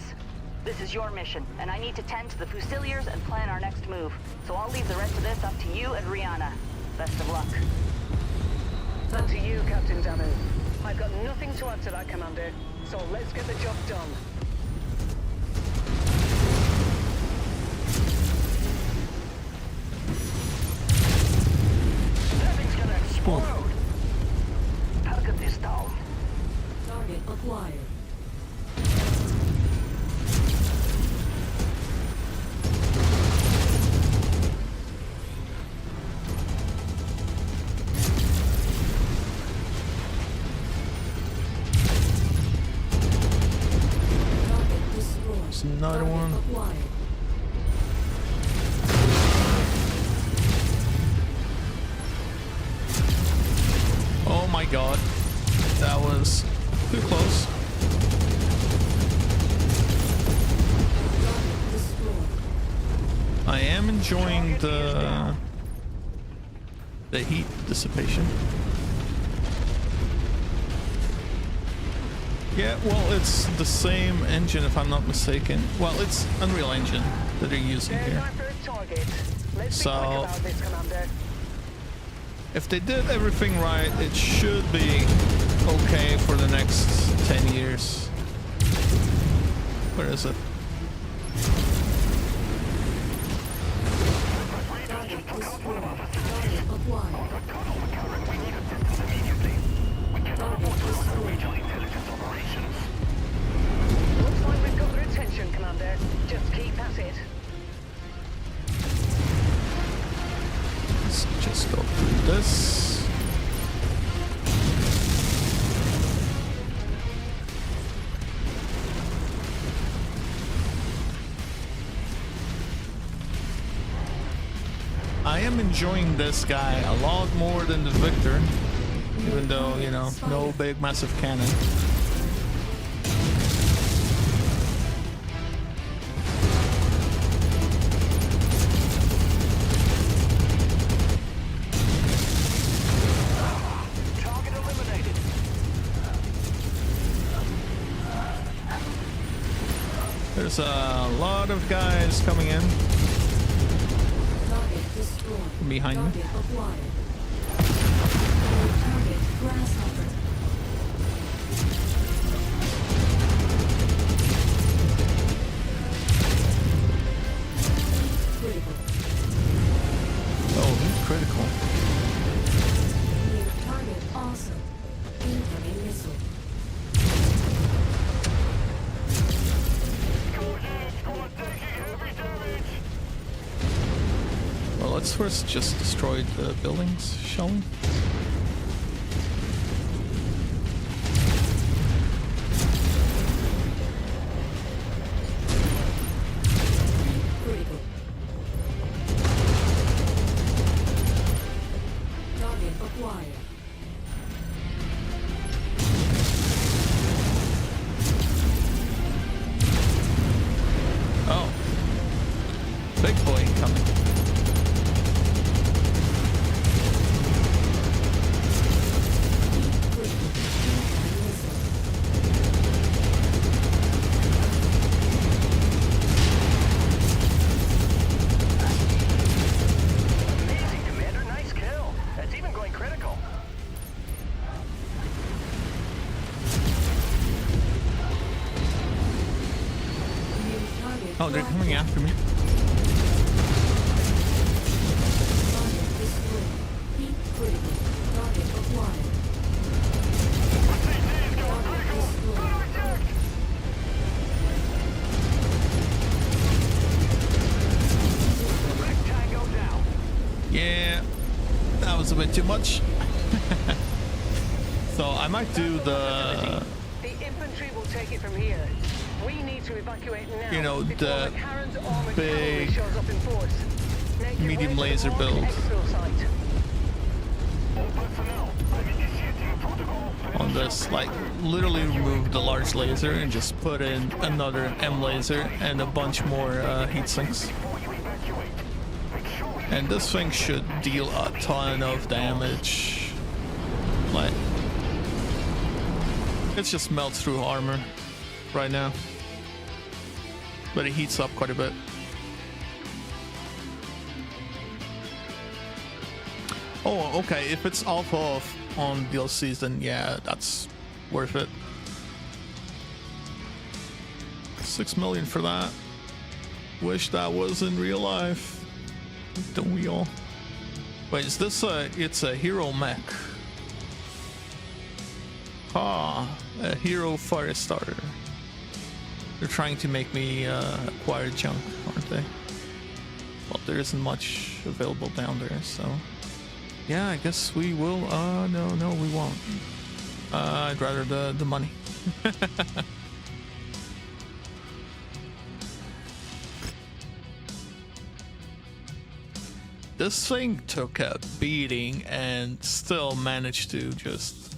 This is your mission, and I need to tend to the Fusiliers and plan our next move. So I'll leave the rest of this up to you and Rihanna. Best of luck. And to you, Captain Damu. I've got nothing to add to that, Commander, so let's get the job done. Everything's gonna explode! Target is down. Target acquired. another one. Acquired. Oh my god. That was too close. I am enjoying the heat dissipation. Yeah, well, it's the same engine if I'm not mistaken. Well, it's Unreal Engine that they're using here. So if they did everything right, it should be okay for the next 10 years. Where is it? Looks like we've got their attention, Commander. Just keep at it. Let's just go through this. I am enjoying this guy a lot more than the Victor, even though, you know, no big massive cannon. Target eliminated. There's a lot of guys coming in Target destroyed. behind me. Target acquired. Target grasshopper. Critical. Oh, he's critical. New target awesome. Incoming missile. Well, let's first just destroy the buildings, shall we? Critical. Target acquired. Oh. Big boy coming. Amazing, Commander. Nice kill. That's even going critical. New target. Oh, they're coming after me. Target destroyed. Heat critical. Target acquired. Target destroyed. Tango down. Yeah, that was a bit too much. So I might do the, The infantry will take it from here. We need to evacuate now. you know, before the McCarran's armored big cavalry shows up in force. Make your medium way to the laser marked build. exfil site. on this, like literally remove the large laser and just put in another M laser and a bunch more heat sinks. And this thing should deal a ton of damage. Like, it just melts through armor right now, but it heats up quite a bit. Oh, okay, if it's off on DLCs, then yeah, that's worth it. 6 million for that. Wish that was in real life. Don't we all? Wait, is this it's a hero mech. Ah, a hero fire starter. They're trying to make me acquire junk, aren't they? Well, there isn't much available down there, so yeah, I guess we will. No, we won't. I'd rather the money. This thing took a beating and still managed to just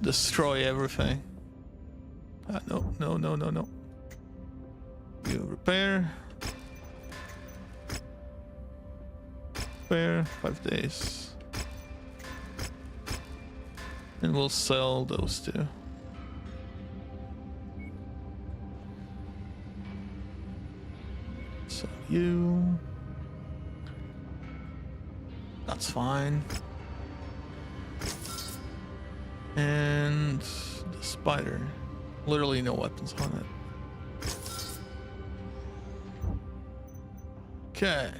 destroy everything. No. You repair. Repair, 5 days. And we'll sell those two. So you... That's fine. And the spider. Literally no weapons on it. Okay.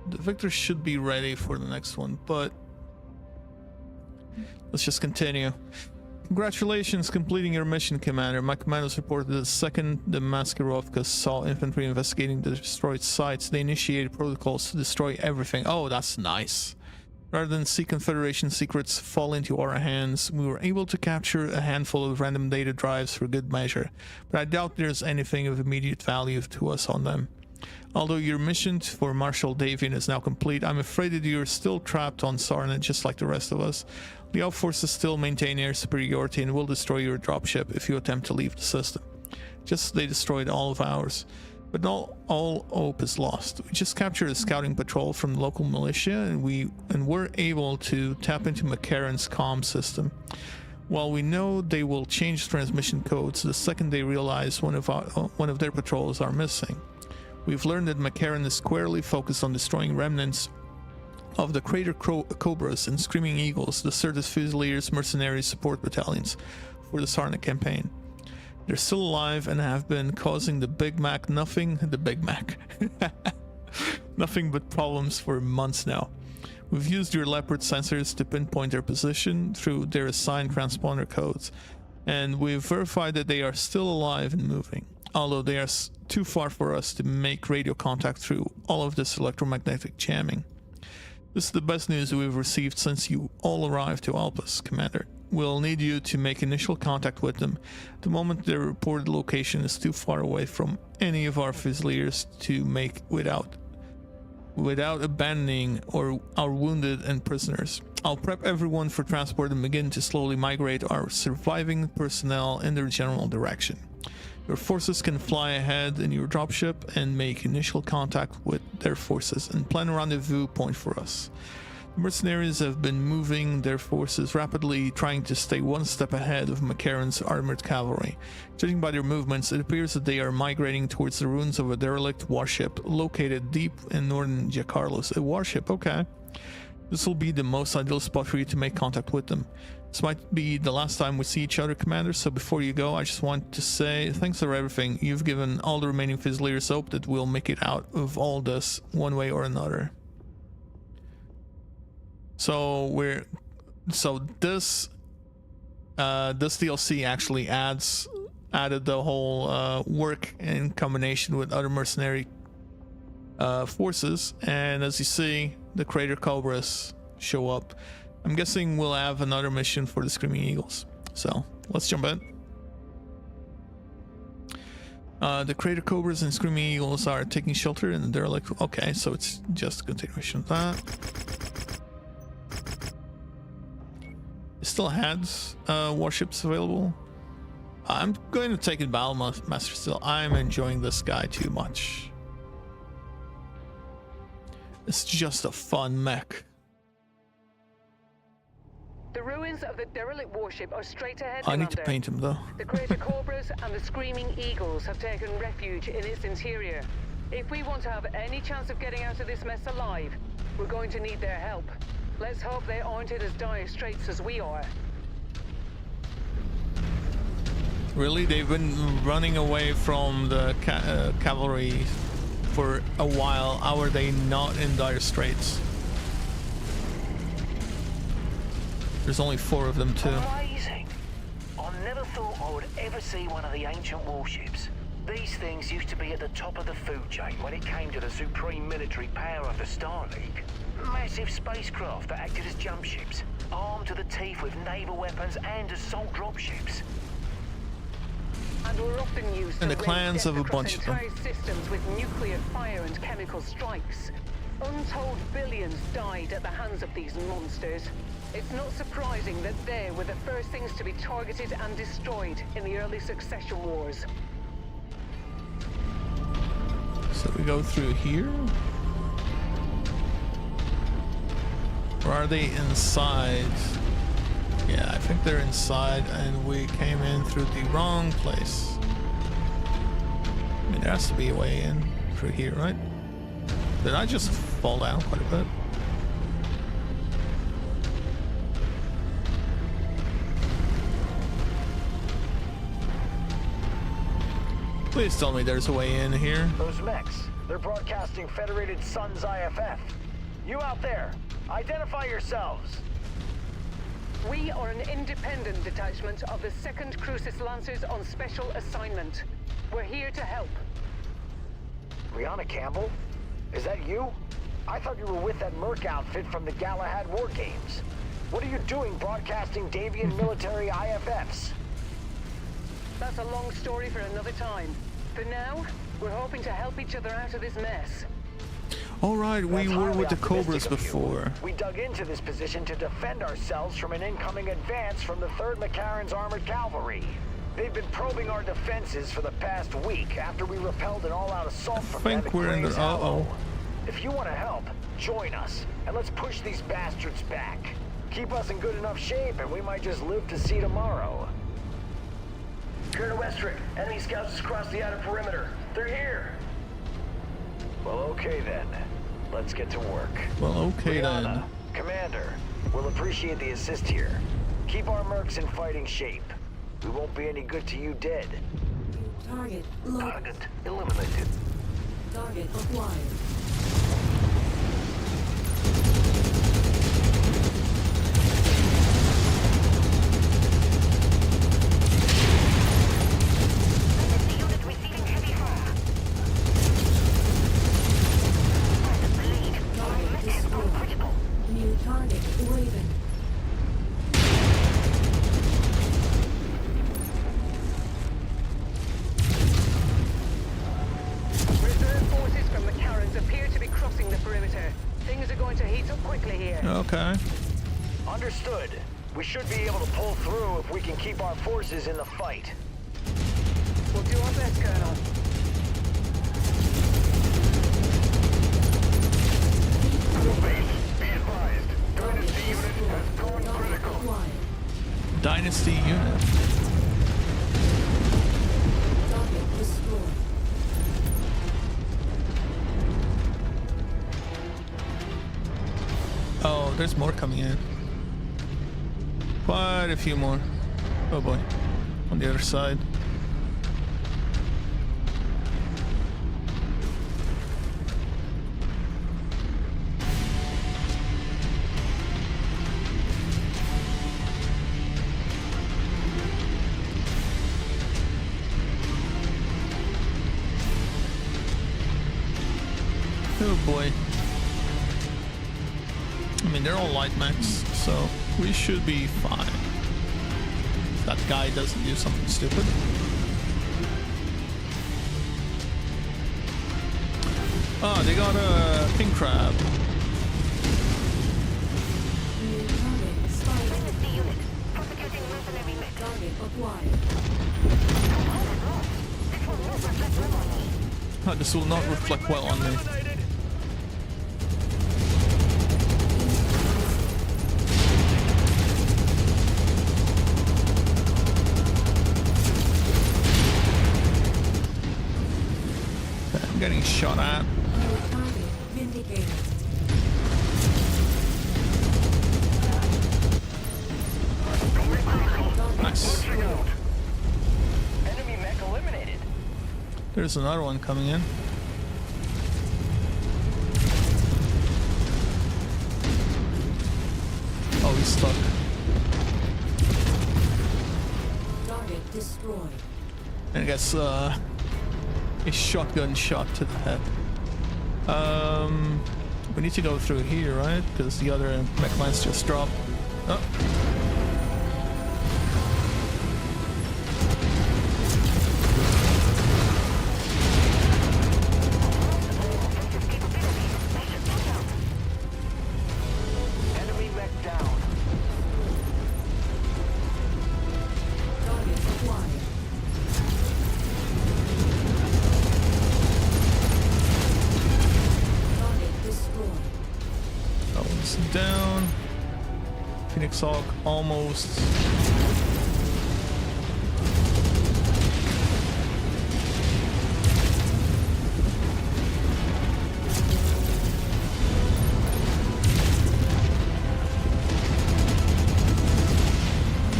The Victor should be ready for the next one, but let's just continue. Congratulations completing your mission, Commander. My commandos reported that the second the Maskirovka saw infantry investigating the destroyed sites, they initiated protocols to destroy everything. Oh, that's nice. Rather than see Confederation secrets fall into our hands, we were able to capture a handful of random data drives for good measure, but I doubt there's anything of immediate value to us on them. Although your mission for Marshal Davian is now complete, I'm afraid that you're still trapped on Sarna just like the rest of us. The Elf forces still maintain air superiority and will destroy your dropship if you attempt to leave the system. Just as they destroyed all of ours. But not all hope is lost. We just captured a scouting patrol from the local militia and we're able to tap into McCarran's comm system. While we know they will change transmission codes the second they realize one of their patrols are missing. We've learned that McCarran is squarely focused on destroying remnants of the Crater Cobras and Screaming Eagles, the Certus Fusiliers Mercenaries support battalions for the Sarna campaign. They're still alive and have been causing the Big Mac nothing but problems for months now. We've used your Leopard sensors to pinpoint their position through their assigned transponder codes, and we've verified that they are still alive and moving, although they are too far for us to make radio contact through all of this electromagnetic jamming. This is the best news we've received since you all arrived to help us, Commander. We'll need you to make initial contact with them. At the moment, their reported location is too far away from any of our Fusiliers to make without abandoning our wounded and prisoners. I'll prep everyone for transport and begin to slowly migrate our surviving personnel in their general direction. Your forces can fly ahead in your dropship and make initial contact with their forces and plan a rendezvous point for us. The mercenaries have been moving their forces rapidly, trying to stay one step ahead of McCarran's armored cavalry. Judging by their movements, it appears that they are migrating towards the ruins of a derelict warship located deep in northern Giancarlos. A warship, okay. This will be the most ideal spot for you to make contact with them. This might be the last time we see each other, Commander, so before you go, I just want to say thanks for everything. You've given all the remaining Fusiliers hope that we'll make it out of all this one way or another. So this DLC actually added the whole work in combination with other mercenary forces, and as you see, the Crater Cobras show up. I'm guessing we'll have another mission for the Screaming Eagles, so let's jump in. The Crater Cobras and Screaming Eagles are taking shelter in the derelict. Okay, so it's just a continuation of that. It still has warships available. I'm going to take it Battle Master still. I'm enjoying this guy too much. It's just a fun mech. The ruins of the derelict warship are straight ahead, I Commander. need to paint him though. The Crater Cobras and the Screaming Eagles have taken refuge in its interior. If we want to have any chance of getting out of this mess alive, we're going to need their help. Let's hope they aren't in as dire straits as we are. Really? They've been running away from the cavalry for a while. How are they not in dire straits? There's only 4 of them too. Amazing! I never thought I would ever see one of the ancient warships. These things used to be at the top of the food chain when it came to the supreme military power of the Star League. Massive spacecraft that acted as jump ships, armed to the teeth with naval weapons and assault dropships. and were often used And to the wreak clans death have a across bunch of them. entire systems with nuclear fire and chemical strikes. Untold billions died at the hands of these monsters. It's not surprising that they were the first things to be targeted and destroyed in the early succession wars. So we go through here? Or are they inside? Yeah, I think they're inside and we came in through the wrong place. I mean, there has to be a way in through here, right? Did I just fall down quite a bit? Please tell me there's a way in here. Those mechs, they're broadcasting Federated Suns IFF. You out there, identify yourselves. We are an independent detachment of the 2nd Crucis Lancers on special assignment. We're here to help. Brianna Campbell? Is that you? I thought you were with that Merc outfit from the Galahad War Games. What are you doing broadcasting Davian military IFFs? That's a long story for another time. For now, we're hoping to help each other out of this mess. Alright, we That's were highly with the optimistic Cobras of you. before. We dug into this position to defend ourselves from an incoming advance from the 3rd McCarran's Armored Cavalry. They've been probing our defenses for the past week after we repelled an all-out assault from them think at we're in the... Graves Hollow. Uh-oh. If you want to help, join us, and let's push these bastards back. Keep us in good enough shape, and we might just live to see tomorrow. Colonel Westrick, enemy scouts just crossed the outer perimeter. They're here. Well, okay then. Let's get to work. Well, okay Brianna, then. Commander, we'll appreciate the assist here. Keep our mercs in fighting shape. We won't be any good to you dead. Target locked. Target eliminated. Target acquired. Target destroyed. New target Raven. Reserve forces from McCarran's appear to be crossing the perimeter. Things are going to heat up quickly here. Okay. Understood. We should be able to pull through if we can keep our forces in the fight. We'll do our best, Colonel. Be advised. Dynasty unit has gone critical. Acquired. Dynasty unit. Target destroyed. Oh, there's more coming in. Quite a few more. Oh boy. On the other side. Oh boy. I mean, they're all light mechs, so we should be fine. If that guy doesn't do something stupid. Oh, they got a king crab. New target spider. Dynasty unit. Prosecuting mercenary mech. Target acquired. Oh, this will not reflect well on me. I'm getting shot at. New target vindicated. Nice. Enemy mech eliminated. There's another one coming in. Oh, he's stuck. Target destroyed. And I guess a shotgun shot to the head. We need to go through here, right? Because the other mech lance just dropped. Oh. is down. Phoenix Hawk almost.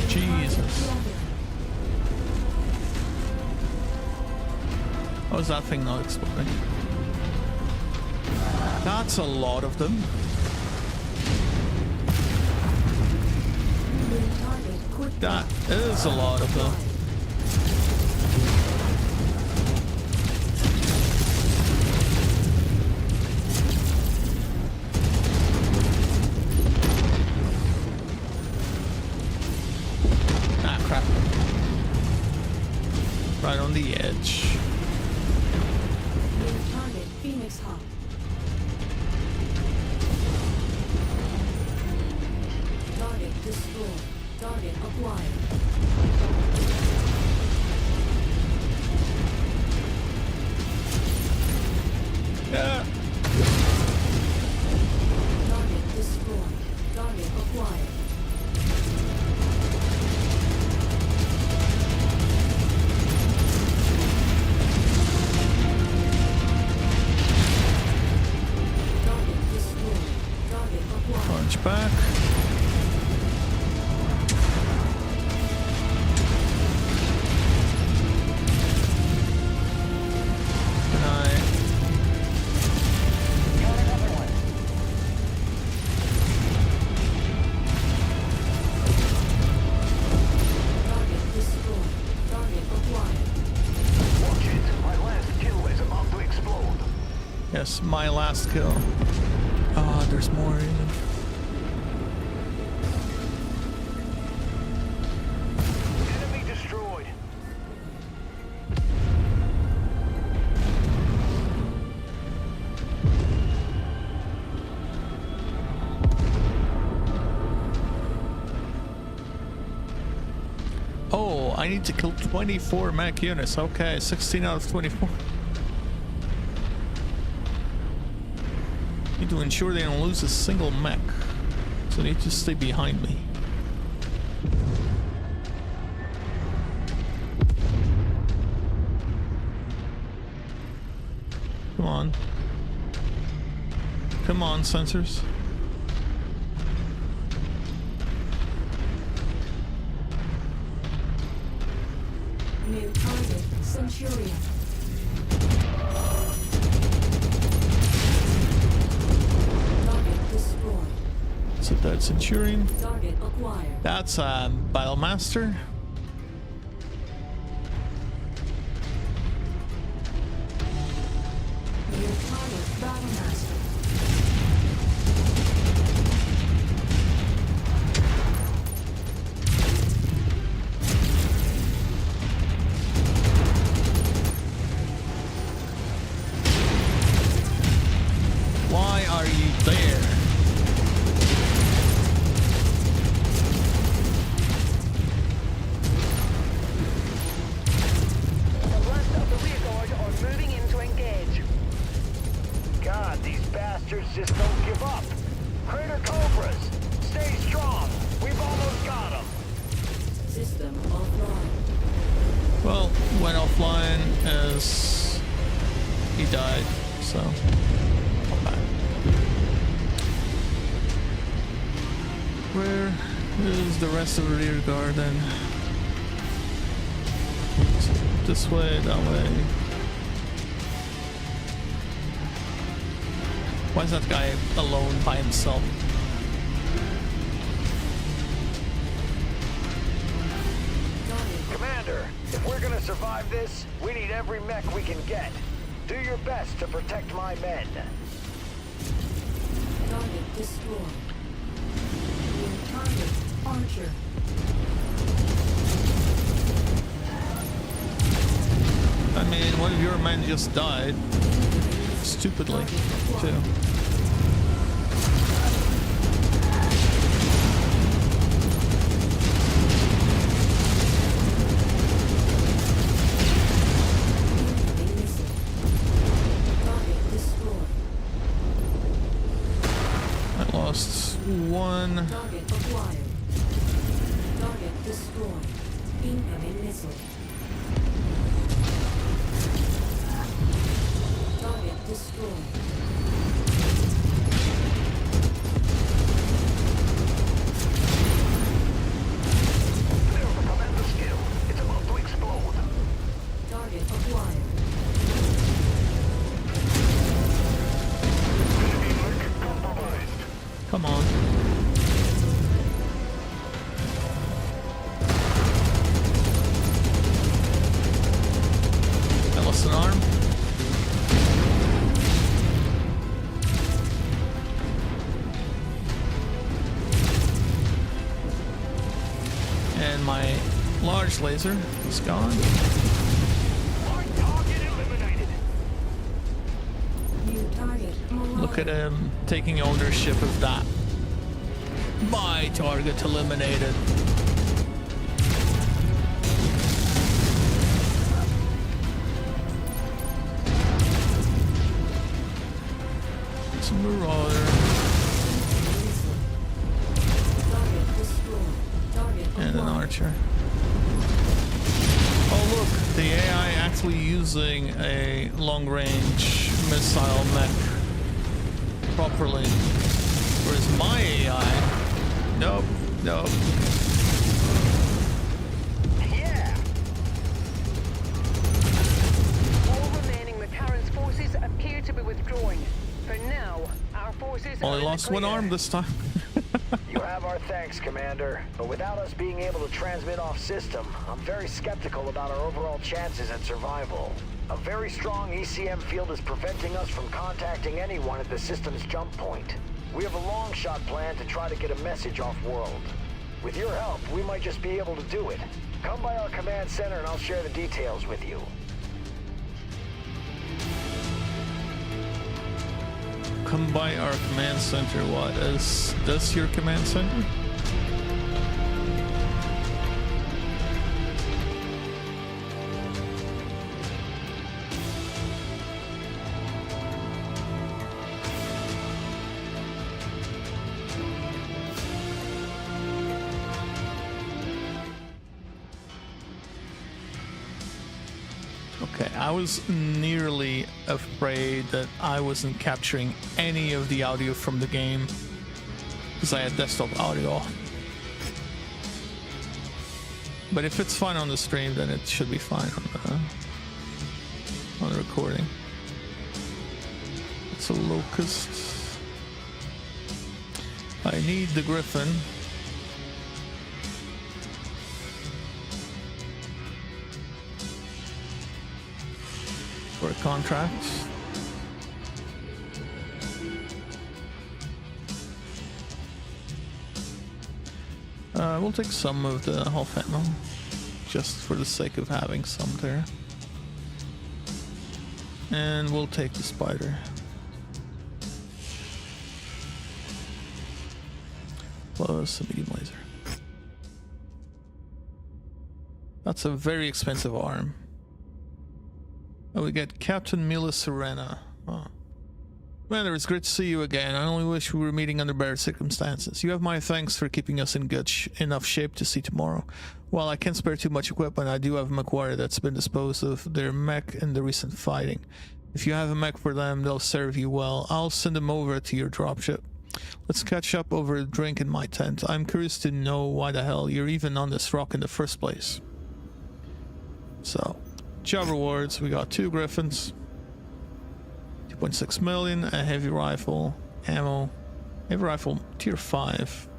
Jesus. How is that thing not exploding? That's a lot of them. That is a lot of them. Ah, crap. Right on the edge. Target Phoenix Hawk. Target destroyed. Target acquired. Yeah. Target destroyed. Target acquired. Target destroyed. Target acquired. Punch back. Target destroyed. Target acquired. Watch it. My last kill is about to explode. Yes, my last kill. Ah, there's more even. Enemy destroyed. Oh, I need to kill 24 mech units. Okay, 16 out of 24. Need to ensure they don't lose a single mech. So they need to stay behind me. Come on. Come on, sensors. New target Centurion. Target destroyed. So that's Centurion. Target acquired. That's Battlemaster. New target Battlemaster. Why are you there? The rest of the rear guard are moving in to engage. God, these bastards just don't give up. Crater Cobras, stay strong. We've almost got them. System offline. Well, went offline as he died, so not bad. Where is the rest of the rear guard then? This way, that way. Why is that guy alone by himself? Commander, if we're gonna survive this, we need every mech we can get. Do your best to protect my men. Target destroyed. New target Archer. I mean, one of your men just died. Stupidly, too. Target destroyed. I lost there's one. Target acquired. Target destroyed. Incoming missile. Target destroyed. There's the commander skill. It's about to explode. Target acquired. Enemy mech compromised. Come on. I lost an arm. And my large laser is gone. Target eliminated. New target. Look at him taking ownership of that. My target eliminated. It's a marauder. Target destroyed. Target And an acquired. archer. Oh look, the AI actually using a long-range missile mech properly. Whereas my AI, nope, nope. Yeah! All remaining Macaron's forces appear to be withdrawing. For now, our forces Only are in the lost one clear. arm this time. You have our thanks, Commander. But without us being able to transmit off system, I'm very skeptical about our overall chances at survival. A very strong ECM field is preventing us from contacting anyone at the system's jump point. We have a long shot plan to try to get a message off-world. With your help, we might just be able to do it. Come by our command center and I'll share the details with you. Come by our command center. What is this your command center? Okay, I was nearly afraid that I wasn't capturing any of the audio from the game because I had desktop audio. But if it's fine on the stream, then it should be fine on the recording. It's a locust. I need the Griffin. For a contract. We'll take some of the half ammo, just for the sake of having some there. And we'll take the spider. Plus a medium laser. That's a very expensive arm. Oh, we get Captain Mila Serena. Oh. Commander, it's great to see you again. I only wish we were meeting under better circumstances. You have my thanks for keeping us in good enough shape to see tomorrow. While I can't spare too much equipment, I do have a McQuarrie that's been disposed of their mech in the recent fighting. If you have a mech for them, they'll serve you well. I'll send them over to your dropship. Let's catch up over a drink in my tent. I'm curious to know why the hell you're even on this rock in the first place. So, job rewards. We got 2 Griffins. 2.6 million, a heavy rifle, ammo, heavy rifle tier 5.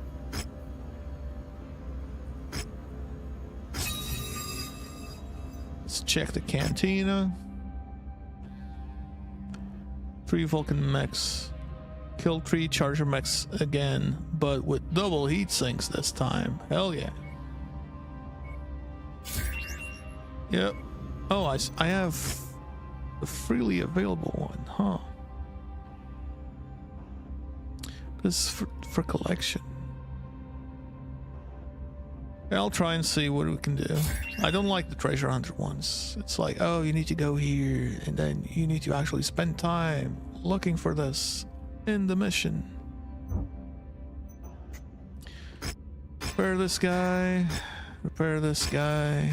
Let's check the cantina. 3 Vulcan mechs. Kill 3 Charger mechs again, but with double heat sinks this time. Hell yeah. Yep. Oh, I have a freely available one, huh? This is for collection. Yeah, I'll try and see what we can do. I don't like the treasure hunter ones. It's like, oh, you need to go here, and then you need to actually spend time looking for this in the mission. Repair this guy. Repair this guy.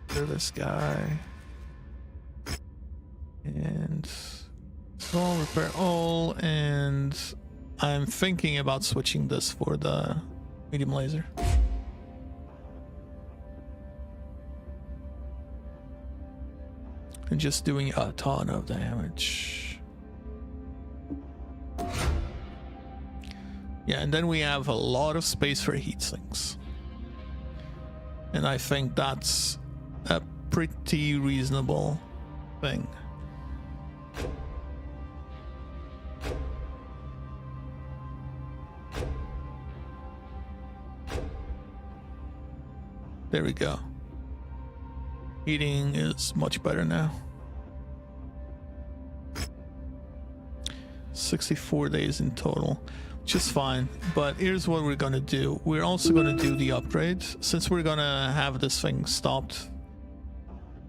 Repair this guy. And all repair all, and I'm thinking about switching this for the medium laser. And just doing a ton of damage. Yeah, and then we have a lot of space for heat sinks. And I think that's a pretty reasonable thing. There we go. Heating is much better now. 64 days in total, which is fine. But here's what we're gonna do. We're also gonna do the upgrade, since we're gonna have this thing stopped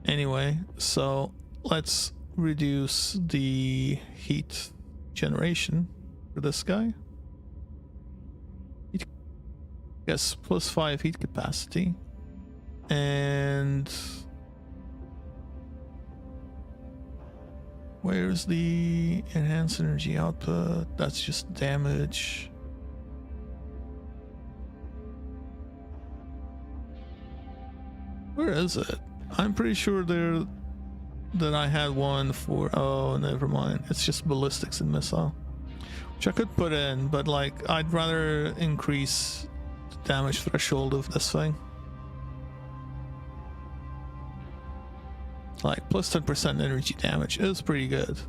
anyway. So let's reduce the heat generation for this guy. Yes, +5 heat capacity. And where's the enhanced energy output? That's just damage. Where is it? I'm pretty sure there that I had one for, oh, never mind. It's just ballistics and missile, which I could put in, but like I'd rather increase the damage threshold of this thing. Like plus 10% energy damage is pretty good.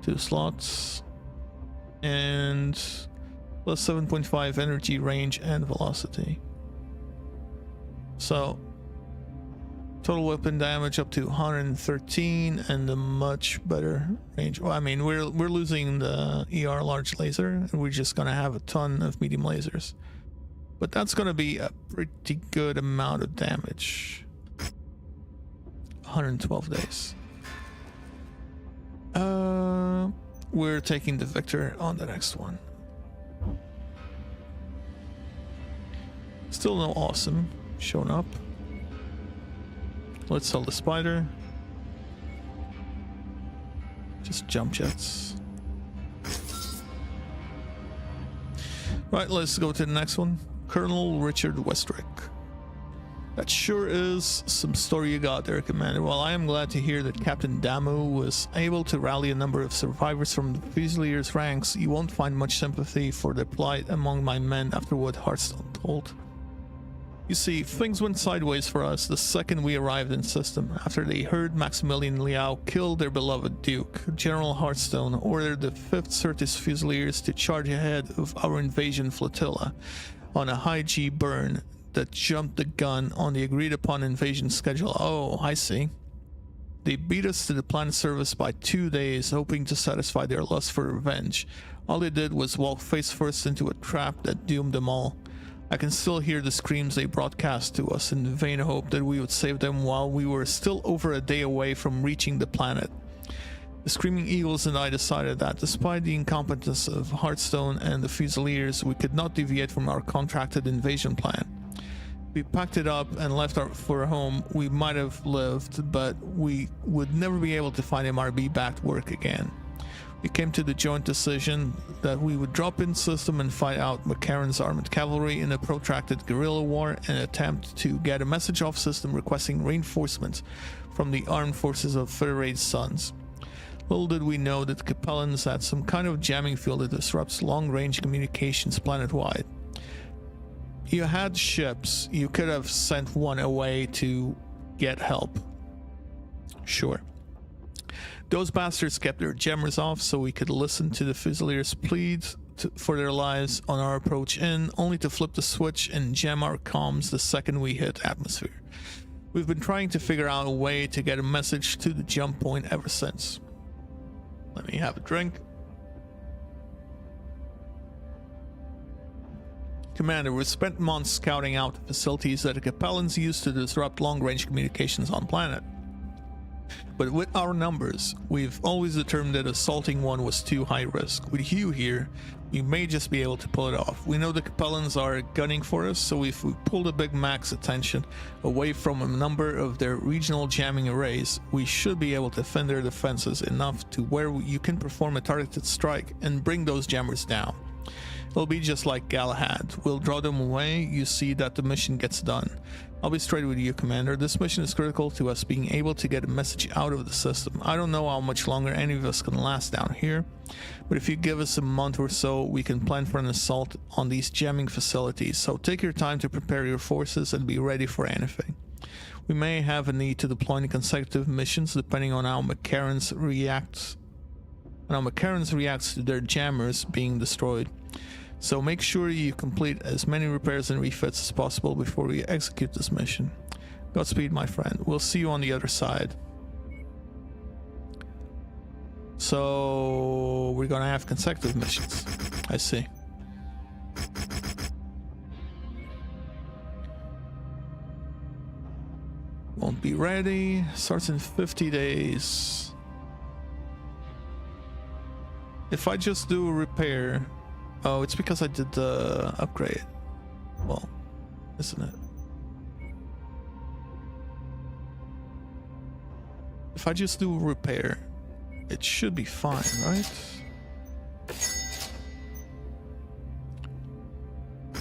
2 slots and plus 7.5 energy range and velocity. So total weapon damage up to 113 and a much better range. Well, I mean, we're losing the ER large laser, and we're just gonna have a ton of medium lasers. But that's going to be a pretty good amount of damage. 112 days. We're taking the Victor on the next one. Still no awesome showing up. Let's sell the Spider. Just jump jets. Right, let's go to the next one. Colonel Richard Westrick. That sure is some story you got there, Commander. Well, I am glad to hear that Captain Damu was able to rally a number of survivors from the Fusiliers' ranks. You won't find much sympathy for their plight among my men after what Hearthstone told. You see, things went sideways for us the second we arrived in system. After they heard Maximilian Liao kill their beloved Duke, General Hearthstone ordered the 5th Certis Fusiliers to charge ahead of our invasion flotilla on a high-G burn that jumped the gun on the agreed-upon invasion schedule. Oh, I see. They beat us to the planet surface by 2 days, hoping to satisfy their lust for revenge. All they did was walk face-first into a trap that doomed them all. I can still hear the screams they broadcast to us in vain hope that we would save them while we were still over a day away from reaching the planet. The Screaming Eagles and I decided that, despite the incompetence of Hearthstone and the Fusiliers, we could not deviate from our contracted invasion plan. We packed it up and left for home. We might have lived, but we would never be able to find MRB-backed work again. We came to the joint decision that we would drop in system and fight out McCarran's armored cavalry in a protracted guerrilla war and attempt to get a message off system requesting reinforcements from the armed forces of Federated Sons. Little did we know that the Capellans had some kind of jamming field that disrupts long-range communications planet-wide. You had ships, you could have sent one away to get help. Sure. Those bastards kept their jammers off so we could listen to the Fusiliers' pleads for their lives on our approach in, only to flip the switch and jam our comms the second we hit atmosphere. We've been trying to figure out a way to get a message to the jump point ever since. Let me have a drink. Commander, we've spent months scouting out the facilities that the Capellans use to disrupt long-range communications on planet. But with our numbers, we've always determined that assaulting one was too high risk. With Hugh here, we may just be able to pull it off. We know the Capellans are gunning for us, so if we pull the Big Mac's attention away from a number of their regional jamming arrays, we should be able to defend their defenses enough to where you can perform a targeted strike and bring those jammers down. It'll be just like Galahad. We'll draw them away, you see that the mission gets done. I'll be straight with you, Commander. This mission is critical to us being able to get a message out of the system. I don't know how much longer any of us can last down here, but if you give us a month or so, we can plan for an assault on these jamming facilities. So take your time to prepare your forces and be ready for anything. We may have a need to deploy in consecutive missions depending on how McCarran's reacts to their jammers being destroyed. So make sure you complete as many repairs and refits as possible before we execute this mission. Godspeed, my friend. We'll see you on the other side. So we're gonna have consecutive missions. I see. Won't be ready. Starts in 50 days. If I just do a repair... Oh, it's because I did the upgrade. Well, isn't it? If I just do a repair, it should be fine, right?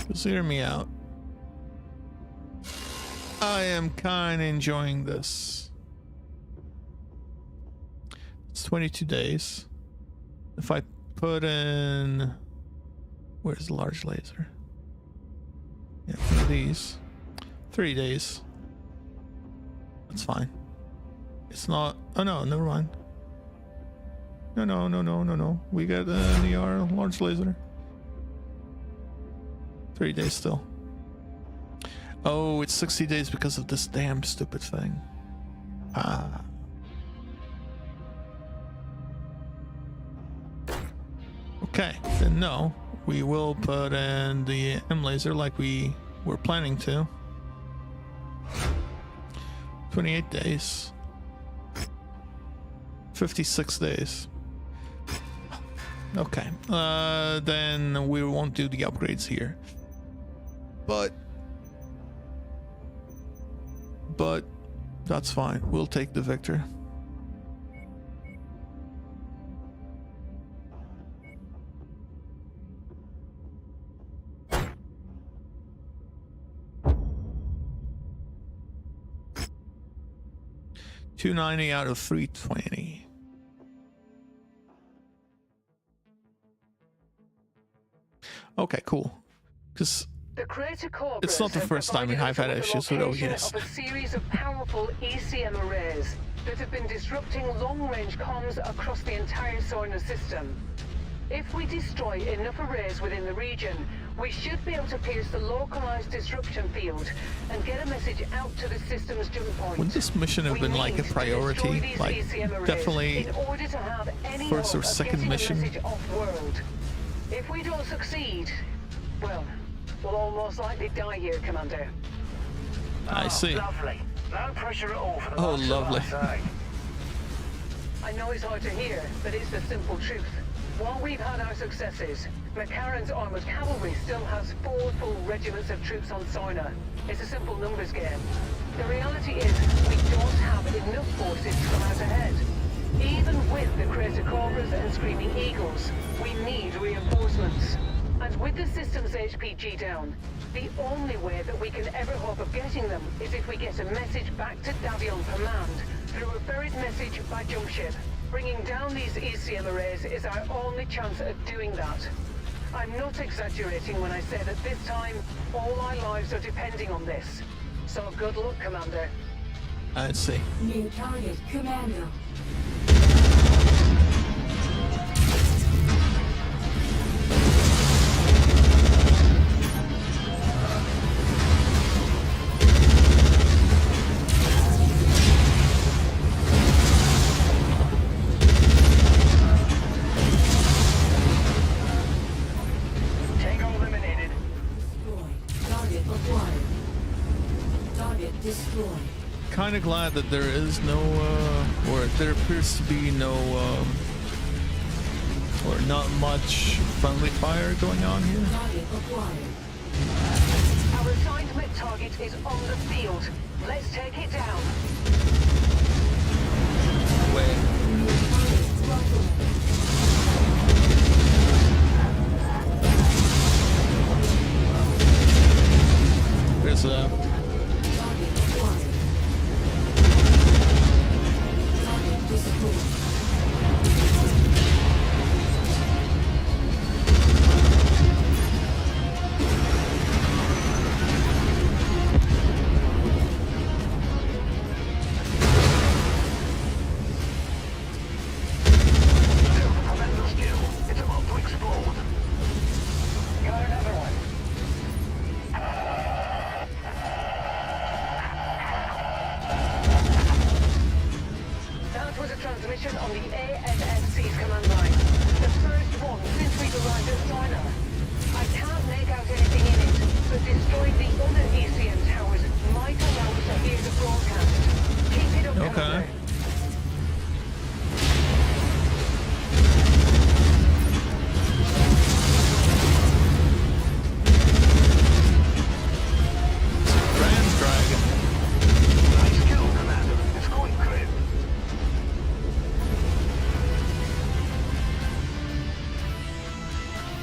Just hear me out. I am kind of enjoying this. It's 22 days. If I put in... Where's the large laser? Yeah, one of these. 3 days. That's fine. It's not... Oh no, never mind. No. We got an ER large laser. 3 days still. Oh, it's 60 days because of this damn stupid thing. Ah. Okay, then no. We will put in the M laser like we were planning to. 28 days. 56 days. Okay. Then we won't do the upgrades here. But that's fine. We'll take the victor. $290 out of $320. Okay, cool. Because it's not the first time I've had issues with OES. Of a series of powerful ECM arrays that have been disrupting long-range comms across the entire solar system. If we destroy enough arrays within the region, we should be able to pierce the localized disruption field and get a message out to the system's jump point. Would this mission have been like a priority? Like, definitely in order to have any first or hope of second getting mission? a message off-world. If we don't succeed, well, we'll all most likely die here, Commander. I see. Lovely. No pressure at all for the Oh, last lovely. I know it's hard to hear, but it's the simple truth. While we've had our successes, McCarran's armored cavalry still has 4 full regiments of troops on Soina. It's a simple numbers game. The reality is, we don't have enough forces to come out ahead. Even with the Crater Cobras and Screaming Eagles, we need reinforcements. And with the system's HPG down, the only way that we can ever hope of getting them is if we get a message back to Davion Command through a buried message by jump ship. Bringing down these ECM arrays is our only chance at doing that. I'm not exaggerating when I say that this time, all our lives are depending on this. So good luck, Commander. I see. New target, Commando. kind of glad that there is no, or there appears to be no, or not much friendly fire going on here. Target acquired. Our assigned mech target is on the field. Let's take it down. Wait. There's a...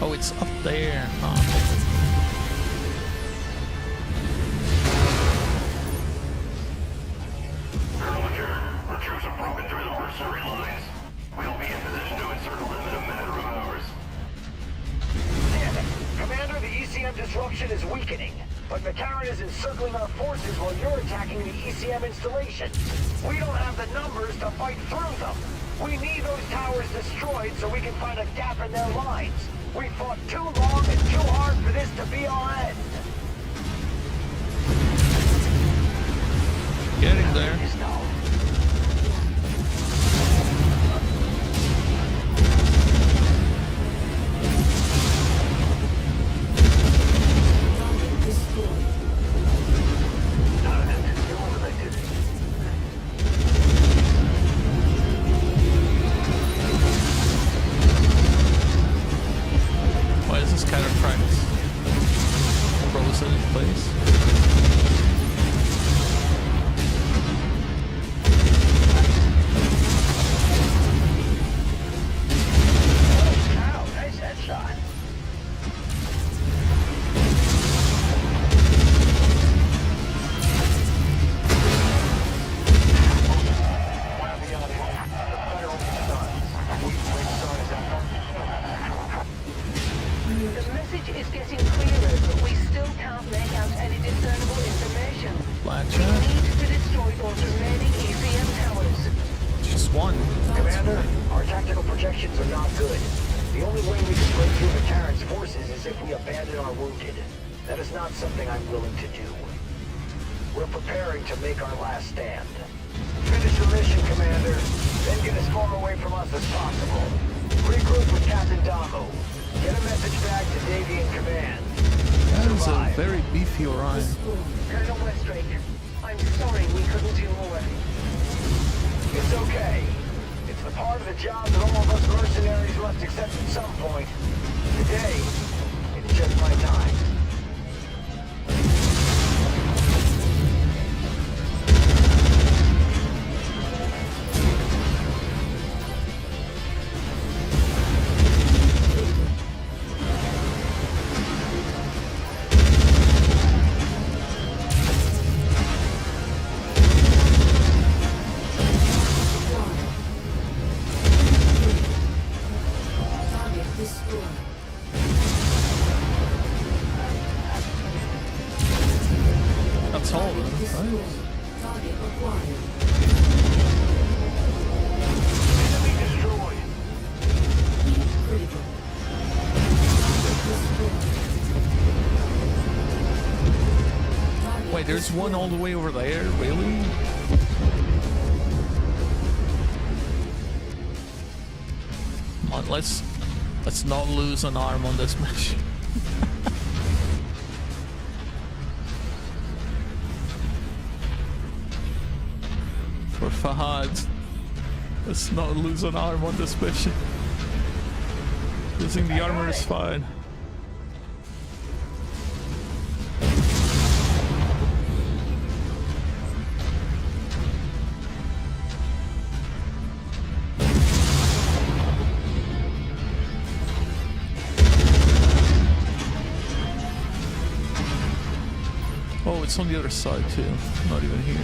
Oh, it's up there. Huh? Roger. Recruits have broken through the mercenary lines. We'll be in position to encircle them in a matter of hours. Damn it! Commander, the ECM disruption is weakening, but McCarran is encircling our forces while you're attacking the ECM installation. We don't have the numbers to fight through them. We need those towers destroyed so we can find a gap in their lines. We fought too long and too hard for this to be our end. Getting there. Why is this kind of practice frozen in place? Wow, nice headshot. The message is getting clearer, but we still can't make out any discernible information. Black We chat. need to destroy those remaining ECM towers. Just one. Commander, our tactical projections are not good. The only way we can break through McCarran's forces is if we abandon our wounded. That is not something I'm willing to do. We're preparing to make our last stand. Finish the mission, Commander. Then get as far away from us as possible. Regroup with Captain Damo. Get a message back to Davy in command. That is a Survive. very beefy Orion. Colonel Westdrake, I'm sorry we couldn't do more. It's okay. It's the part of the job that all of us mercenaries must accept at some point. Today, it's just my time. Target destroyed. That's all of them, Destroyed. right? Target acquired. Enemy destroyed. Critical. Target destroyed. Target Wait, there's one all the way over there? Really? Come on, let's not lose an arm on this mission. Fahad. Let's not lose an arm on this mission. Losing the armor is fine. Oh, it's on the other side too, not even here.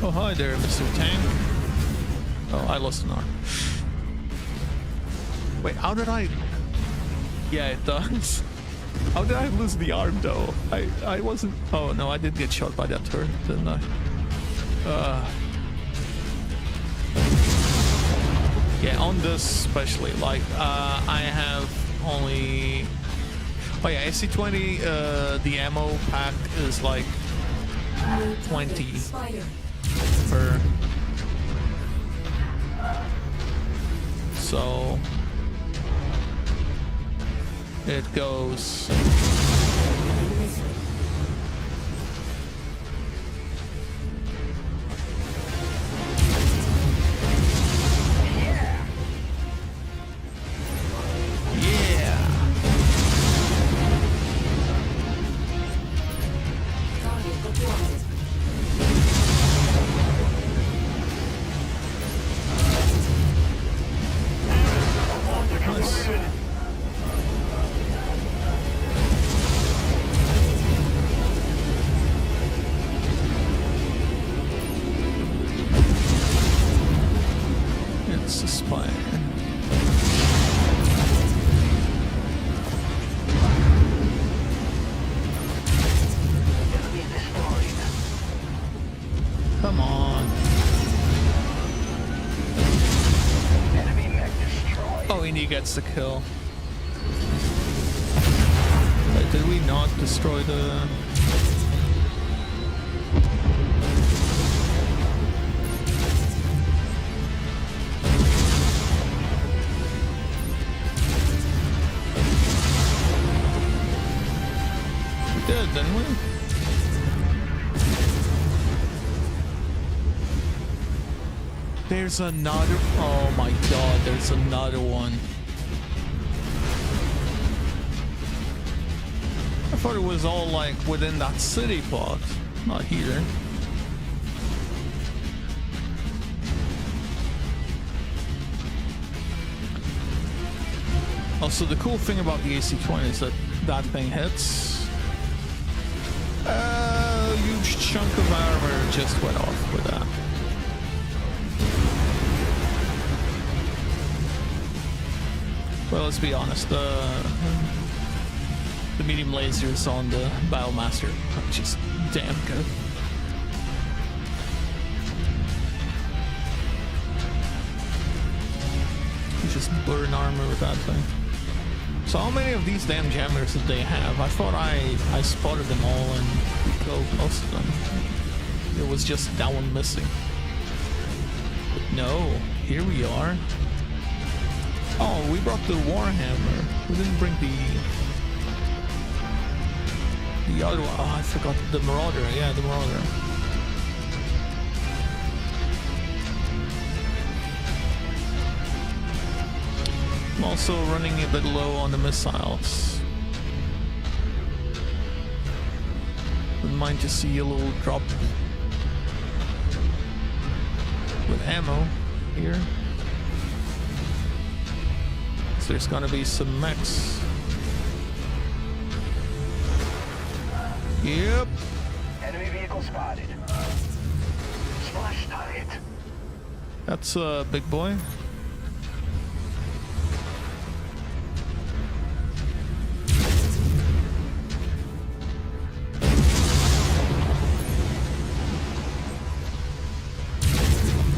Oh, hi there, Mr. Tank. Oh, I lost an arm. Wait, how did I... Yeah, it does. How did I lose the arm though? I wasn't... Oh no, I did get shot by that turret, didn't I? Yeah, on this especially, like, I have only... Oh yeah, AC-20, the ammo pack is like 20 per... So... It goes... Come on. Oh, and he gets the kill. Did we not destroy the... We did, didn't we? There's another... Oh my god, there's another one. I thought it was all like within that city plot. Not here. Also, the cool thing about the AC-20 is that that thing hits. A huge chunk of armor just went off with that. Well, let's be honest, the medium lasers on the Battlemaster are just damn good. You just burn armor with that thing. So how many of these damn jammers did they have? I thought I spotted them all and we killed most of them. It was just that one missing. But no, here we are. Oh, we brought the Warhammer. We didn't bring the other one. Oh, I forgot the Marauder. Yeah, the Marauder. I'm also running a bit low on the missiles. Wouldn't mind to see a little drop with ammo here. There's gonna be some mechs. Yep. Enemy vehicle spotted. Splash target. That's a big boy.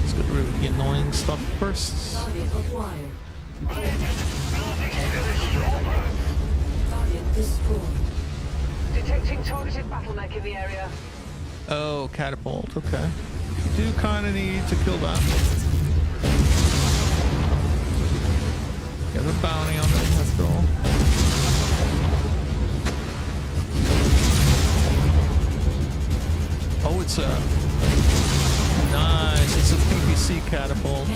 Let's get rid of the annoying stuff first. Detecting targeted battle mech in the area. Oh, catapult. Okay. You do kind of need to kill that. Get a bounty on them after all. catapult.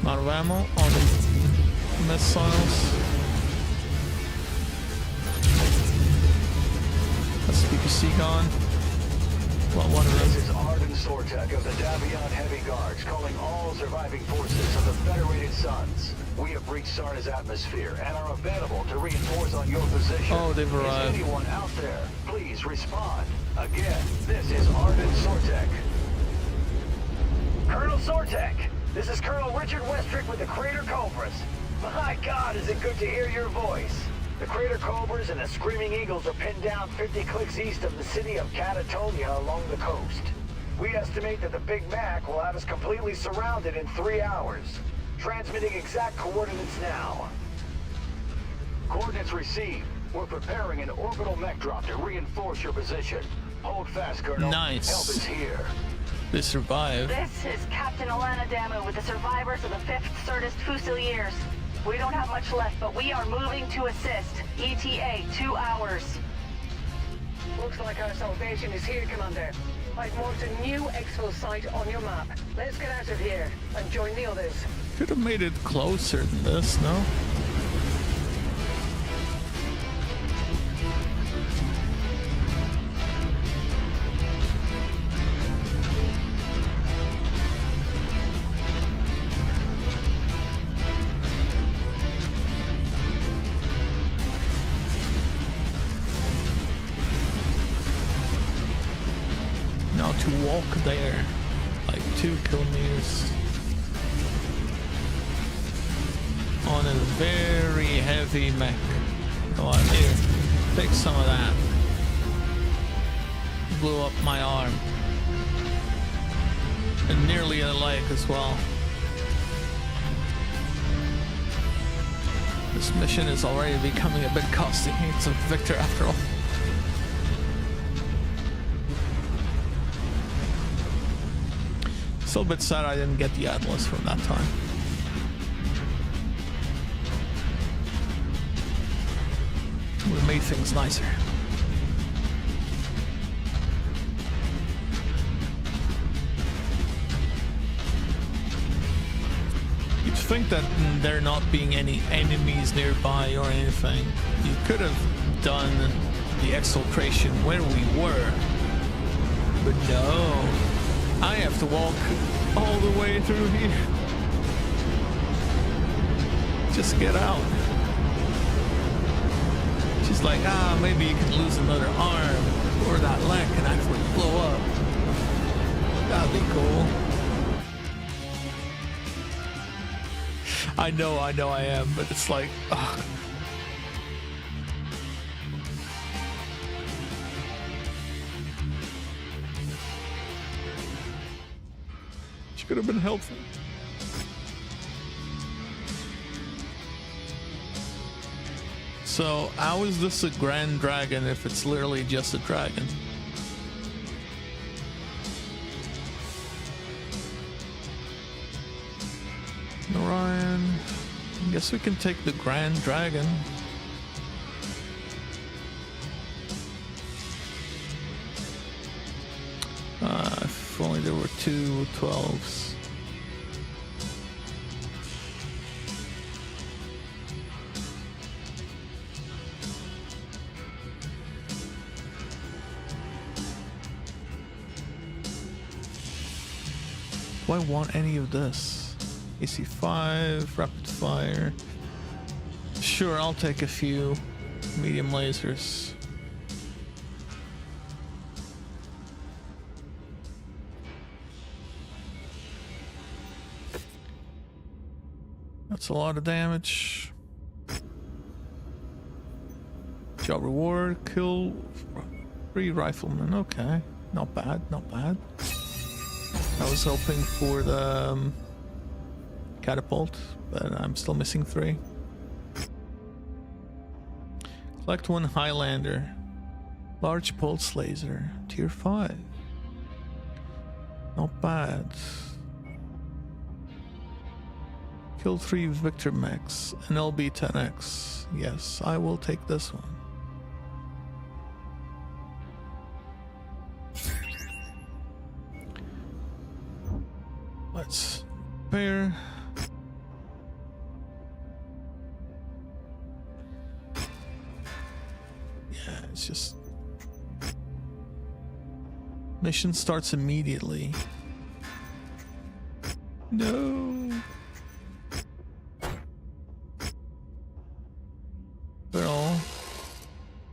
Amount of ammo on the missiles. That's PPC gone. Well, one of them. This is Arden Sortek of the Davion Heavy Guards, calling all surviving forces of the Federated Suns. We have breached Sarna's atmosphere and are available to reinforce on your position. Oh, they've arrived. Is anyone out there? Please respond. Again, this is Arden Sortek. Colonel Sortek, this is Colonel Richard Westrick with the Crater Cobras. My God, is it good to hear your voice. The Crater Cobras and the Screaming Eagles are pinned down 50 clicks east of the city of Catatonia along the coast. We estimate that the Big Mac will have us completely surrounded in 3 hours. Transmitting exact coordinates now. Coordinates received. We're preparing an orbital mech drop to reinforce your position. Hold fast, Colonel. Nice. Help is here. They survived. This is Captain Alana Damu with the survivors of the 5th Certus Fusiliers. We don't have much left, but we are moving to assist. ETA, 2 hours. Looks like our salvation is here, Commander. I've marked a new exfil site on your map. Let's get out of here and join the others. Could have made it closer than this, no? Now to walk there, like 2 kilometers. On a very heavy mech. Go on, here. Take some of that. Blew up my arm. And nearly a leg as well. This mission is already becoming a bit costly. It's a victor after all. Still a bit sad I didn't get the Atlas from that time. Would have made things nicer. You'd think that there not being any enemies nearby or anything, you could have done the exfiltration where we were. But no. I have to walk all the way through here. Just get out. She's like, maybe you could lose another arm or that leg can actually blow up. That'd be cool. I know I am, but it's like, ugh. She could have been helpful. So, how is this a Grand Dragon if it's literally just a dragon? Orion. I guess we can take the Grand Dragon. If only there were 2 12s. Do I want any of this? AC5, rapid fire. Sure, I'll take a few medium lasers. That's a lot of damage. Job reward, kill 3 riflemen. Okay, not bad, not bad. I was hoping for the catapult, but I'm still missing 3. Collect 1 Highlander. Large pulse laser. Tier 5. Not bad. Kill 3 Victor mechs. An LB-10X. Yes, I will take this one. Let's repair. Yeah, it's just... Mission starts immediately. No. They're all...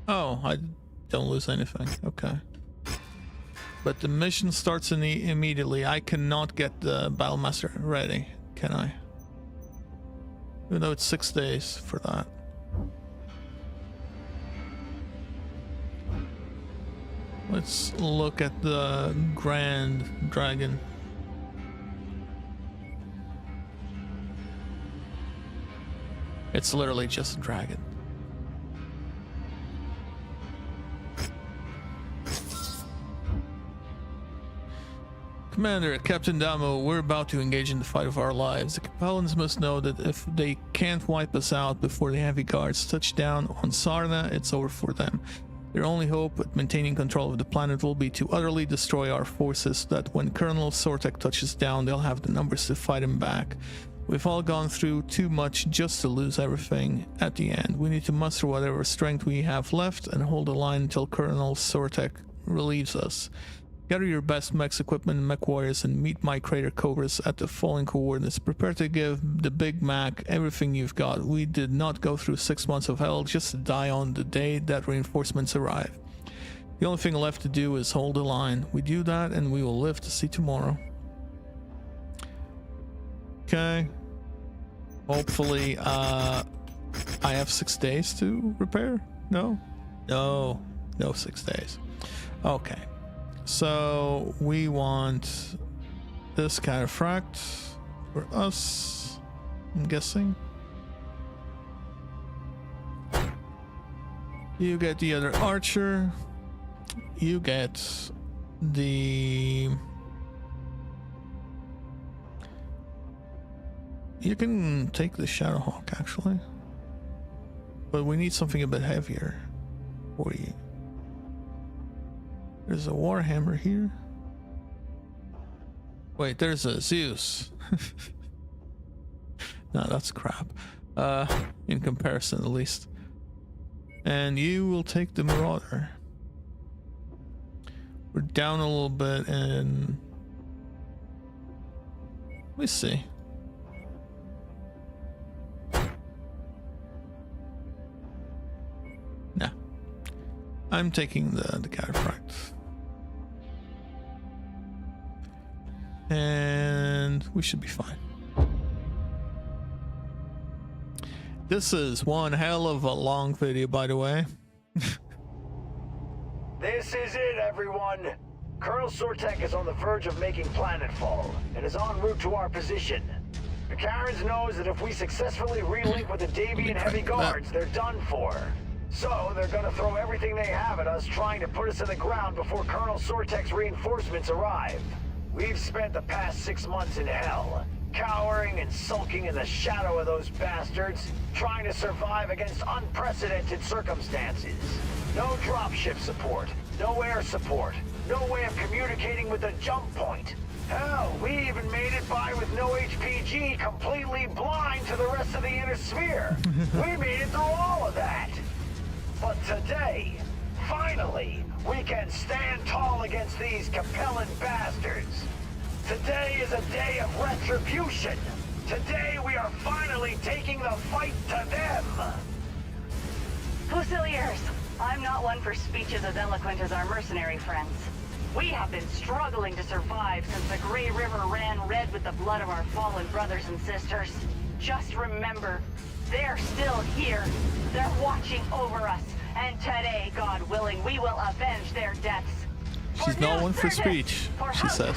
Oh, I don't lose anything. Okay. But the mission starts immediately. I cannot get the Battlemaster ready, can I? Even though it's 6 days for that. Let's look at the Grand Dragon. It's literally just a dragon. Commander, Captain Damo, we're about to engage in the fight of our lives. The Capellans must know that if they can't wipe us out before the heavy guards touch down on Sarna, it's over for them. Their only hope at maintaining control of the planet will be to utterly destroy our forces, so that when Colonel Sortek touches down, they'll have the numbers to fight him back. We've all gone through too much just to lose everything at the end. We need to muster whatever strength we have left and hold the line until Colonel Sortek relieves us. Gather your best mechs equipment and mech warriors and meet my Crater Cobras at the following coordinates. Prepare to give the Big Mac everything you've got. We did not go through 6 months of hell just to die on the day that reinforcements arrive. The only thing left to do is hold the line. We do that and we will live to see tomorrow. Okay. Hopefully, I have 6 days to repair? No? No. No 6 days. Okay. So we want this cataphract for us, I'm guessing. You get the other archer. You get the... You can take the Shadowhawk actually. But we need something a bit heavier for you. There's a Warhammer here. Wait, there's a Zeus. No, that's crap. In comparison, at least. And you will take the Marauder. We're down a little bit, and let me see. Nah, I'm taking the cataphract. And we should be fine. This is one hell of a long video, by the way. This is it, everyone. Colonel Sortek is on the verge of making planetfall and is en route to our position. Macarons knows that if we successfully relink with the Davian heavy guards, they're done for. So they're gonna throw everything they have at us, trying to put us in the ground before Colonel Sortek's reinforcements arrive. We've spent the past 6 months in hell, cowering and sulking in the shadow of those bastards, trying to survive against unprecedented circumstances. No dropship support, no air support, no way of communicating with the jump point. Hell, we even made it by with no HPG, completely blind to the rest of the inner sphere. We made it through all of that. But today, finally, we can stand tall against these Capellan bastards. Today is a day of retribution. Today we are finally taking the fight to them. Fusiliers, I'm not one for speeches as eloquent as our mercenary friends. We have been struggling to survive since the Grey River ran red with the blood of our fallen brothers and sisters. Just remember, they're still here. They're watching over us. And today, God willing, we will avenge their deaths. She's not one for speech, she says.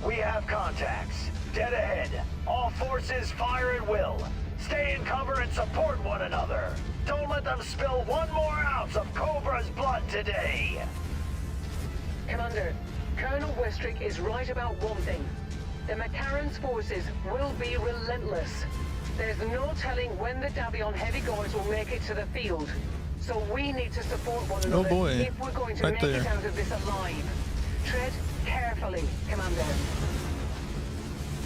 We have contacts. Dead ahead. All forces fire at will. Stay in cover and support one another. Don't let them spill one more ounce of Cobra's blood today. Commander, Colonel Westrick is right about one thing. The Macaron's forces will be relentless. There's no telling when the Davion heavy guards will make it to the field. So we need to support one another if we're going to make it out of this alive. Tread carefully, Commander.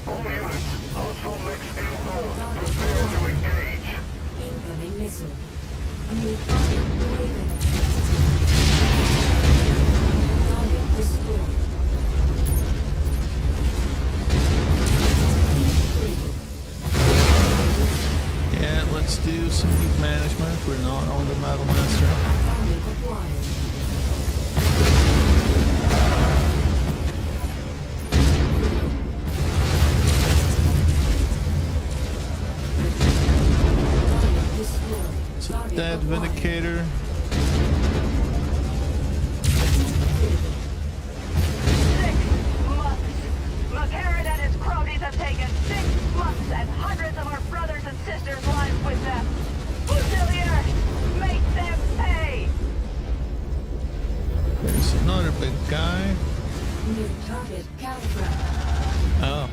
All units, hostile mechs inboard. Prepare to engage. Incoming missile. New target waving. Target destroyed. Yeah, let's do some heat management. We're not on the Metal Master. Target acquired. It's a dead Vindicator. 6 months. McCarran and his cronies have taken 6 months and hundreds of our brothers and sisters' lives with them. Fusilier, make them pay! There's another big guy. New target calibrated. Oh.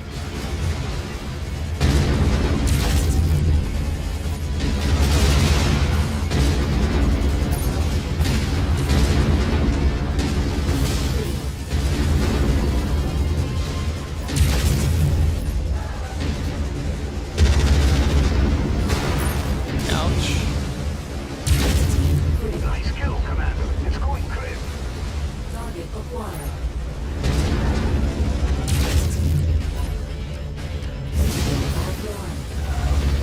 Ouch. Nice kill, Commander. It's going great. Target acquired.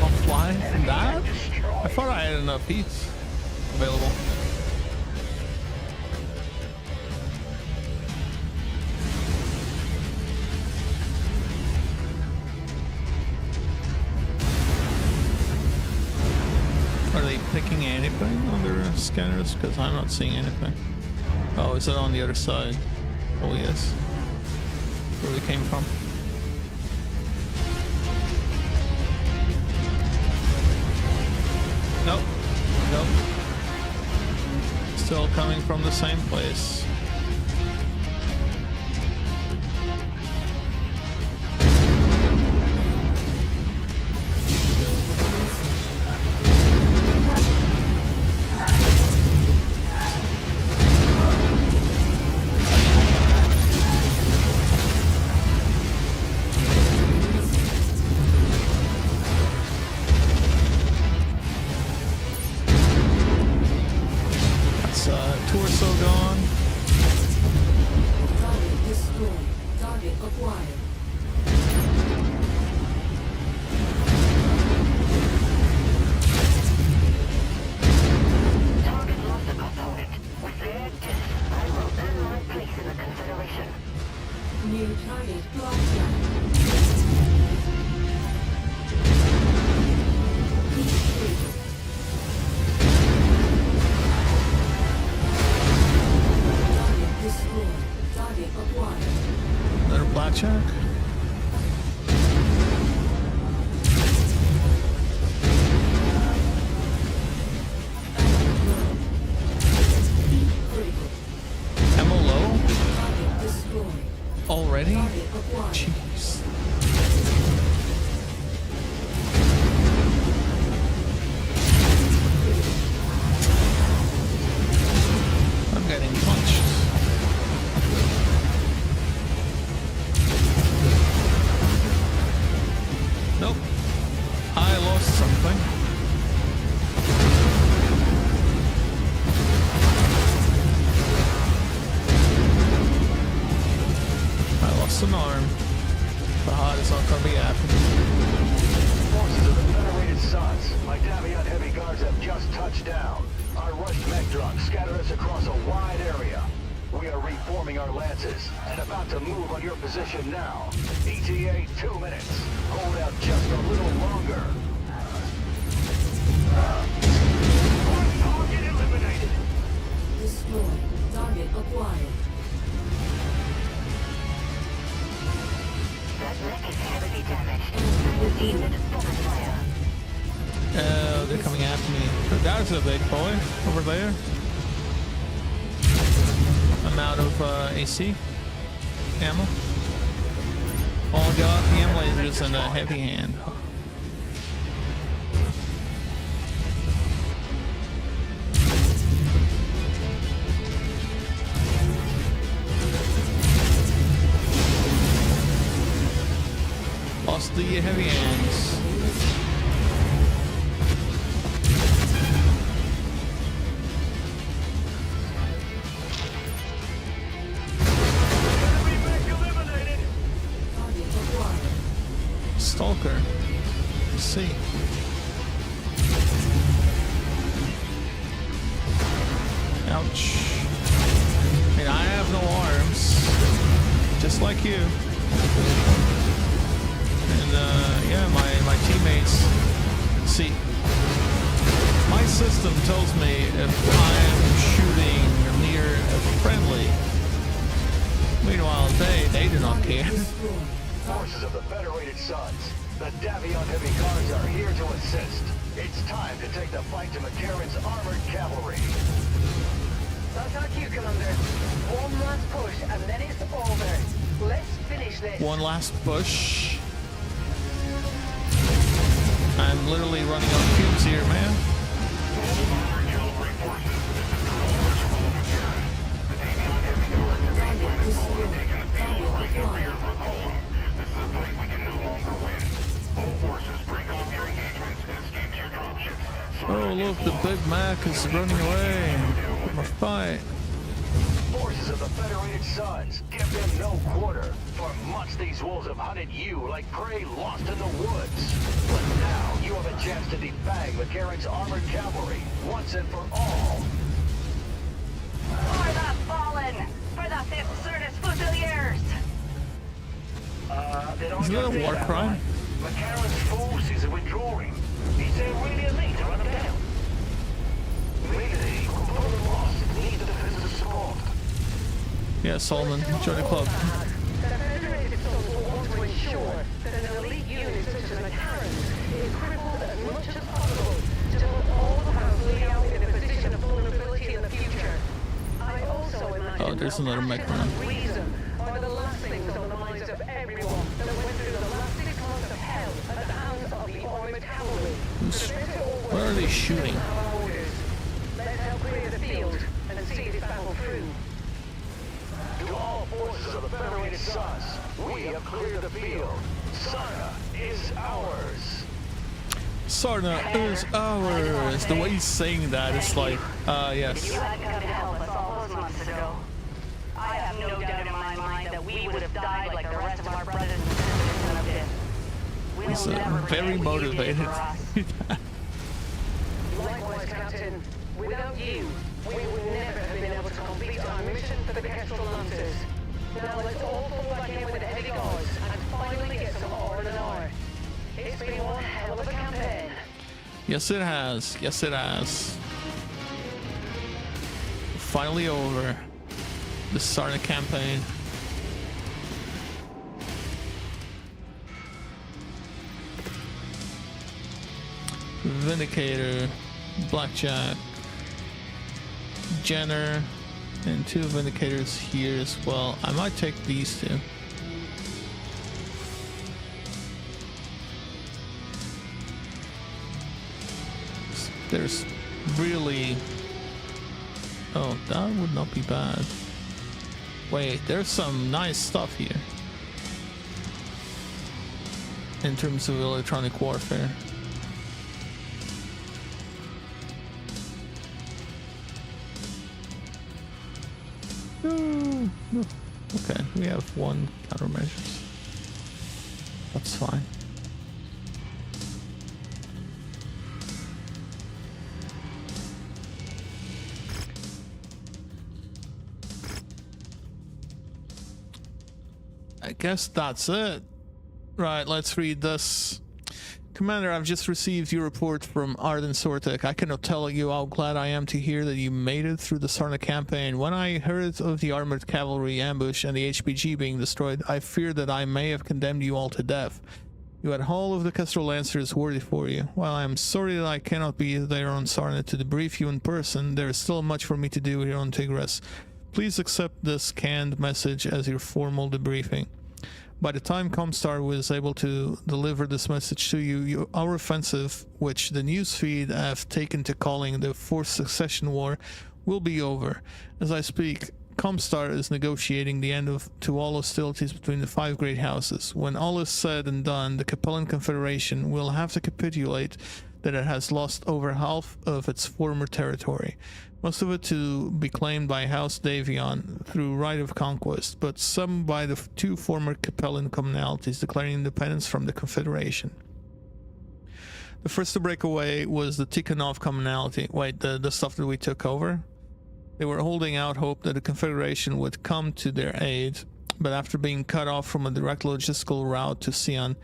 I'll fly from that? I thought I had enough heats available. Are they picking anything on their scanners? Because I'm not seeing anything. Oh, is it on the other side? Oh yes. Where we came from. Nope. Nope. Still coming from the same place. Torso gone. Target destroyed. Target acquired. Target lost a component. With their death, I will earn my place in the Confederation. New target broadcast. Target destroyed. Target acquired. Another blackjack. Ammo low? Target destroyed. Already? Target acquired. Jeez. I'm getting punched. Nope. I lost something. I lost an arm. The hot is not gonna be happening. Forces of the Federated Sons, my Davion heavy guards have just touched down. Our rushed mech trucks scatter us across a wide area. We are reforming our lances and about to move on your position now. ETA 2 minutes. Hold out just a little longer. One target eliminated. Destroyed. Target acquired. That mech is heavily damaged. Unit focus fire. They're coming after me. There's a big boy over there. I'm out of AC ammo. All got PM lasers and a heavy hand. the heavy hands. Stalker. Let's see. Ouch. I mean, I have no arms, just like you. And yeah, my teammates. See, my system tells me if I am shooting near a friendly. Meanwhile, they do not care. Forces of the Federated Suns, the Davion heavy cars are here to assist. It's time to take the fight to McCarran's armored cavalry. That's our cue, Commander. One last push, and then it's over. Let's finish this. One last push. I'm literally running on fumes here, man. Oh look, the Big Mac is running away from a fight. Forces of the Federated Suns, give them no quarter. For months these wolves have hunted you like prey lost in the woods. But now you have a chance to defang McCarran's armored cavalry once and for all. For the fallen! For the Fifth Certus Fusiliers! Isn't that a war crime? McCarran's forces are withdrawing. Is there really a need to run them down? Maybe component lost needs the defensive support. Yeah, Solomon, join the club. The Federated Suns will want to ensure that an elite unit such as McCarran's is crippled as much as possible to put all the House out in a position of vulnerability in the future. I also imagine Oh, there's another mech man. reason one of the last things on the minds of everyone that went through the last 6 months of hell at the hands of the armored cavalry. What are they shooting? Let's help clear the field and see this battle through. To all forces of the Federated Suns, we have cleared the field. Sarna is ours. Sarna is ours. The way he's saying that, it's like, yes. You had come to help us all those months ago. I have no doubt in my mind that we would have died like the rest of our brothers and sisters in the pit. We'll He's never very forget what you did motivated. for us. Likewise, Captain. Without you, we would never have been able to complete our mission for the Kestrel Lancers. Now let's all fall back in with the heavy guards and finally get some R&R. It's been one hell of a campaign. Yes, it has. Yes, it has. Finally over. The Sarna campaign. Vindicator, Blackjack, Jenner, and 2 Vindicators here as well. I might take these 2. There's really... Oh, that would not be bad. Wait, there's some nice stuff here. In terms of electronic warfare. No. Okay, we have 1 countermeasures. That's fine. I guess that's it. Right, let's read this. Commander, I've just received your report from Arden Sortek. I cannot tell you how glad I am to hear that you made it through the Sarna campaign. When I heard of the armored cavalry ambush and the HPG being destroyed, I feared that I may have condemned you all to death. You had all of the Kestrel Lancers worthy for you. While I am sorry that I cannot be there on Sarna to debrief you in person, there is still much for me to do here on Tigris. Please accept this canned message as your formal debriefing. By the time Comstar was able to deliver this message to you, our offensive, which the newsfeed have taken to calling the Forced Succession War, will be over. As I speak, Comstar is negotiating the end to all hostilities between the 5 great houses. When all is said and done, the Capellan Confederation will have to capitulate that it has lost over half of its former territory, most of it to be claimed by House Davion through right of conquest, but some by the 2 former Capellan commonalities declaring independence from the Confederation. The first to break away was the Tikhonov commonality. Wait, the stuff that we took over? They were holding out hope that the Confederation would come to their aid, but after being cut off from a direct logistical route to Sion,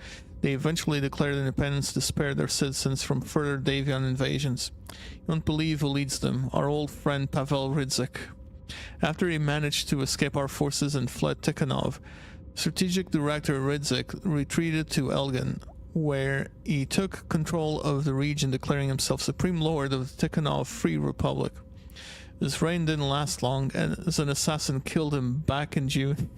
they eventually declared independence to spare their citizens from further Davion invasions. You won't believe who leads them, our old friend Pavel Rydzik. After he managed to escape our forces and fled Tikhonov, Strategic Director Rydzik retreated to Elgin, where he took control of the region, declaring himself Supreme Lord of the Tikhonov Free Republic. His reign didn't last long, and as an assassin killed him back in June.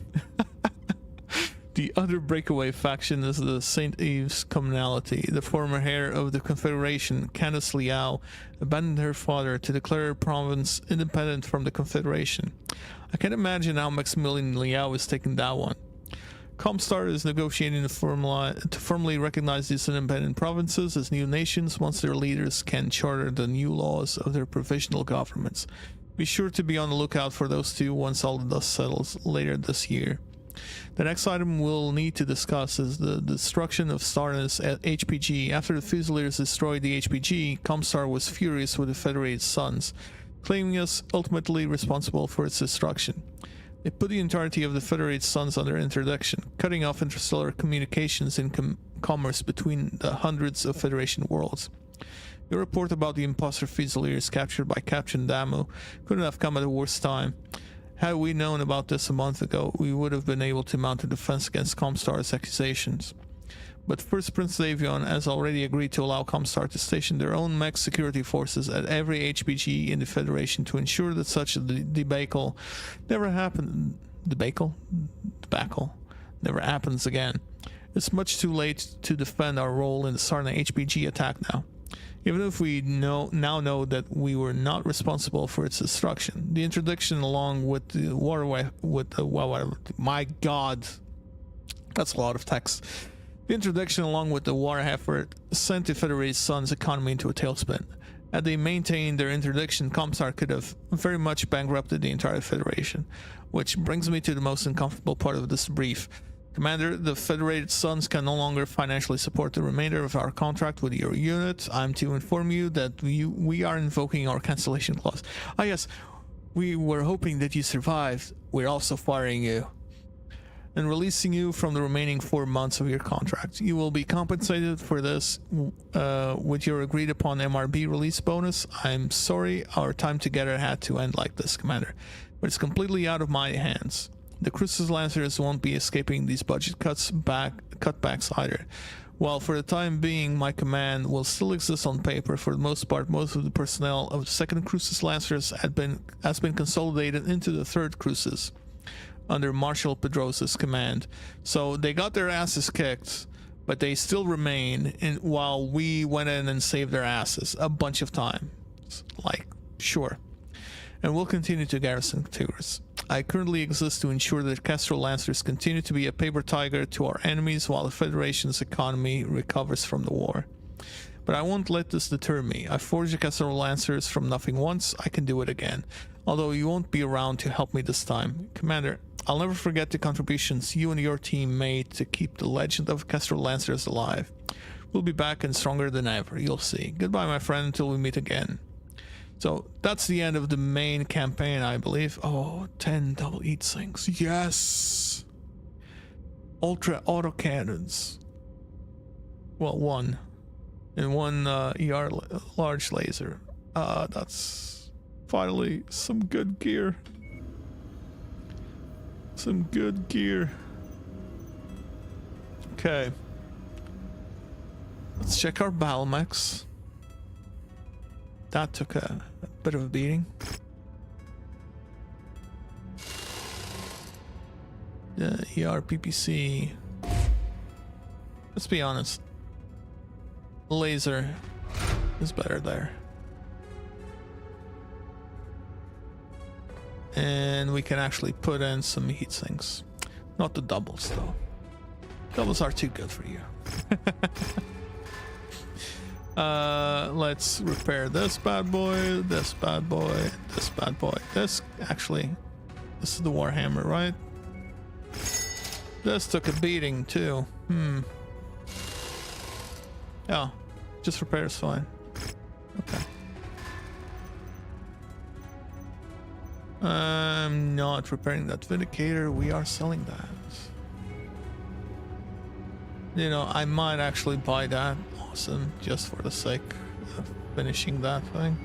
The other breakaway faction is the St. Yves commonality. The former heir of the Confederation, Candace Liao, abandoned her father to declare her province independent from the Confederation. I can't imagine how Maximilian Liao is taking that one. Comstar is negotiating to formally recognize these independent provinces as new nations once their leaders can charter the new laws of their provisional governments. Be sure to be on the lookout for those 2 once all the dust settles later this year. The next item we'll need to discuss is the destruction of Starness at HPG. After the Fusiliers destroyed the HPG, Comstar was furious with the Federated Suns, claiming us ultimately responsible for its destruction. They put the entirety of the Federated Suns under interdiction, cutting off interstellar communications and commerce between the hundreds of Federation worlds. Your report about the imposter Fusiliers captured by Captain Damu couldn't have come at a worse time. Had we known about this a month ago, we would have been able to mount a defense against Comstar's accusations. But first, Prince Davion has already agreed to allow Comstar to station their own mech security forces at every HPG in the Federation to ensure that such a debacle never happens. Debacle never happens again. It's much too late to defend our role in the Sarna HPG attack now. Even if we now know that we were not responsible for its destruction, the interdiction along with the my God, that's a lot of text. The interdiction along with the war effort sent the Federated Suns economy into a tailspin. Had they maintained their interdiction, Comstar could have very much bankrupted the entire Federation. Which brings me to the most uncomfortable part of this brief. Commander, the Federated Suns can no longer financially support the remainder of our contract with your unit. I'm to inform you that we are invoking our cancellation clause. Ah yes, we were hoping that you survived. We're also firing you and releasing you from the remaining 4 months of your contract. You will be compensated for this with your agreed upon MRB release bonus. I'm sorry our time together had to end like this, Commander, but it's completely out of my hands. The Crucis Lancers won't be escaping these budget cutbacks either. While for the time being my command will still exist on paper, for the most part most of the personnel of the 2nd Crucis Lancers has been consolidated into the 3rd Crucis under Marshal Pedrosa's command. So they got their asses kicked, but they still remain while we went in and saved their asses a bunch of times. Like, sure. And we'll continue to garrison Tigris. I currently exist to ensure that Kestrel Lancers continue to be a paper tiger to our enemies while the Federation's economy recovers from the war. But I won't let this deter me. I forged the Kestrel Lancers from nothing once, I can do it again. Although you won't be around to help me this time. Commander, I'll never forget the contributions you and your team made to keep the legend of Kestrel Lancers alive. We'll be back and stronger than ever, you'll see. Goodbye, my friend, until we meet again. So that's the end of the main campaign, I believe. Oh, 10 double heat sinks. Yes! Ultra autocannons. Well, 1. And 1 ER large laser. That's finally some good gear. Some good gear. Okay. Let's check our battle mechs. That took a bit of a beating. The ER PPC. Let's be honest. Laser is better there. and we can actually put in some heat sinks. Not the doubles though. Doubles are too good for you. Let's repair this bad boy, this bad boy, this bad boy. This is the Warhammer, right? This took a beating too. Yeah, just repair is fine. Okay. I'm not repairing that Vindicator. We are selling that. You know, I might actually buy that. Awesome, just for the sake of finishing that thing.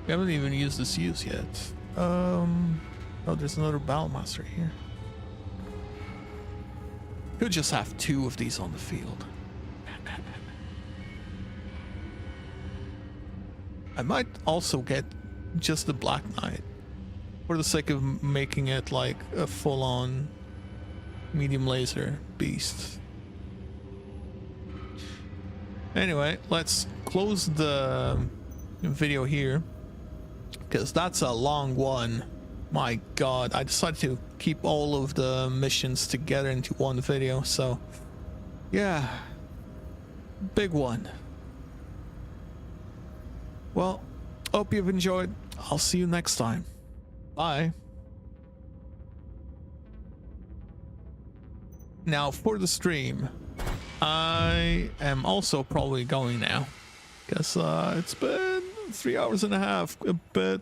We haven't even used this use yet. Oh, there's another Battlemaster here. Could just have 2 of these on the field. I might also get just the Black Knight for the sake of making it like a full-on medium laser beast. Anyway, let's close the video here because that's a long one. My god, I decided to keep all of the missions together into one video, so yeah, big one. Well, hope you've enjoyed. I'll see you next time. Bye. Now for the stream, I am also probably going now because it's been 3 hours and a half, a bit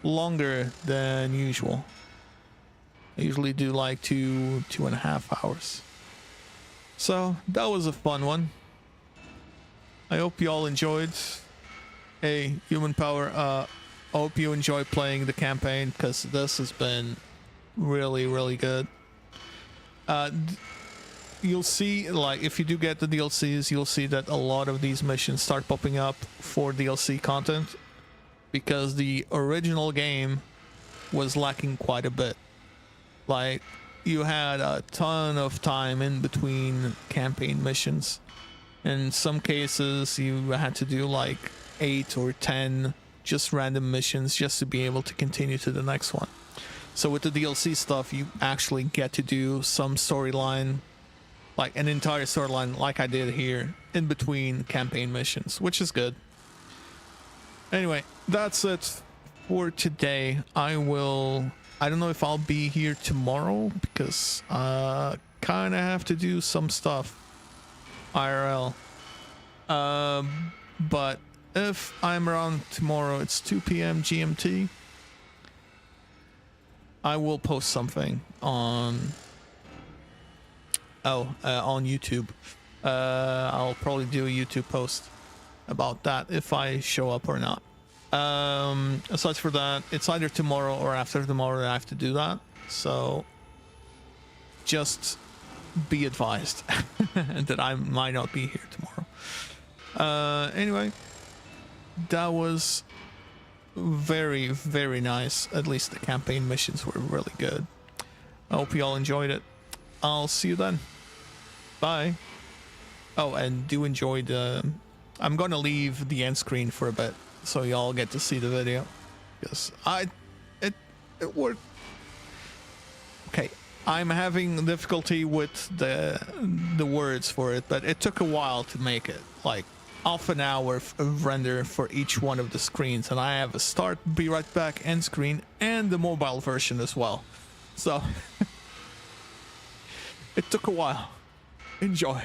longer than usual. I usually do like 2.5 hours. So that was a fun one. I hope you all enjoyed. Hey, Human Power, I hope you enjoy playing the campaign because this has been really, really good. You'll see, like, if you do get the DLCs, you'll see that a lot of these missions start popping up for DLC content because the original game was lacking quite a bit. Like, you had a ton of time in between campaign missions. In some cases, you had to do like 8 or 10 just random missions just to be able to continue to the next one. So with the DLC stuff, you actually get to do some storyline, like an entire storyline like I did here, in between campaign missions, which is good. Anyway, that's it for today. I don't know if I'll be here tomorrow because I kind of have to do some stuff IRL. But if I'm around tomorrow, it's 2 p.m. GMT. I will post something on YouTube. I'll probably do a YouTube post about that if I show up or not. Aside for that, it's either tomorrow or after tomorrow that I have to do that. So just be advised that I might not be here tomorrow. Anyway, that was very, very nice. At least the campaign missions were really good. I hope you all enjoyed it. I'll see you then. Bye. Oh, and do enjoy the... I'm gonna leave the end screen for a bit so y'all get to see the video because it worked. Okay, I'm having difficulty with the words for it, but it took a while to make it, like half an hour of render for each one of the screens, and I have a start, be right back, end screen, and the mobile version as well. So it took a while. Enjoy.